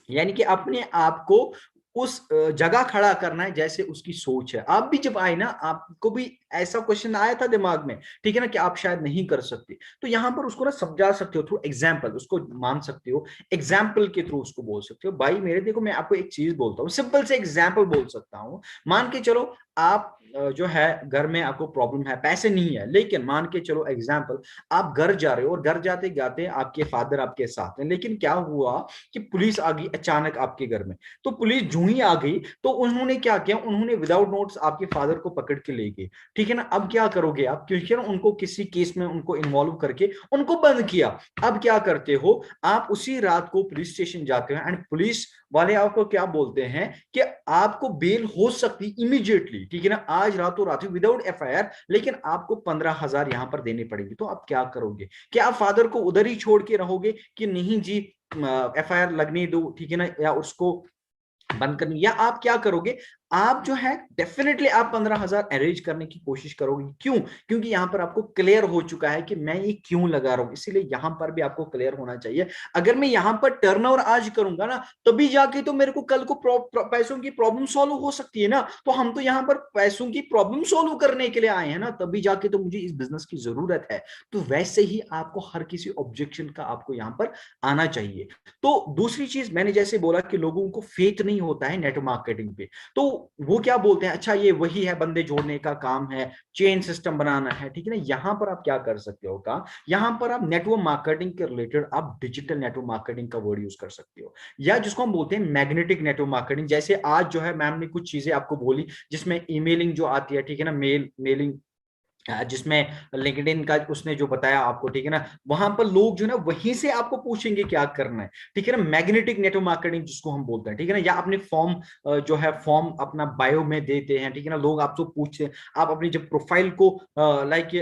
यानी कि अपने आप को उस जगह खड़ा करना है जैसे उसकी सोच है। आप भी जब आए ना, आपको भी ऐसा क्वेश्चन आया था दिमाग में, ठीक है ना, कि आप शायद नहीं कर सकते, तो यहां पर उसको ना समझा सकते हो थ्रू एग्जाम्पल, उसको मान सकते हो, एग्जाम्पल के थ्रू उसको बोल सकते हो, भाई मेरे देखो मैं आपको एक चीज बोलता हूँ, सिंपल से एग्जाम्पल बोल सकता हूँ। मान के चलो आप जो है घर में आपको प्रॉब्लम है, पैसे नहीं है, लेकिन मान के चलो एग्जाम्पल, आप घर जा रहे हो और घर जाते जाते आपके फादर आपके साथ हैं, लेकिन क्या हुआ कि पुलिस आ गई अचानक आपके घर में। तो पुलिस जूं ही आ गई, तो उन्होंने क्या किया, उन्होंने विदाउट नोट्स आपके फादर को पकड़ के ले गए, ठीक है ना। अब क्या करोगे आप, क्योंकि ना उनको किसी केस में उनको इन्वॉल्व करके उनको बंद किया। अब क्या करते हो, आप उसी रात को पुलिस स्टेशन जाते हो, एंड पुलिस वाले आपको क्या बोलते हैं कि आपको बेल हो सकती इमीडिएटली, ठीक है ना, आज रातों रात विदाउट एफआईआर, लेकिन आपको 15,000 यहां पर देने पड़ेंगे। तो आप क्या करोगे, क्या आप फादर को उधर ही छोड़ के रहोगे कि नहीं जी एफआईआर लगने दो, ठीक है ना, या उसको बंद करनी, या आप क्या करोगे, आप जो है डेफिनेटली आप 15,000 अरेंज करने की कोशिश करोगे। क्यों, क्योंकि यहां पर आपको क्लियर हो चुका है कि मैं ये क्यों लगा रहा हूं, इसीलिए यहां पर भी आपको क्लियर होना चाहिए। अगर मैं यहां पर टर्नओवर आज करूंगा ना, तभी जाके तो मेरे को कल को पैसों की प्रॉब्लम सॉल्व हो सकती है ना। तो हम तो यहां पर पैसों की प्रॉब्लम सॉल्व करने के लिए आए हैं ना, तभी जाके तो मुझे इस बिजनेस की जरूरत है। तो वैसे ही आपको हर किसी ऑब्जेक्शन का आपको यहां पर आना चाहिए। तो दूसरी चीज मैंने जैसे बोला कि लोगों को फेथ नहीं होता है नेटवर्क मार्केटिंग पे, तो वो क्या बोलते हैं, अच्छा ये वही है, बंदे जोड़ने का काम है, चेन सिस्टम बनाना है, ठीक है ना। यहां पर आप क्या कर सकते हो काम, यहां पर आप नेटवर्क मार्केटिंग के रिलेटेड आप डिजिटल नेटवर्क मार्केटिंग का वर्ड यूज कर सकते हो, या जिसको हम बोलते हैं मैग्नेटिक नेटवर्क मार्केटिंग। जैसे आज जो है मैम ने कुछ चीजें आपको बोली, जिसमें ईमेलिंग जो आती है, ठीक है ना, मेलिंग, जिसमें लिंक्डइन का उसने जो बताया आपको, ठीक है ना, वहां पर लोग जो है ना वहीं से आपको पूछेंगे क्या करना है, ठीक है ना। मैग्नेटिक नेटवर्क मार्केटिंग जिसको हम बोलते हैं, ठीक है ना, या अपने फॉर्म जो है फॉर्म अपना बायो में देते हैं, ठीक है ना, लोग आपसे पूछते हैं, आप अपनी जब प्रोफाइल को लाइक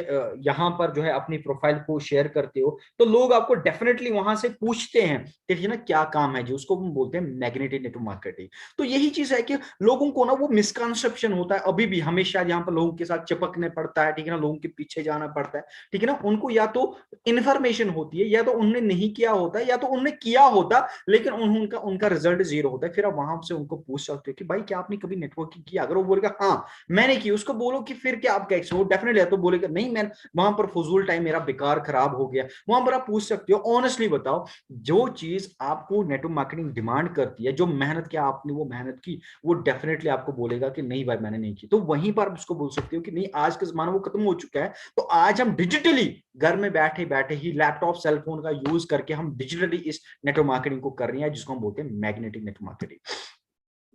यहाँ पर जो है अपनी प्रोफाइल को शेयर करते हो, तो लोग आपको डेफिनेटली वहां से पूछते हैं, ठीक है ना, क्या काम है, जो उसको हम बोलते हैं मैग्नेटिक नेटवर्क मार्केटिंग। तो यही चीज है कि लोगों को ना वो मिसकंसेप्शन होता है अभी भी, हमेशा यहाँ पर लोगों के साथ चिपकने पड़ता है, ठीक है ना, लोगों के पीछे जाना पड़ता है, ठीक है ना। उनको या तो इन्फॉर्मेशन होती है, या तो उन्होंने नहीं किया होता है, या तो उन्होंने किया होता लेकिन उनका उनका रिजल्ट जीरो होता है। फिर आप वहां से उनको पूछ सकते हो कि भाई क्या आपने कभी नेटवर्किंग किया, अगर वो बोलेगा हाँ मैंने की, उसको बोलो कि फिर क्या आपका एक्सपीरियंस, डेफिनेटली तो बोलेगा नहीं मैं वहां पर फजूल टाइम मेरा बेकार खराब हो गया। वहां पर आप पूछ सकते हो ऑनेस्टली बताओ, जो चीज आपको नेटवर्क मार्केटिंग डिमांड करती है, जो मेहनत किया आपने वो मेहनत की, वो डेफिनेटली आपको बोलेगा कि नहीं भाई मैंने नहीं की। तो वहीं पर आप उसको बोल सकते हो कि नहीं आज का जमाना वो खत्म खत्म हो चुका है, तो आज हम डिजिटली घर में बैठे बैठे ही लैपटॉप सेल फोन का यूज करके हम डिजिटली इस नेटवर्क मार्केटिंग को कर रहे हैं, जिसको हम बोलते हैं मैग्नेटिक नेटवर्क मार्केटिंग।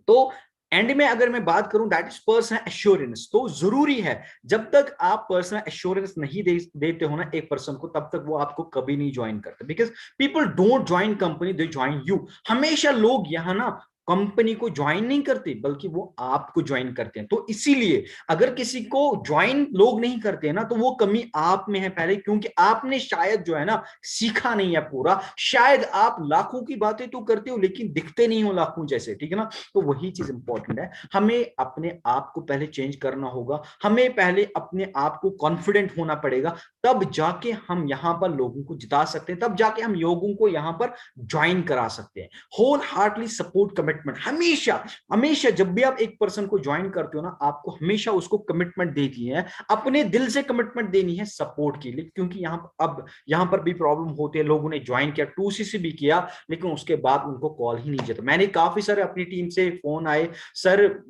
तो एंड में अगर मैं बात करूं दैट इज पर्सनल एश्योरेंस, तो जरूरी है जब तक आप पर्सनल एश्योरेंस नहीं देते हो ना एक पर्सन को, तब तक वो आपको कभी नहीं ज्वाइन करते, because people don't join company, they join you. हमेशा लोग यहाँ ना कंपनी को ज्वाइन नहीं करते, बल्कि वो आपको ज्वाइन करते हैं। तो इसीलिए अगर किसी को ज्वाइन लोग नहीं करते हैं ना, तो वो कमी आप में है पहले, क्योंकि आपने शायद जो है ना सीखा नहीं है पूरा। शायद आप लाखों की बातें तो करते हो लेकिन दिखते नहीं हो लाखों जैसे, ठीक है ना। तो वही चीज इंपॉर्टेंट है, हमें अपने आप को पहले चेंज करना होगा, हमें पहले अपने आप को कॉन्फिडेंट होना पड़ेगा, तब जाके हम यहां पर लोगों को जिता सकते हैं, तब जाके हम लोगों को यहां पर ज्वाइन करा सकते हैं। Whole heartly support commitment. हमेशा हमेशा जब भी आप एक पर्सन को ज्वाइन करते हो ना, आपको हमेशा उसको कमिटमेंट देनी है, अपने दिल से कमिटमेंट देनी है सपोर्ट के लिए। क्योंकि यहां पर भी प्रॉब्लम होती है, लोगों ने ज्वाइन किया, 2CC भी किया, लेकिन उसके बाद उनको कॉल ही नहीं जाता। मैंने काफी सारे अपनी टीम से फोन आए, सर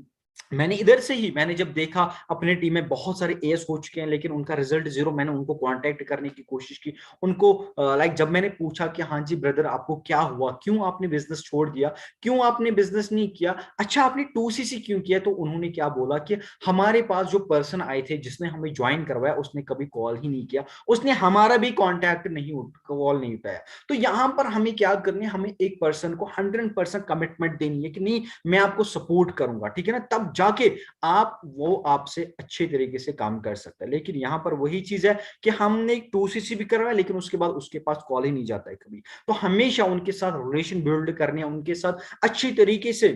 मैंने इधर से ही मैंने जब देखा अपने टीम में बहुत सारे एस हो चुके हैं लेकिन उनका रिजल्ट जीरो, मैंने उनको कांटेक्ट करने की कोशिश की, उनको जब मैंने पूछा कि हाँ जी ब्रदर आपको क्या हुआ, क्यों आपने बिजनेस छोड़ दिया, क्यों आपने बिजनेस नहीं किया, अच्छा आपने 2CC क्यों किया, तो उन्होंने क्या बोला कि हमारे पास जो पर्सन आए थे जिसने हमें ज्वाइन करवाया उसने कभी कॉल ही नहीं किया, उसने हमारा भी कॉन्टैक्ट कॉल नहीं उठाया। तो यहां पर हमें क्या करनी है, हमें एक पर्सन को 100% कमिटमेंट देनी है कि नहीं मैं आपको सपोर्ट करूंगा, ठीक है ना, तब जाके वो आपसे अच्छे तरीके से काम कर सकता है। लेकिन यहां पर वही चीज है कि हमने 2CC भी करवाया लेकिन उसके बाद उसके पास कॉल ही नहीं जाता है कभी। तो हमेशा उनके साथ रिलेशन बिल्ड करने, उनके साथ अच्छी तरीके से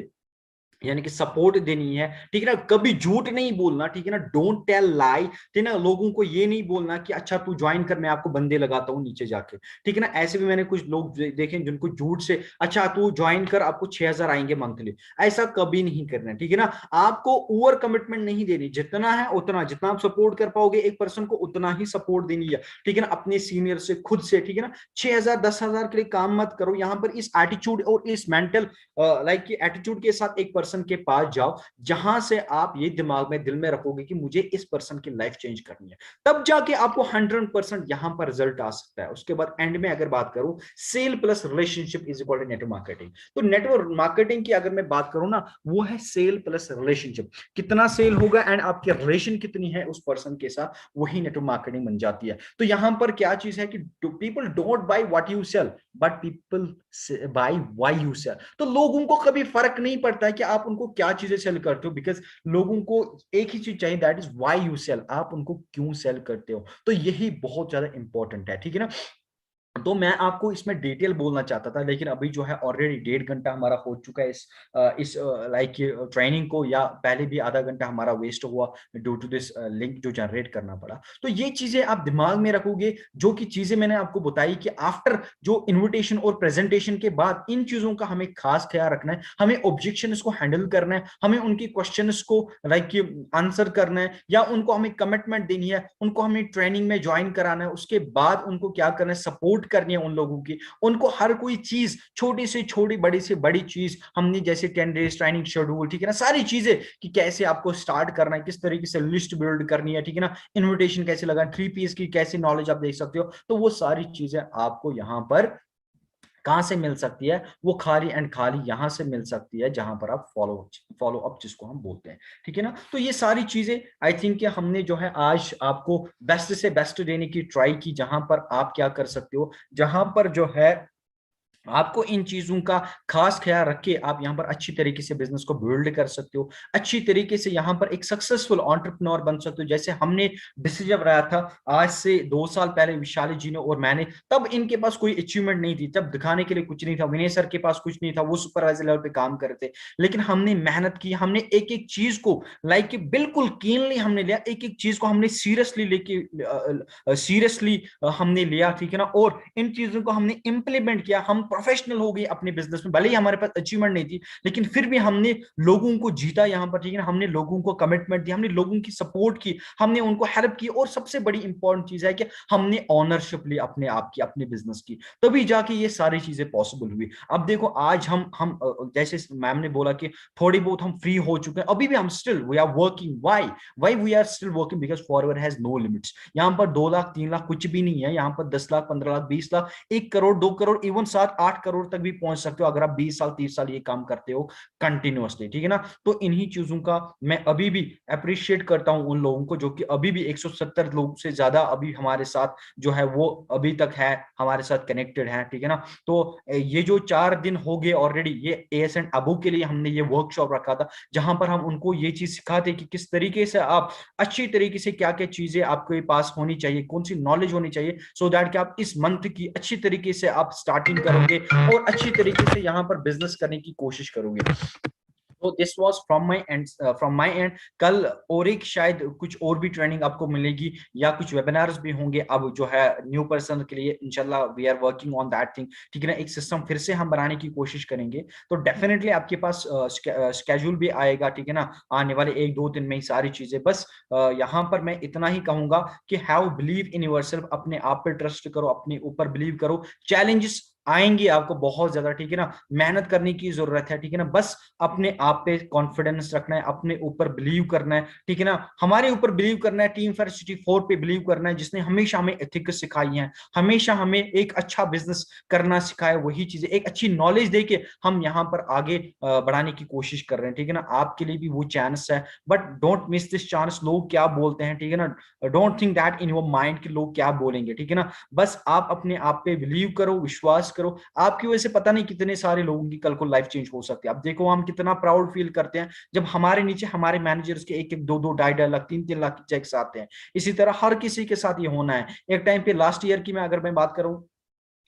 यानी कि सपोर्ट देनी है, ठीक है ना, कभी झूठ नहीं बोलना, ठीक है ना, डोंट टेल लाई, ठीक है ना, लोगों को ये नहीं बोलना कि अच्छा तू ज्वाइन कर मैं आपको बंदे लगाता हूं नीचे जाके, ठीक है ना। ऐसे भी मैंने कुछ लोग देखे जिनको झूठ से अच्छा तू ज्वाइन कर आपको 6,000 आएंगे मंथली, ऐसा कभी नहीं करना, ठीक है ना। आपको ओवर कमिटमेंट नहीं देनी, जितना है उतना, जितना आप सपोर्ट कर पाओगे एक पर्सन को उतना ही सपोर्ट देनी है, ठीक है ना, अपने सीनियर से, खुद से, ठीक है ना। 6,000 10,000 के लिए काम मत करो, यहां पर इस एटीट्यूड और इस मेंटल एटीट्यूड के साथ एक पर्सन के पास जाओ जहां से आप ये दिमाग में दिल में रखोगे कि मुझे इस पर्सन की लाइफ चेंज करनी है, तब जाके आपको 100% यहां पर रिजल्ट आ सकता है। उसके बाद एंड में अगर बात करूं, sale plus relationship is equal to network marketing. तो नेटवर्क मार्केटिंग की अगर मैं बात करूं ना, वो है सेल प्लस रिलेशनशिप, कितना सेल होगा एंड आपकी रिलेशन कितनी है उस पर्सन के साथ, वही नेटवर्क मार्केटिंग बन जाती है। तो यहां पर क्या चीज है कि people don't buy what you sell but people buy why you sell. तो लोगों को कभी फर्क नहीं पड़ता है कि आप उनको क्या चीजें सेल करते हो, बिकॉज लोगों को एक ही चीज चाहिए, that is why you sell, आप उनको क्यों सेल करते हो। तो यही बहुत ज्यादा इंपॉर्टेंट है, ठीक है ना। तो मैं आपको इसमें डिटेल बोलना चाहता था, लेकिन अभी जो है ऑलरेडी 1.5 घंटा हमारा हो चुका है इस ट्रेनिंग को, या पहले भी आधा घंटा हमारा वेस्ट हुआ ड्यू टू दिस लिंक जो जनरेट करना पड़ा। तो ये चीजें आप दिमाग में रखोगे, जो कि चीजें मैंने आपको बताई कि आफ्टर जो इन्विटेशन और प्रेजेंटेशन के बाद इन चीजों का हमें खास ख्याल रखना है, हमें ऑब्जेक्शन को हैंडल करना है, हमें उनकी क्वेश्चन को आंसर करना है, या उनको हमें कमिटमेंट देनी है, उनको हमें ट्रेनिंग में ज्वाइन कराना है, उसके बाद उनको क्या करना है, सपोर्ट करनी है उन लोगों की, उनको हर कोई चीज, छोटी से छोटी बड़ी से बड़ी चीज हमने, जैसे 10 डेज ट्रेनिंग शेड्यूल, ठीक है ना, सारी चीजें कि कैसे आपको स्टार्ट करना है, किस तरीके से लिस्ट बिल्ड करनी है, ठीक है ना, इन्विटेशन कैसे लगाना, 3Ps की कैसे नॉलेज आप देख सकते हो। तो वो सारी चीजें आपको यहां पर कहां से मिल सकती है, वो खाली एंड खाली यहां से मिल सकती है जहां पर आप फॉलो अप जिसको हम बोलते हैं, ठीक है ना। तो ये सारी चीजें आई थिंक हमने जो है आज आपको बेस्ट से बेस्ट देने की ट्राई की, जहां पर आप क्या कर सकते हो, जहां पर जो है आपको इन चीजों का खास ख्याल रख के आप यहां पर अच्छी तरीके से बिजनेस को बिल्ड कर सकते हो, अच्छी तरीके से यहां पर एक सक्सेसफुल एंटरप्रेन्योर बन सकते हो। जैसे हमने डिसीजन रहा था आज से 2 साल पहले, विशाली जी ने और मैंने, तब इनके पास कोई अचीवमेंट नहीं थी, तब दिखाने के लिए कुछ नहीं था, विनय सर के पास कुछ नहीं था, वो सुपरवाइजर लेवल पे काम कर रहे थे, लेकिन हमने मेहनत की, हमने एक एक चीज को बिल्कुल कीनली हमने लिया, एक एक चीज को हमने सीरियसली हमने लिया, ठीक है ना, और इन चीजों को हमने इंप्लीमेंट किया, हम प्रोफेशनल हो गए अपने बिजनेस में। भले ही हमारे पास अचीवमेंट नहीं थी, लेकिन फिर भी हमने लोगों को जीता यहाँ पर, ठीक है ना, हमने लोगों को कमिटमेंट दी, हमने लोगों की सपोर्ट की, हमने उनको हेल्प की, और सबसे बड़ी इंपॉर्टेंट चीज है कि हमने ऑनरशिप ली अपने आप की, अपने बिजनेस की, तभी जाके ये सारी चीजें पॉसिबल हुई। अब देखो आज हम जैसे मैम ने बोला कि थोड़ी बहुत हम फ्री हो चुके हैं, अभी भी हम still we are working. Why we are still working? Because forever has no limits. यहाँ पर 2 लाख 3 लाख कुछ भी नहीं है, यहाँ पर 10 लाख 15 लाख 20 लाख 1 करोड़ 2 करोड़ इवन 7-8 करोड़ तक भी पहुंच सकते हो अगर आप 20 साल 30 साल ये काम करते हो कंटिन्यूअसली, ठीक है ना। तो इन्हीं चीजों का मैं अभी भी अप्रिशिएट करता हूं उन लोगों को जो कि अभी भी 170 लोग से ज्यादा अभी हमारे साथ जो है वो अभी तक है, हमारे साथ कनेक्टेड है, ठीक है ना। तो ये जो 4 दिन हो गए ऑलरेडी, ये एएस एंड अबू के लिए हमने ये वर्कशॉप रखा था, जहां पर हम उनको ये चीज सिखाते कि किस तरीके से आप अच्छी तरीके से क्या क्या चीजें आपके पास होनी चाहिए, कौन सी नॉलेज होनी चाहिए, सो दैट कि आप इस मंथ की अच्छी तरीके से आप स्टार्टिंग करोगे और अच्छी तरीके से यहाँ पर बिजनेस करने की कोशिश करोगे। तो this was from my and, कल और एक शायद कुछ और भी ट्रेनिंग आपको मिलेगी या कुछ वेबिनार्स भी होंगे अब जो है न्यू पर्सन के लिए, इंशाल्लाह we are working on that thing, ठीक है ना। एक सिस्टम फिर से हम बनाने की कोशिश करेंगे, तो डेफिनेटली आपके पास स्केड्यूल भी आएगा, ठीक है ना, आने वाले 1-2 दिन में ही सारी चीजें। बस यहाँ पर मैं इतना ही कहूंगा कि हैव बिलीव इन योरसेल्फ, अपने आप पे ट्रस्ट करो, अपने ऊपर बिलीव करो। चैलेंजेस आएंगे आपको बहुत ज्यादा, ठीक है ना, मेहनत करने की जरूरत है, ठीक है ना, बस अपने आप पे कॉन्फिडेंस रखना है, अपने ऊपर बिलीव करना है, ठीक है ना, हमारे ऊपर बिलीव करना है, टीम फेयर सिटी 4 पे बिलीव करना है, जिसने हमेशा हमें एथिक्स सिखाई है, हमेशा हमें एक अच्छा बिजनेस करना सिखाया, वही चीजें एक अच्छी नॉलेज दे के हम यहाँ पर आगे बढ़ाने की कोशिश कर रहे हैं, ठीक है ना। आपके लिए भी वो चांस है, but don't miss this chance. लोग क्या बोलते हैं, ठीक है ना, don't think that in your mind कि लोग क्या बोलेंगे, ठीक है ना। बस आप अपने आप पे बिलीव करो, विश्वास करो, आपकी वजह से पता नहीं कितने सारे लोगों की कल को लाइफ चेंज हो सकती है। अब देखो हम कितना प्राउड फील करते हैं जब हमारे नीचे हमारे मैनेजर्स के 1-1 2-2 2.5 लाख 3-3 लाख चेक्स आते हैं। इसी तरह हर किसी के साथ ये होना है। एक टाइम पे लास्ट ईयर की मैं अगर मैं बात करूं,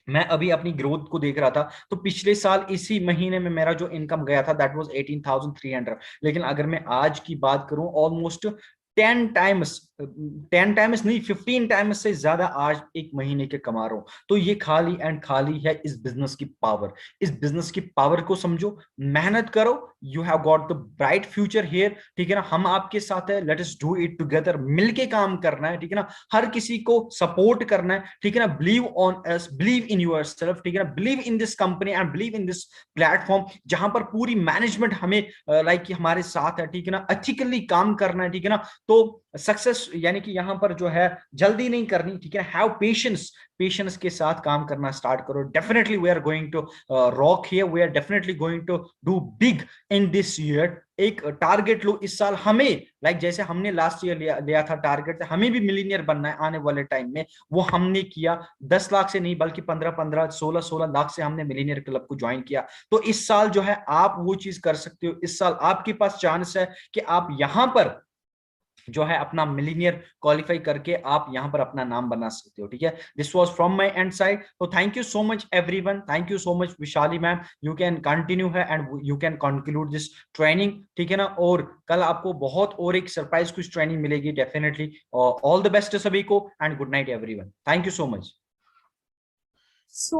मैं अभी अपनी ग्रोथ को देख रहा था, तो पिछले साल इसी महीने में मेरा जो इनकम गया था दैट वाज 18,300, लेकिन अगर मैं आज की बात करूं ऑलमोस्ट 10 टाइम्स, 10 टाइम्स नहीं 15 टाइम्स से ज्यादा आज एक महीने के कमा रहा हूं। तो ये खाली एंड खाली है इस बिजनेस की पावर। इस बिजनेस की पावर को समझो, मेहनत करो, you have got the bright future here, ठीक है ना। हम आपके साथ है, let us do it together, मिलके काम करना है, ठीक है ना, हर किसी को सपोर्ट करना है, ठीक है ना। Believe on us, believe in yourself, ठीक है ना, believe in this company and believe in this platform, जहां पर पूरी मैनेजमेंट हमें लाइक हमारे साथ है, ठीक है ना। एथिकली काम करना है, ठीक है ना। तो सक्सेस यानी कि यहां पर जो है जल्दी नहीं करनी, ठीक है, हैव पेशेंस, पेशेंस के साथ काम करना स्टार्ट करो। Definitely we are going to rock here, we are definitely going to do big in this year. एक टारगेट लो इस साल, हमें लाइक जैसे हमने लास्ट ईयर लिया था टारगेट, हमें भी मिलीनियर बनना है आने वाले टाइम में। वो हमने किया 10 लाख से नहीं बल्कि 15-15 16-16 लाख से हमने मिलीनियर क्लब को ज्वाइन किया। तो इस साल जो है आप वो चीज कर सकते हो। इस साल आपके पास चांस है कि आप यहां पर जो है अपना मिलीनियर क्वालिफाई करके आप यहां पर अपना नाम बना सकते हो, ठीक है। This was from my end side. तो thank you so much everyone, thank you so much Vishali ma'am, you can continue है and you can conclude this training, ठीक है ना। और कल आपको बहुत और एक सरप्राइज कुछ ट्रेनिंग मिलेगी डेफिनेटली। ऑल द बेस्ट सभी को and good night everyone, thank you so much.
So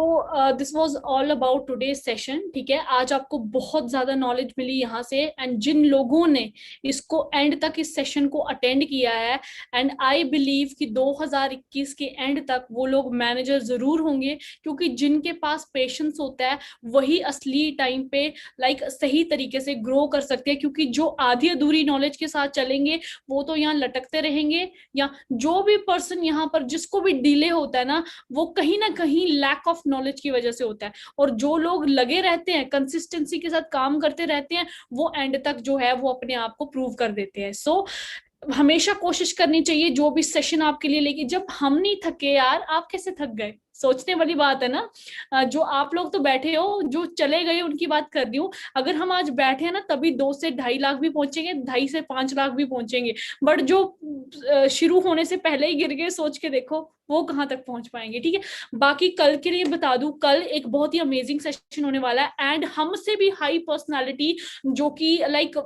this was all about today session, ठीक है। आज आपको बहुत ज्यादा नॉलेज मिली यहाँ से, एंड जिन लोगों ने इसको एंड तक इस सेशन को अटेंड किया है, एंड आई बिलीव कि 2021 के एंड तक वो लोग मैनेजर जरूर होंगे, क्योंकि जिनके पास पेशेंस होता है वही असली टाइम पे लाइक सही तरीके से ग्रो कर सकते हैं। क्योंकि जो आधी अधूरी नॉलेज के साथ चलेंगे वो तो यहाँ लटकते रहेंगे, या जो भी पर्सन यहाँ पर जिसको भी डिले होता है ना, वो कहीं ना कहीं लैक ऑफ नॉलेज की वजह से होता है। और जो लोग लगे रहते हैं, कंसिस्टेंसी के साथ काम करते रहते हैं, वो एंड तक जो है वो अपने आप को प्रूव कर देते हैं। सो हमेशा कोशिश करनी चाहिए जो भी सेशन आपके लिए लेके, जब हम नहीं थके यार, आप कैसे थक गए, सोचने वाली बात है ना। जो आप लोग तो बैठे हो, जो चले गए उनकी बात कर रही हूँ। अगर हम आज बैठे हैं ना, तभी 2 से 2.5 लाख भी पहुंचेंगे, 2.5 से 5 लाख भी पहुंचेंगे। बट जो शुरू होने से पहले ही गिर गए, सोच के देखो वो कहाँ तक पहुंच पाएंगे, ठीक है। बाकी कल के लिए बता दूं, कल एक बहुत ही अमेजिंग सेशन होने वाला है, एंड हमसे भी हाई पर्सनालिटी जो कि लाइक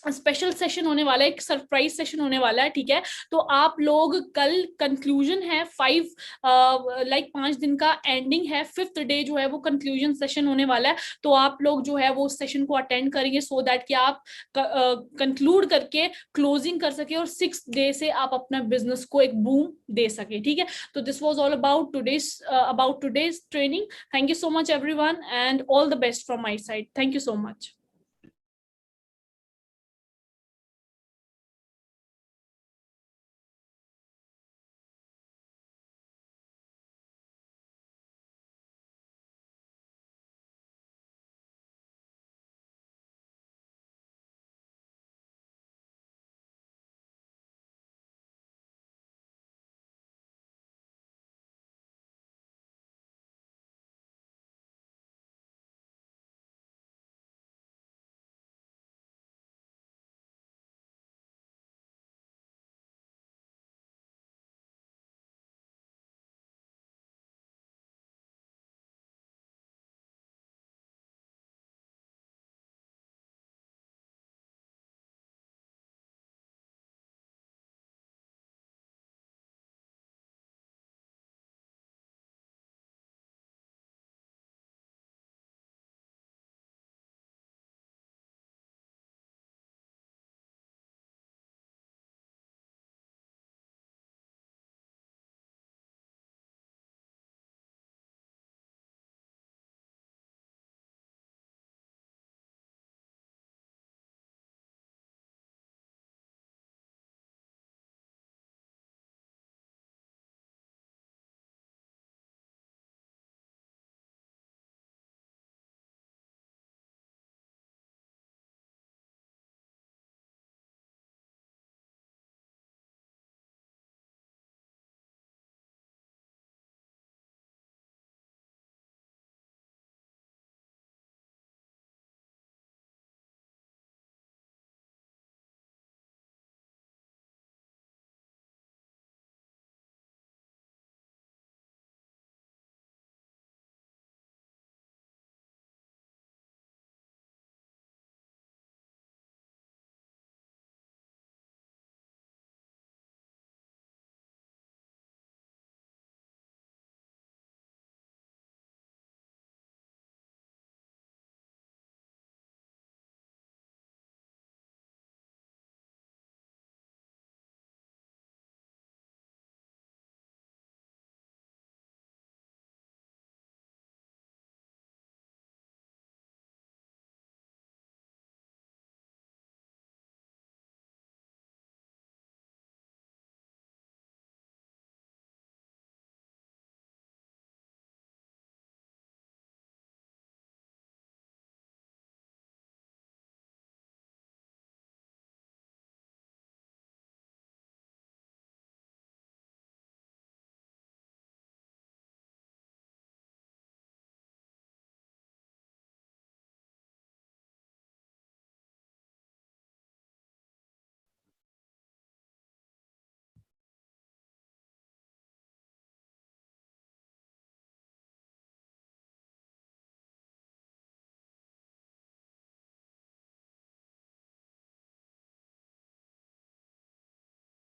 स्पेशल सेशन होने वाला है, एक सरप्राइज सेशन होने वाला है, ठीक है। तो आप लोग कल कंक्लूजन है 5 दिन का एंडिंग है, 5th डे जो है वो कंक्लूजन सेशन होने वाला है। तो आप लोग जो है वो सेशन को अटेंड करेंगे सो दैट कि आप कंक्लूड करके क्लोजिंग कर सके और 6th डे से आप अपना बिजनेस को एक बूम दे सके, ठीक है। तो this was all about today's training. Thank you so much everyone and all the best from my side. Thank you so much.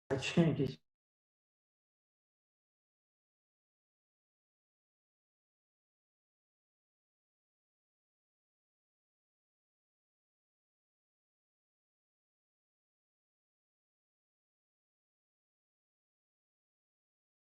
अच्छा है कि